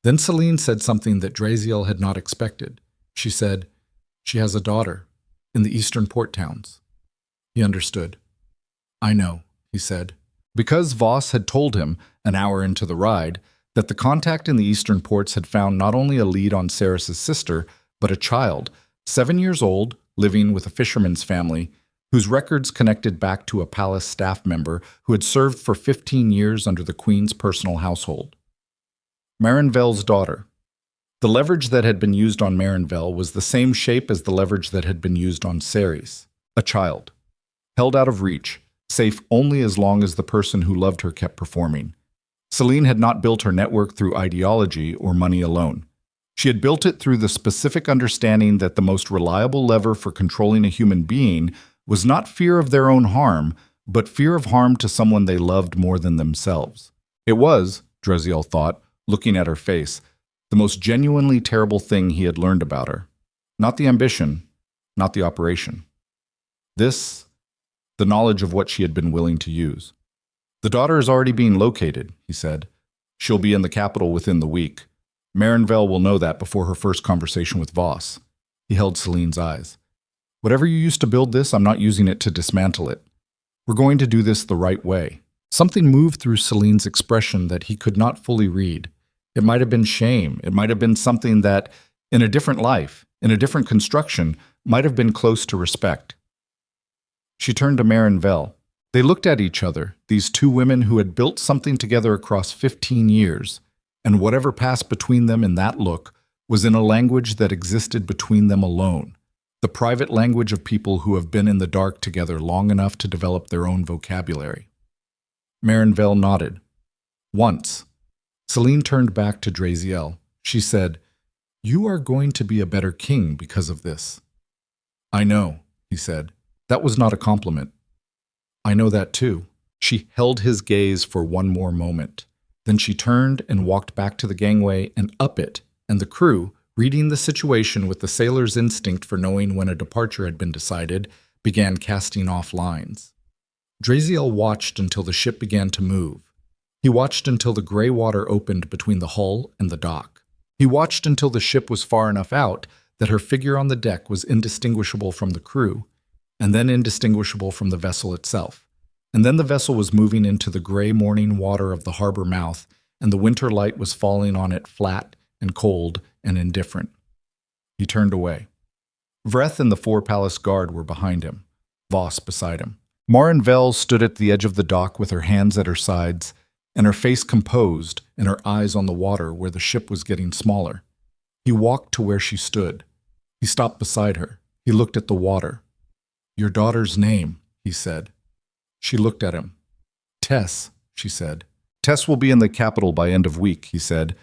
Then Celine said something that Draziel had not expected. She said, She has a daughter in the eastern port towns. He understood. I know, he said. Because Voss had told him, an hour into the ride, that the contact in the eastern ports had found not only a lead on Saris's sister, but a child, 7 years old, living with a fisherman's family, whose records connected back to a palace staff member who had served for 15 years under the queen's personal household. Marinville's daughter. The leverage that had been used on Marinville was the same shape as the leverage that had been used on Saris, a child, held out of reach, safe only as long as the person who loved her kept performing. Celine had not built her network through ideology or money alone. She had built it through the specific understanding that the most reliable lever for controlling a human being was not fear of their own harm, but fear of harm to someone they loved more than themselves. It was, Draziel thought, looking at her face, the most genuinely terrible thing he had learned about her. Not the ambition, not the operation. This, the knowledge of what she had been willing to use. The daughter is already being located, he said. She'll be in the capital within the week. Marinvell will know that before her first conversation with Voss. He held Celine's eyes. Whatever you used to build this, I'm not using it to dismantle it. We're going to do this the right way. Something moved through Celine's expression that he could not fully read. It might have been shame. It might have been something that, in a different life, in a different construction, might have been close to respect. She turned to Marinvell. They looked at each other, these two women who had built something together across 15 years, and whatever passed between them in that look was in a language that existed between them alone, the private language of people who have been in the dark together long enough to develop their own vocabulary. Marinvell nodded. Once, Celine turned back to Draziel. She said, "You are going to be a better king because of this." "I know," he said. That was not a compliment. "I know that too." She held his gaze for one more moment. Then she turned and walked back to the gangway and up it, and the crew, reading the situation with the sailor's instinct for knowing when a departure had been decided, began casting off lines. Draziel watched until the ship began to move. He watched until the gray water opened between the hull and the dock. He watched until the ship was far enough out that her figure on the deck was indistinguishable from the crew, and then indistinguishable from the vessel itself. And then the vessel was moving into the gray morning water of the harbor mouth, and the winter light was falling on it flat and cold and indifferent. He turned away. Vreth and the four palace guard were behind him, Voss beside him. Marinvell stood at the edge of the dock with her hands at her sides, and her face composed and her eyes on the water where the ship was getting smaller. He walked to where she stood. He stopped beside her. He looked at the water. "Your daughter's name," he said. She looked at him. "Tess," she said. "Tess will be in the capital by end of week," he said.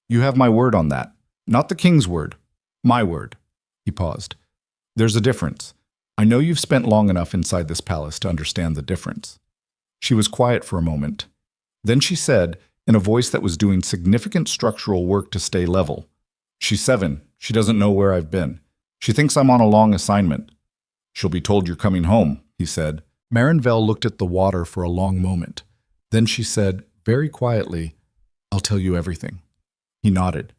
"You have my word on that. Not the king's word. My word." He paused. "There's a difference. I know you've spent long enough inside this palace to understand the difference." She was quiet for a moment. Then she said, in a voice that was doing significant structural work to stay level, "She's 7. She doesn't know where I've been. She thinks I'm on a long assignment." "She'll be told you're coming home," he said. Marinvell looked at the water for a long moment. Then she said, very quietly, "I'll tell you everything." He nodded.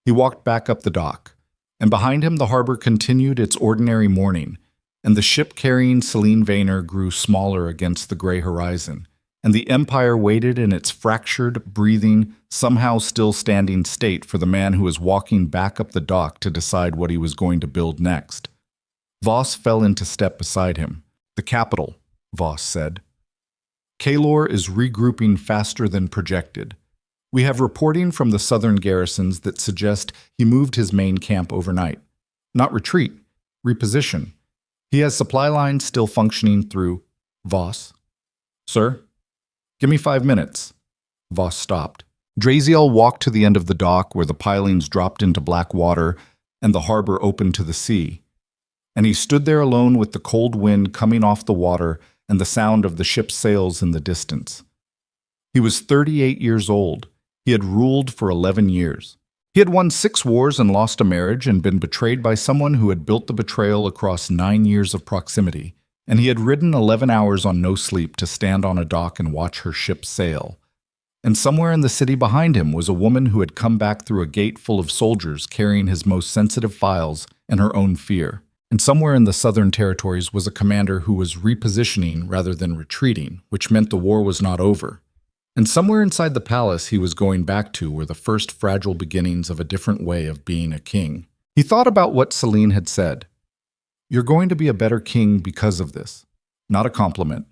He walked back up the dock, and behind him the harbor continued its ordinary morning, and the ship carrying Celine Vayner grew smaller against the gray horizon, and the Empire waited in its fractured, breathing, somehow still standing state for the man who was walking back up the dock to decide what he was going to build next. Voss fell into step beside him. "The capital," Voss said. "Kaelor is regrouping faster than projected. We have reporting from the southern garrisons that suggest he moved his main camp overnight. Not retreat, reposition. He has supply lines still functioning through..." "Voss?" "Sir?" "Give me 5 minutes." Voss stopped. Draziel walked to the end of the dock where the pilings dropped into black water and the harbor opened to the sea. And he stood there alone with the cold wind coming off the water and the sound of the ship's sails in the distance. He was 38 years old. He had ruled for 11 years. He had won 6 wars and lost a marriage and been betrayed by someone who had built the betrayal across 9 years of proximity. And he had ridden 11 hours on no sleep to stand on a dock and watch her ship sail. And somewhere in the city behind him was a woman who had come back through a gate full of soldiers carrying his most sensitive files and her own fear. And somewhere in the southern territories was a commander who was repositioning rather than retreating, which meant the war was not over. And somewhere inside the palace he was going back to were the first fragile beginnings of a different way of being a king. He thought about what Celine had said. "You're going to be a better king because of this." Not a compliment.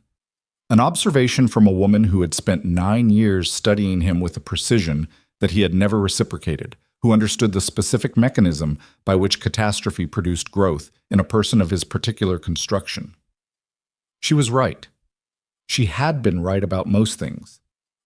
An observation from a woman who had spent 9 years studying him with a precision that he had never reciprocated, who understood the specific mechanism by which catastrophe produced growth in a person of his particular construction. She was right. She had been right about most things.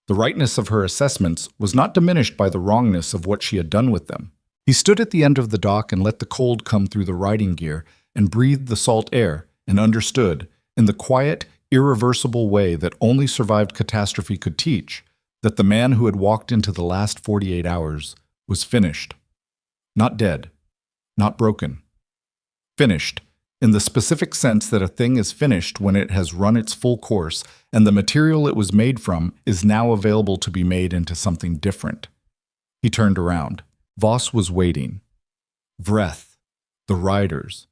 The rightness of her assessments was not diminished by the wrongness of what she had done with them. He stood at the end of the dock and let the cold come through the riding gear and breathed the salt air and understood, in the quiet, irreversible way that only survived catastrophe could teach, that the man who had walked into the last 48 hours was finished. Not dead, not broken. Finished, in the specific sense that a thing is finished when it has run its full course and the material it was made from is now available to be made into something different. He turned around. Voss was waiting. Vreth, the riders,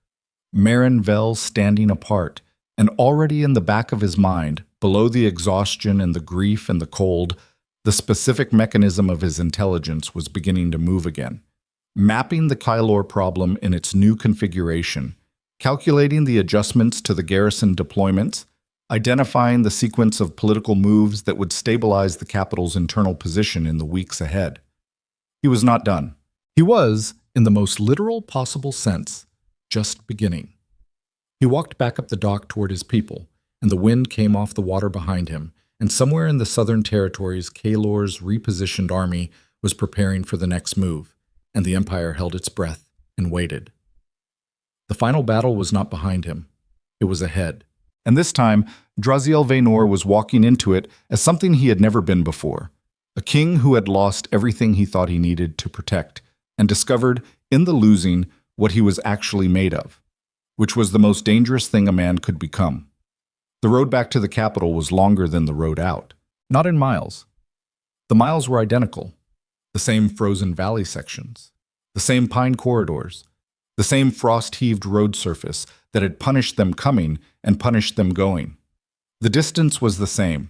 Marinvel standing apart, and already in the back of his mind, below the exhaustion and the grief and the cold, the specific mechanism of his intelligence was beginning to move again, mapping the Kylor problem in its new configuration, calculating the adjustments to the garrison deployments, identifying the sequence of political moves that would stabilize the capital's internal position in the weeks ahead. He was not done. He was, in the most literal possible sense, just beginning. He walked back up the dock toward his people, and the wind came off the water behind him, and somewhere in the southern territories, Kylor's repositioned army was preparing for the next move, and the Empire held its breath and waited. The final battle was not behind him. It was ahead. And this time, Draziel Vaynor was walking into it as something he had never been before, a king who had lost everything he thought he needed to protect, and discovered, in the losing, what he was actually made of, which was the most dangerous thing a man could become. The road back to the capital was longer than the road out, not in miles. The miles were identical, the same frozen valley sections, the same pine corridors, the same frost-heaved road surface that had punished them coming and punished them going. The distance was the same,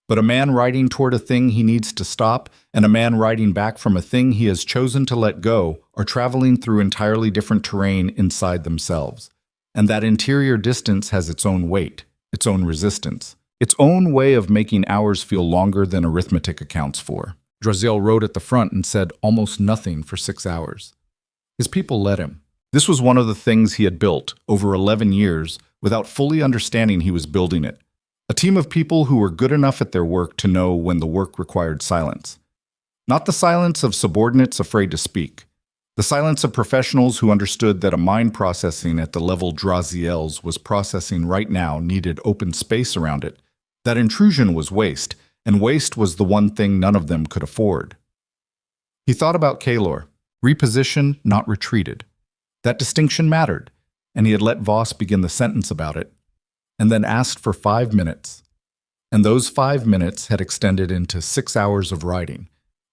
but a man riding toward a thing he needs to stop and a man riding back from a thing he has chosen to let go are traveling through entirely different terrain inside themselves. And that interior distance has its own weight, its own resistance, its own way of making hours feel longer than arithmetic accounts for. Draziel rode at the front and said almost nothing for 6 hours. His people let him. This was one of the things he had built over 11 years without fully understanding he was building it. A team of people who were good enough at their work to know when the work required silence. Not the silence of subordinates afraid to speak. The silence of professionals who understood that a mind processing at the level Draziel's was processing right now needed open space around it. That intrusion was waste, and waste was the one thing none of them could afford. He thought about Kylor. Reposition, not retreated. That distinction mattered, and he had let Voss begin the sentence about it, and then asked for 5 minutes. And those 5 minutes had extended into 6 hours of writing,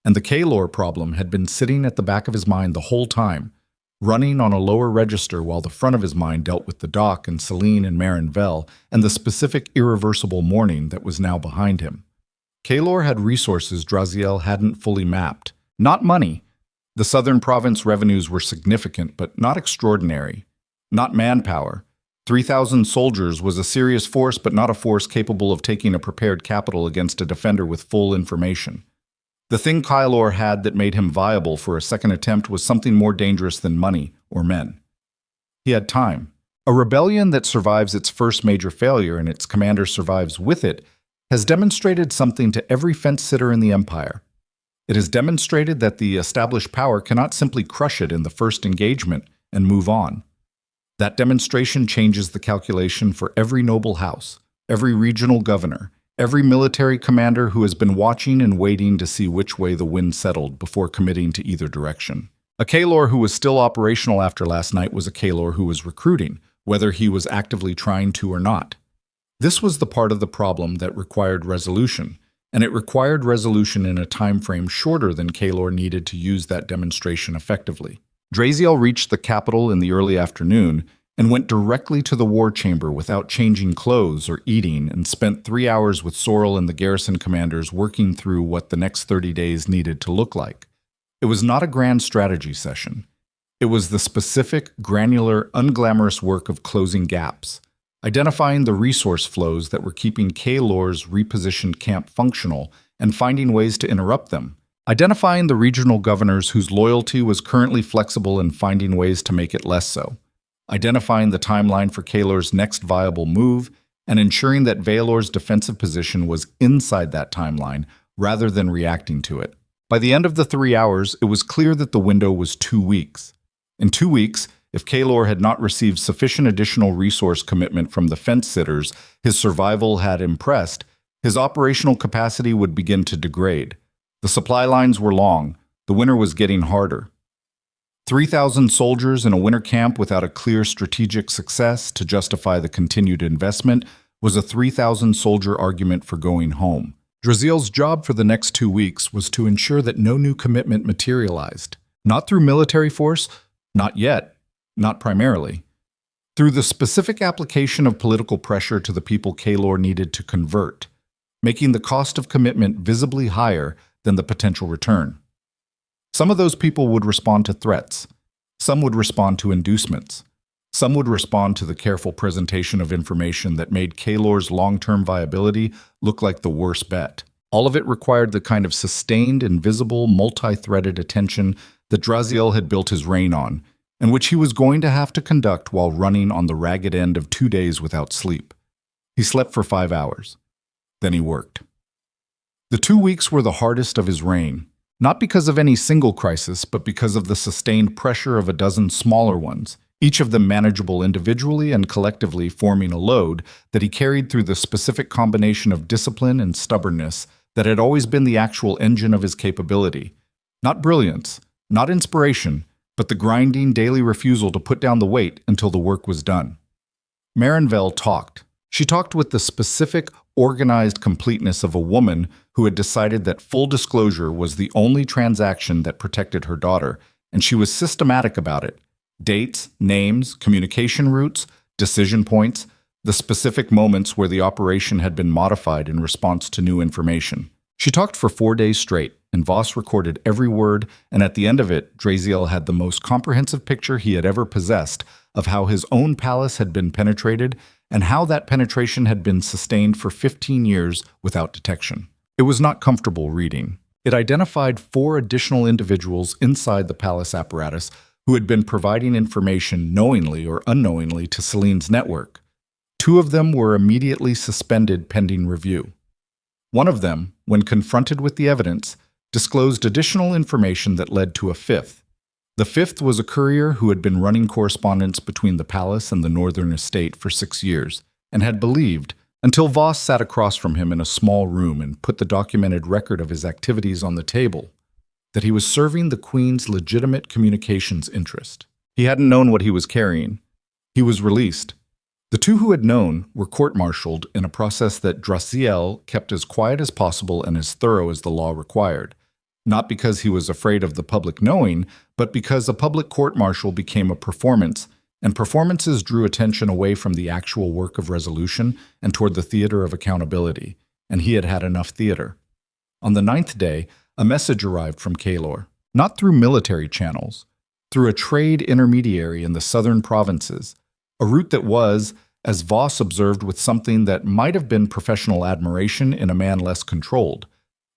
and the Kylor problem had been sitting at the back of his mind the whole time, running on a lower register while the front of his mind dealt with the dock and Celine and Marinvel and the specific irreversible morning that was now behind him. Kylor had resources Draziel hadn't fully mapped. Not money. The southern province revenues were significant, but not extraordinary. Not manpower. 3,000 soldiers was a serious force, but not a force capable of taking a prepared capital against a defender with full information. The thing Kylor had that made him viable for a second attempt was something more dangerous than money or men. He had time. A rebellion that survives its first major failure and its commander survives with it has demonstrated something to every fence-sitter in the Empire. It has demonstrated that the established power cannot simply crush it in the first engagement and move on. That demonstration changes the calculation for every noble house, every regional governor, every military commander who has been watching and waiting to see which way the wind settled before committing to either direction. A Kylor who was still operational after last night was a Kylor who was recruiting, whether he was actively trying to or not. This was the part of the problem that required resolution, and it required resolution in a time frame shorter than Kylor needed to use that demonstration effectively. Draziel reached the capital in the early afternoon and went directly to the war chamber without changing clothes or eating, and spent 3 hours with Sorrel and the garrison commanders working through what the next 30 days needed to look like. It was not a grand strategy session. It was the specific, granular, unglamorous work of closing gaps, identifying the resource flows that were keeping Kylor's repositioned camp functional and finding ways to interrupt them, identifying the regional governors whose loyalty was currently flexible and finding ways to make it less so, identifying the timeline for Kylor's next viable move, and ensuring that Vaylor's defensive position was inside that timeline rather than reacting to it. By the end of the 3 hours, it was clear that the window was 2 weeks. In 2 weeks, if Kylor had not received sufficient additional resource commitment from the fence-sitters his survival had impressed, His operational capacity would begin to degrade. The supply lines were long. The winter was getting harder. 3,000 soldiers in a winter camp without a clear strategic success to justify the continued investment was a 3,000-soldier argument for going home. Draziel's job for the next 2 weeks was to ensure that no new commitment materialized. Not through military force, not yet, not primarily. Through the specific application of political pressure to the people Kaylor needed to convert, making the cost of commitment visibly higher than the potential return. Some of those people would respond to threats. Some would respond to inducements. Some would respond to the careful presentation of information that made Kaylor's long-term viability look like the worst bet. All of it required the kind of sustained, invisible, multi-threaded attention that Draziel had built his reign on, and which he was going to have to conduct while running on the ragged end of 2 days without sleep. He slept for 5 hours. Then he worked. The 2 weeks were the hardest of his reign, not because of any single crisis, but because of the sustained pressure of a dozen smaller ones, each of them manageable individually and collectively, forming a load that he carried through the specific combination of discipline and stubbornness that had always been the actual engine of his capability. Not brilliance, not inspiration, but the grinding daily refusal to put down the weight until the work was done. Marinvell talked. She talked with the specific, organized completeness of a woman who had decided that full disclosure was the only transaction that protected her daughter, and she was systematic about it. Dates, names, communication routes, decision points, the specific moments where the operation had been modified in response to new information. She talked for 4 days straight, and Voss recorded every word, and at the end of it, Draziel had the most comprehensive picture he had ever possessed of how his own palace had been penetrated and how that penetration had been sustained for 15 years without detection. It was not comfortable reading. It identified 4 additional individuals inside the palace apparatus who had been providing information knowingly or unknowingly to Celine's network. 2 of them were immediately suspended pending review. One of them, when confronted with the evidence, disclosed additional information that led to a 5th. The 5th was a courier who had been running correspondence between the palace and the northern estate for 6 years, and had believed, until Voss sat across from him in a small room and put the documented record of his activities on the table, that he was serving the Queen's legitimate communications interest. He hadn't known what he was carrying. He was released. The 2 who had known were court-martialed in a process that Draziel kept as quiet as possible and as thorough as the law required, not because he was afraid of the public knowing, but because a public court-martial became a performance, and performances drew attention away from the actual work of resolution and toward the theater of accountability, and he had had enough theater. On the 9th day, a message arrived from Kaylor, not through military channels, through a trade intermediary in the southern provinces, a route that was, as Voss observed with something that might have been professional admiration in a man less controlled,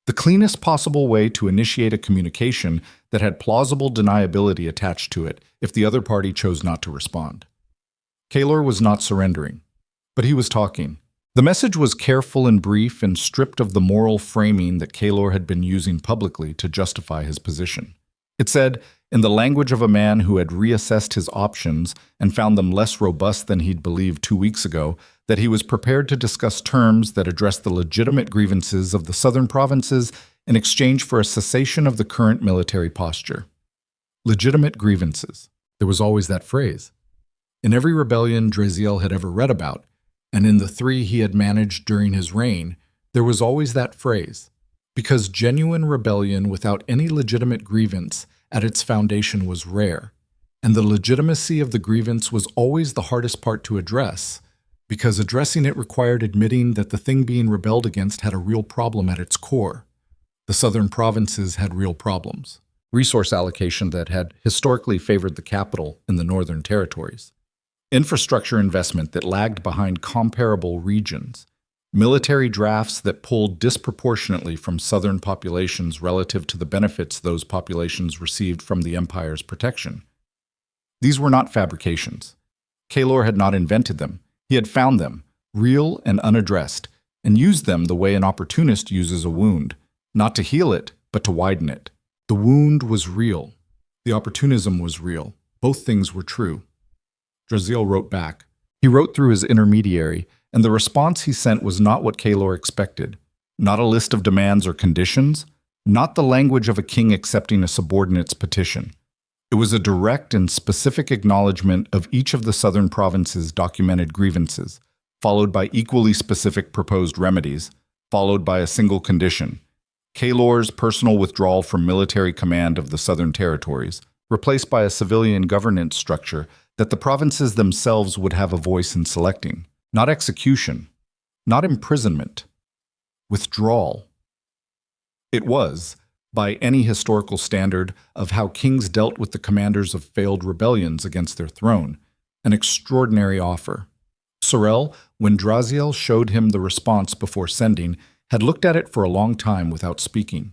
the cleanest possible way to initiate a communication that had plausible deniability attached to it if the other party chose not to respond. Kaylor was not surrendering, but he was talking. The message was careful and brief and stripped of the moral framing that Kaylor had been using publicly to justify his position. It said, in the language of a man who had reassessed his options and found them less robust than he'd believed 2 weeks ago, that he was prepared to discuss terms that addressed the legitimate grievances of the southern provinces in exchange for a cessation of the current military posture. Legitimate grievances. There was always that phrase. In every rebellion Draziel had ever read about, and in the 3 he had managed during his reign, there was always that phrase. Because genuine rebellion without any legitimate grievance at its foundation was rare, and the legitimacy of the grievance was always the hardest part to address, because addressing it required admitting that the thing being rebelled against had a real problem at its core. The southern provinces had real problems. Resource allocation that had historically favored the capital in the northern territories. Infrastructure investment that lagged behind comparable regions. Military drafts that pulled disproportionately from southern populations relative to the benefits those populations received from the empire's protection. These were not fabrications. Kaylor had not invented them. He had found them, real and unaddressed, and used them the way an opportunist uses a wound, not to heal it, but to widen it. The wound was real. The opportunism was real. Both things were true. Draziel wrote back. He wrote through his intermediary, and the response he sent was not what Kaelor expected. Not a list of demands or conditions, not the language of a king accepting a subordinate's petition. It was a direct and specific acknowledgement of each of the southern provinces' documented grievances, followed by equally specific proposed remedies, followed by a single condition: Kaelor's personal withdrawal from military command of the southern territories, replaced by a civilian governance structure that the provinces themselves would have a voice in selecting. Not execution, not imprisonment. Withdrawal. It was, by any historical standard of how kings dealt with the commanders of failed rebellions against their throne, an extraordinary offer. Sorel, when Draziel showed him the response before sending, had looked at it for a long time without speaking.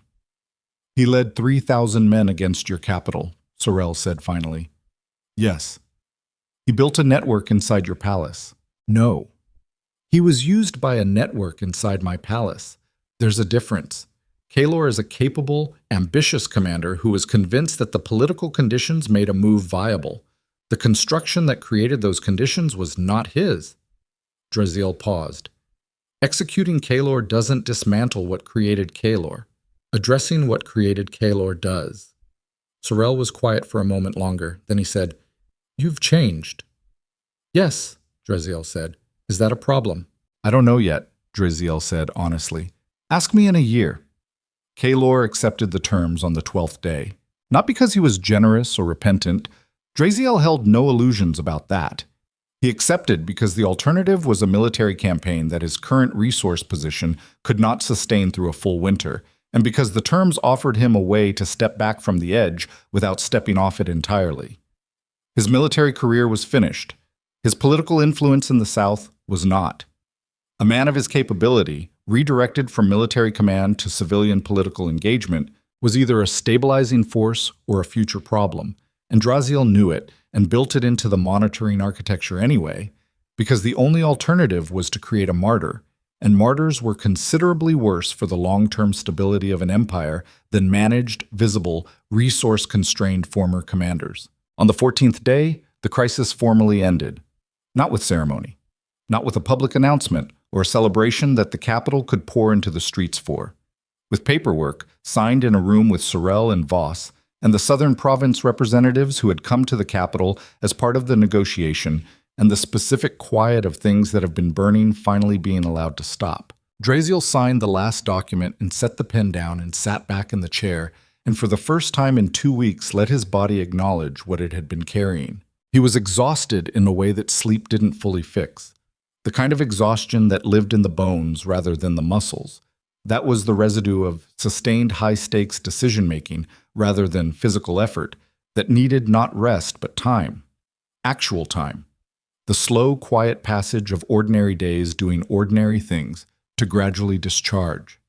"He led 3,000 men against your capital," Sorel said finally. "Yes." "He built a network inside your palace." "No." "He was used by a network inside my palace. There's a difference. Kaelor is a capable, ambitious commander who was convinced that the political conditions made a move viable. The construction that created those conditions was not his." Draziel paused. "Executing Kaelor doesn't dismantle what created Kaelor. Addressing what created Kaelor does." Sorel was quiet for a moment longer. Then he said, "You've changed." "Yes," Draziel said. "Is that a problem?" "I don't know yet," Draziel said honestly. "Ask me in a year." Kaelor accepted the terms on the 12th day. Not because he was generous or repentant. Draziel held no illusions about that. He accepted because the alternative was a military campaign that his current resource position could not sustain through a full winter, and because the terms offered him a way to step back from the edge without stepping off it entirely. His military career was finished. His political influence in the South was not. A man of his capability, redirected from military command to civilian political engagement, was either a stabilizing force or a future problem, and Draziel knew it and built it into the monitoring architecture anyway, because the only alternative was to create a martyr, and martyrs were considerably worse for the long-term stability of an empire than managed, visible, resource-constrained former commanders. On the 14th day, the crisis formally ended. Not with ceremony, not with a public announcement or a celebration that the capital could pour into the streets for. With paperwork signed in a room with Sorel and Voss and the southern province representatives who had come to the capital as part of the negotiation, and the specific quiet of things that have been burning finally being allowed to stop. Draziel signed the last document and set the pen down and sat back in the chair, and for the first time in 2 weeks let his body acknowledge what it had been carrying. He was exhausted in a way that sleep didn't fully fix. The kind of exhaustion that lived in the bones rather than the muscles. That was the residue of sustained high-stakes decision-making rather than physical effort that needed not rest but time. Actual time. The slow, quiet passage of ordinary days doing ordinary things to gradually discharge.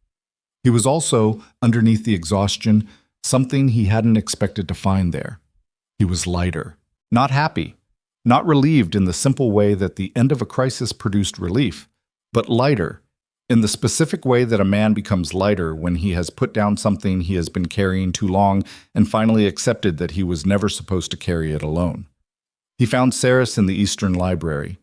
He was also, underneath the exhaustion, something he hadn't expected to find there. He was lighter. Not happy. Not relieved in the simple way that the end of a crisis produced relief, but lighter, in the specific way that a man becomes lighter when he has put down something he has been carrying too long and finally accepted that he was never supposed to carry it alone. He found Saris in the Eastern Library.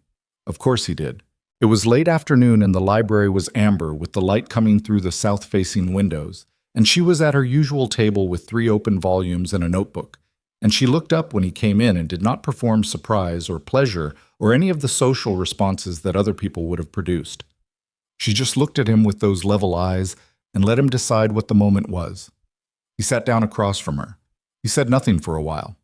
Of course he did. It was late afternoon and the library was amber with the light coming through the south-facing windows, and she was at her usual table with 3 open volumes and a notebook, and she looked up when he came in and did not perform surprise or pleasure or any of the social responses that other people would have produced. She just looked at him with those level eyes and let him decide what the moment was. He sat down across from her. He said nothing for a while.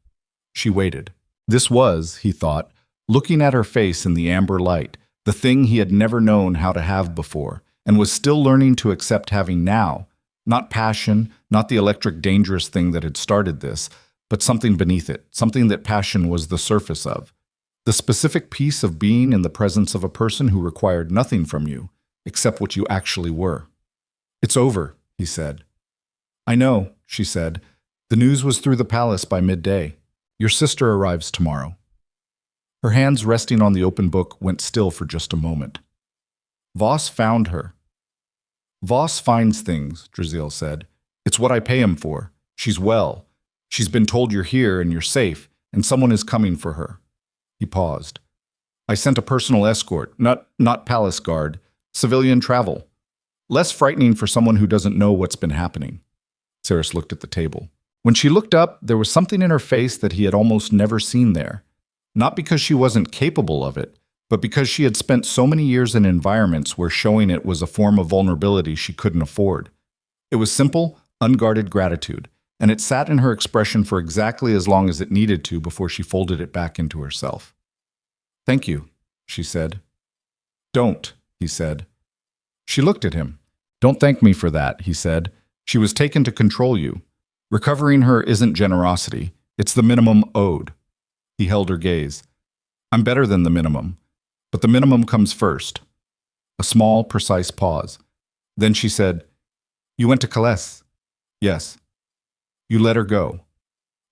She waited. This was, he thought, looking at her face in the amber light, the thing he had never known how to have before, and was still learning to accept having now, not passion, not the electric dangerous thing that had started this, but something beneath it, something that passion was the surface of. The specific piece of being in the presence of a person who required nothing from you, except what you actually were. "It's over," he said. "I know," she said. "The news was through the palace by midday. Your sister arrives tomorrow." Her hands resting on the open book went still for just a moment. "Voss found her." "Voss finds things," Draziel said. "It's what I pay him for. She's well. She's been told you're here and you're safe, and someone is coming for her." He paused. I sent a personal escort, not palace guard, civilian travel. Less frightening for someone who doesn't know what's been happening. Saris looked at the table. When she looked up, there was something in her face that he had almost never seen there. Not because she wasn't capable of it, but because she had spent so many years in environments where showing it was a form of vulnerability she couldn't afford. It was simple, unguarded gratitude, and it sat in her expression for exactly as long as it needed to before she folded it back into herself. "Thank you," she said. "Don't," he said. She looked at him. "Don't thank me for that," he said. "She was taken to control you. Recovering her isn't generosity. It's the minimum owed." He held her gaze. "I'm better than the minimum. But the minimum comes first." A small, precise pause. Then she said, "You went to Calais?" "Yes." "You let her go?"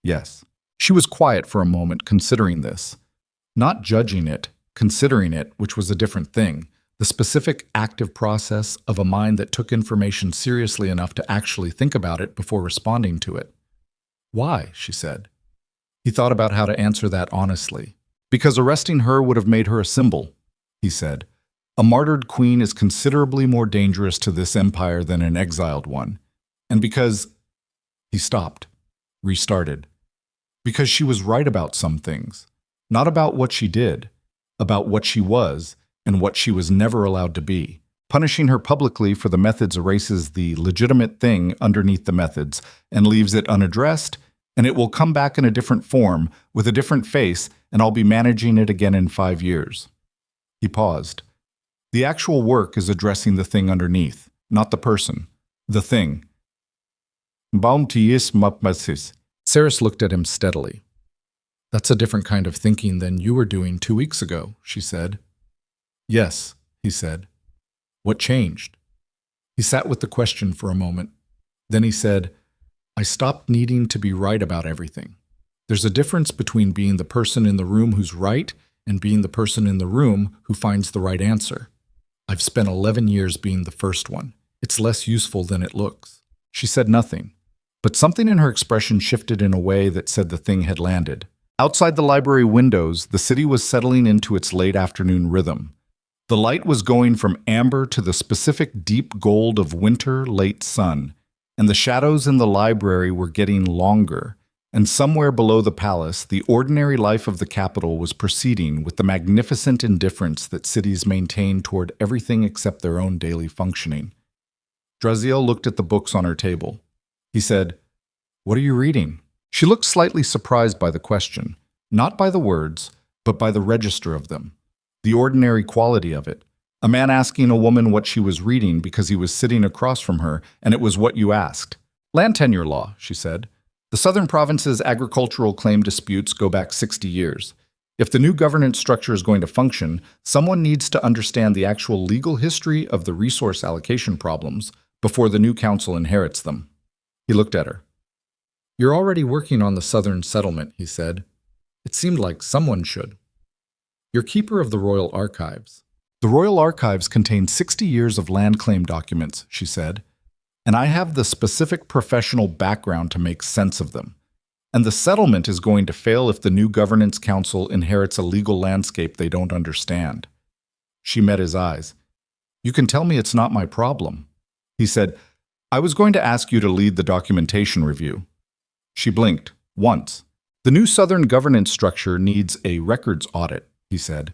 "Yes." She was quiet for a moment, considering this. Not judging it, considering it, which was a different thing. The specific, active process of a mind that took information seriously enough to actually think about it before responding to it. "Why?" she said. He thought about how to answer that honestly. "Because arresting her would have made her a symbol," he said. "A martyred queen is considerably more dangerous to this empire than an exiled one. And because—" He stopped, restarted. "Because she was right about some things. Not about what she did, about what she was and what she was never allowed to be. Punishing her publicly for the methods erases the legitimate thing underneath the methods and leaves it unaddressed, and it will come back in a different form, with a different face, and I'll be managing it again in 5 years." He paused. "The actual work is addressing the thing underneath, not the person. The thing." Saris looked at him steadily. "That's a different kind of thinking than you were doing 2 weeks ago," she said. "Yes," he said. "What changed?" He sat with the question for a moment. Then he said, "I stopped needing to be right about everything. There's a difference between being the person in the room who's right and being the person in the room who finds the right answer. I've spent 11 years being the first one. It's less useful than it looks." She said nothing, but something in her expression shifted in a way that said the thing had landed. Outside the library windows, the city was settling into its late afternoon rhythm. The light was going from amber to the specific deep gold of winter late sun, and the shadows in the library were getting longer, and somewhere below the palace, the ordinary life of the capital was proceeding with the magnificent indifference that cities maintain toward everything except their own daily functioning. Draziel looked at the books on her table. He said, "What are you reading?" She looked slightly surprised by the question, not by the words, but by the register of them, the ordinary quality of it. A man asking a woman what she was reading because he was sitting across from her, and it was what you asked. "Land tenure law," she said. "The southern province's agricultural claim disputes go back 60 years. If the new governance structure is going to function, someone needs to understand the actual legal history of the resource allocation problems before the new council inherits them." He looked at her. "You're already working on the southern settlement," he said. "It seemed like someone should." "You're keeper of the Royal Archives." "The Royal Archives contain 60 years of land claim documents," she said, "and I have the specific professional background to make sense of them. And the settlement is going to fail if the new governance council inherits a legal landscape they don't understand." She met his eyes. "You can tell me it's not my problem." He said, "I was going to ask you to lead the documentation review." She blinked, once. "The new Southern governance structure needs a records audit," he said.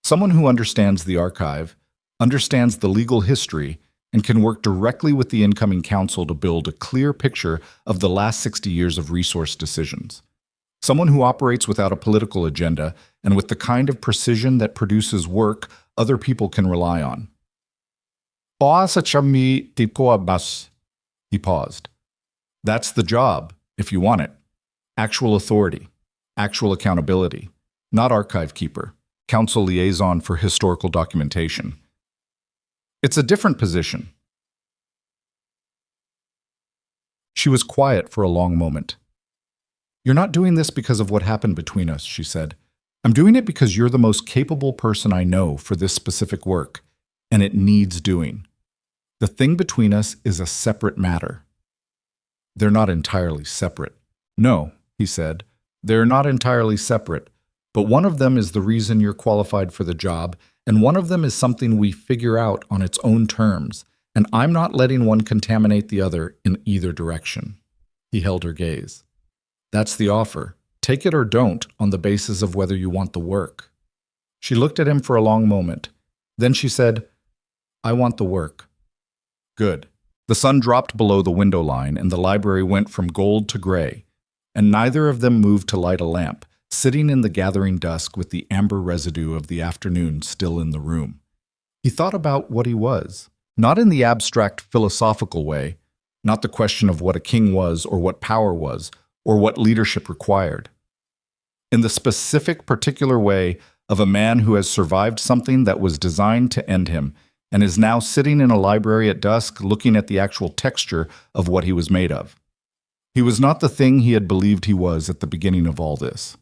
"Someone who understands the archive, understands the legal history, and can work directly with the incoming council to build a clear picture of the last 60 years of resource decisions. Someone who operates without a political agenda and with the kind of precision that produces work other people can rely on." He paused. "That's the job, if you want it. Actual authority, actual accountability, not archive keeper, council liaison for historical documentation. It's a different position." She was quiet for a long moment. "You're not doing this because of what happened between us," she said. "I'm doing it because you're the most capable person I know for this specific work, and it needs doing. The thing between us is a separate matter." "They're not entirely separate." "No," he said, "they're not entirely separate, But one of them is the reason you're qualified for the job, and one of them is something we figure out on its own terms, and I'm not letting one contaminate the other in either direction." He held her gaze. "That's the offer. Take it or don't on the basis of whether you want the work." She looked at him for a long moment. Then she said, "I want the work." "Good." The sun dropped below the window line, and the library went from gold to gray, and neither of them moved to light a lamp, sitting in the gathering dusk with the amber residue of the afternoon still in the room. He thought about what he was, not in the abstract philosophical way, not the question of what a king was or what power was or what leadership required. In the specific, particular way of a man who has survived something that was designed to end him and is now sitting in a library at dusk looking at the actual texture of what he was made of. He was not the thing he had believed he was at the beginning of all this.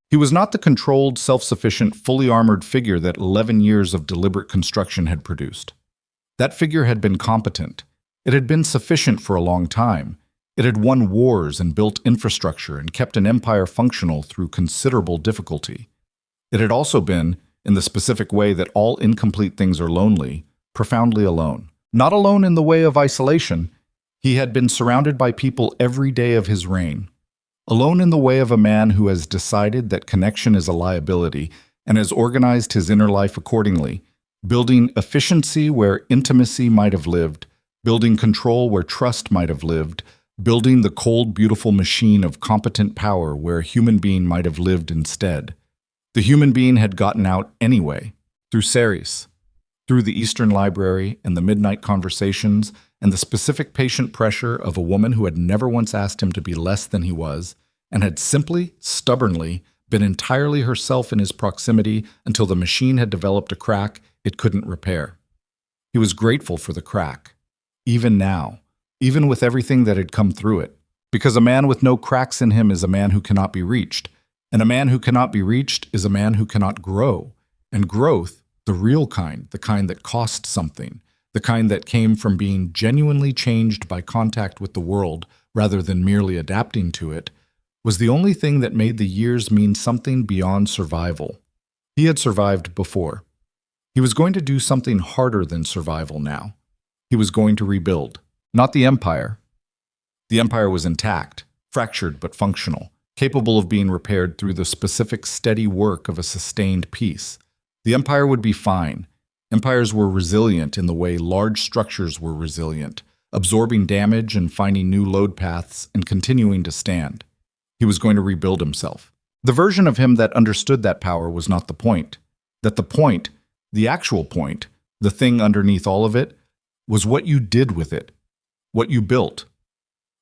He was not the controlled, self-sufficient, fully armored figure that 11 years of deliberate construction had produced. That figure had been competent. It had been sufficient for a long time. It had won wars and built infrastructure and kept an empire functional through considerable difficulty. It had also been, in the specific way that all incomplete things are lonely, profoundly alone. Not alone in the way of isolation. He had been surrounded by people every day of his reign. Alone in the way of a man who has decided that connection is a liability and has organized his inner life accordingly, building efficiency where intimacy might have lived, building control where trust might have lived, building the cold, beautiful machine of competent power where a human being might have lived instead. The human being had gotten out anyway, through Ceres, through the Eastern Library and the midnight conversations and the specific patient pressure of a woman who had never once asked him to be less than he was, and had simply, stubbornly, been entirely herself in his proximity until the machine had developed a crack it couldn't repair. He was grateful for the crack, even now, even with everything that had come through it, because a man with no cracks in him is a man who cannot be reached, and a man who cannot be reached is a man who cannot grow, and growth, the real kind, the kind that cost something, the kind that came from being genuinely changed by contact with the world rather than merely adapting to it, was the only thing that made the years mean something beyond survival. He had survived before. He was going to do something harder than survival now. He was going to rebuild, not the empire. The empire was intact, fractured but functional, capable of being repaired through the specific steady work of a sustained peace. The empire would be fine. Empires were resilient in the way large structures were resilient, absorbing damage and finding new load paths and continuing to stand. He was going to rebuild himself. The version of him that understood that power was not the point. That the point, the actual point, the thing underneath all of it, was what you did with it, what you built.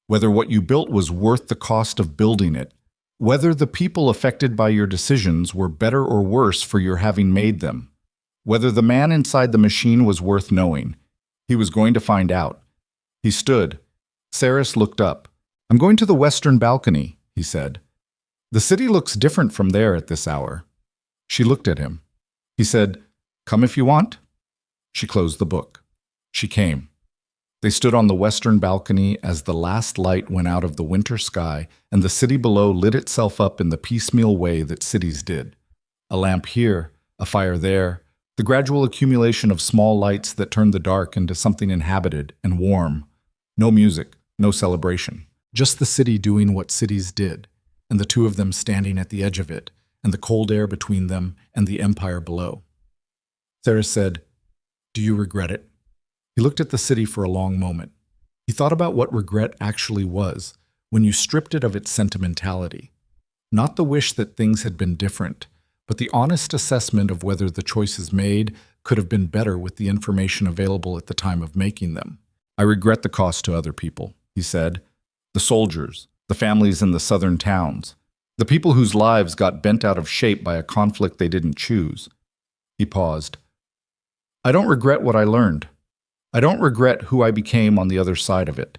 Whether what you built was worth the cost of building it, whether the people affected by your decisions were better or worse for your having made them. Whether the man inside the machine was worth knowing. He was going to find out. He stood. Ceres looked up. "I'm going to the western balcony," he said. "The city looks different from there at this hour." She looked at him. He said, "Come if you want." She closed the book. She came. They stood on the western balcony as the last light went out of the winter sky and the city below lit itself up in the piecemeal way that cities did. A lamp here, a fire there, the gradual accumulation of small lights that turned the dark into something inhabited and warm. No music, no celebration. Just the city doing what cities did, and the two of them standing at the edge of it, and the cold air between them and the empire below. Ceres said, "Do you regret it?" He looked at the city for a long moment. He thought about what regret actually was, when you stripped it of its sentimentality. Not the wish that things had been different, but the honest assessment of whether the choices made could have been better with the information available at the time of making them. "I regret the cost to other people," he said. "The soldiers, the families in the southern towns, the people whose lives got bent out of shape by a conflict they didn't choose." He paused. "I don't regret what I learned. I don't regret who I became on the other side of it."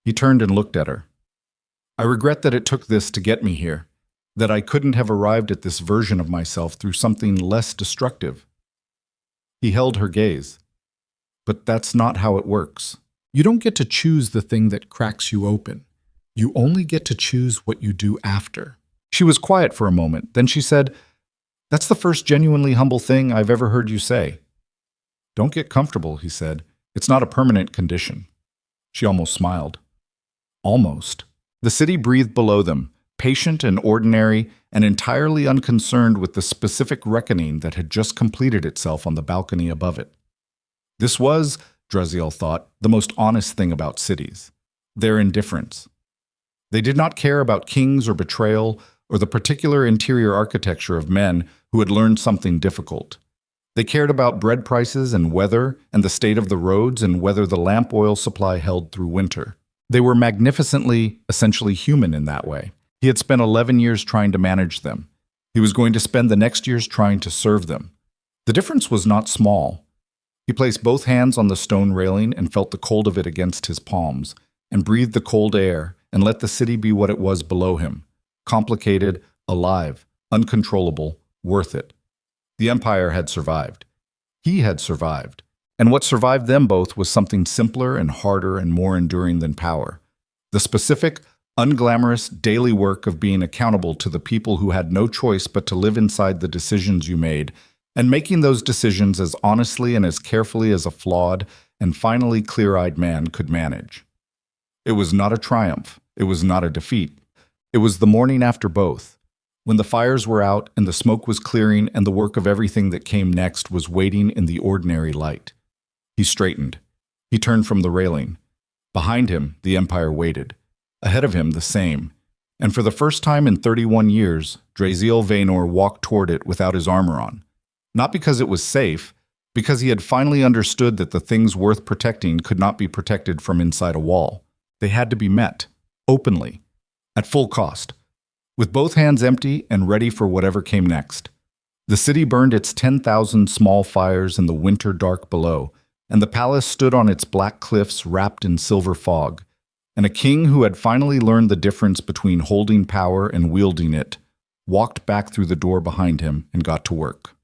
He turned and looked at her. "I regret that it took this to get me here, that I couldn't have arrived at this version of myself through something less destructive." He held her gaze. "But that's not how it works. You don't get to choose the thing that cracks you open. You only get to choose what you do after." She was quiet for a moment, then she said, "That's the first genuinely humble thing I've ever heard you say." "Don't get comfortable," he said. "It's not a permanent condition." She almost smiled. Almost. The city breathed below them, patient and ordinary, and entirely unconcerned with the specific reckoning that had just completed itself on the balcony above it. This was, Draziel thought, the most honest thing about cities: their indifference. They did not care about kings or betrayal or the particular interior architecture of men who had learned something difficult. They cared about bread prices and weather and the state of the roads and whether the lamp oil supply held through winter. They were magnificently, essentially human in that way. He had spent 11 years trying to manage them. He was going to spend the next years trying to serve them. The difference was not small. He placed both hands on the stone railing and felt the cold of it against his palms, and breathed the cold air and let the city be what it was below him: complicated, alive, uncontrollable, worth it. The empire had survived. He had survived. And what survived them both was something simpler and harder and more enduring than power: the specific, unglamorous daily work of being accountable to the people who had no choice but to live inside the decisions you made, and making those decisions as honestly and as carefully as a flawed and finally clear-eyed man could manage. It was not a triumph. It was not a defeat. It was the morning after both, when the fires were out and the smoke was clearing and the work of everything that came next was waiting in the ordinary light. He straightened. He turned from the railing. Behind him, the empire waited. Ahead of him, the same. And for the first time in 31 years, Draziel Vaynor walked toward it without his armor on. Not because it was safe, because he had finally understood that the things worth protecting could not be protected from inside a wall. They had to be met, openly, at full cost, with both hands empty and ready for whatever came next. The city burned its 10,000 small fires in the winter dark below, and the palace stood on its black cliffs wrapped in silver fog. And a king who had finally learned the difference between holding power and wielding it walked back through the door behind him and got to work.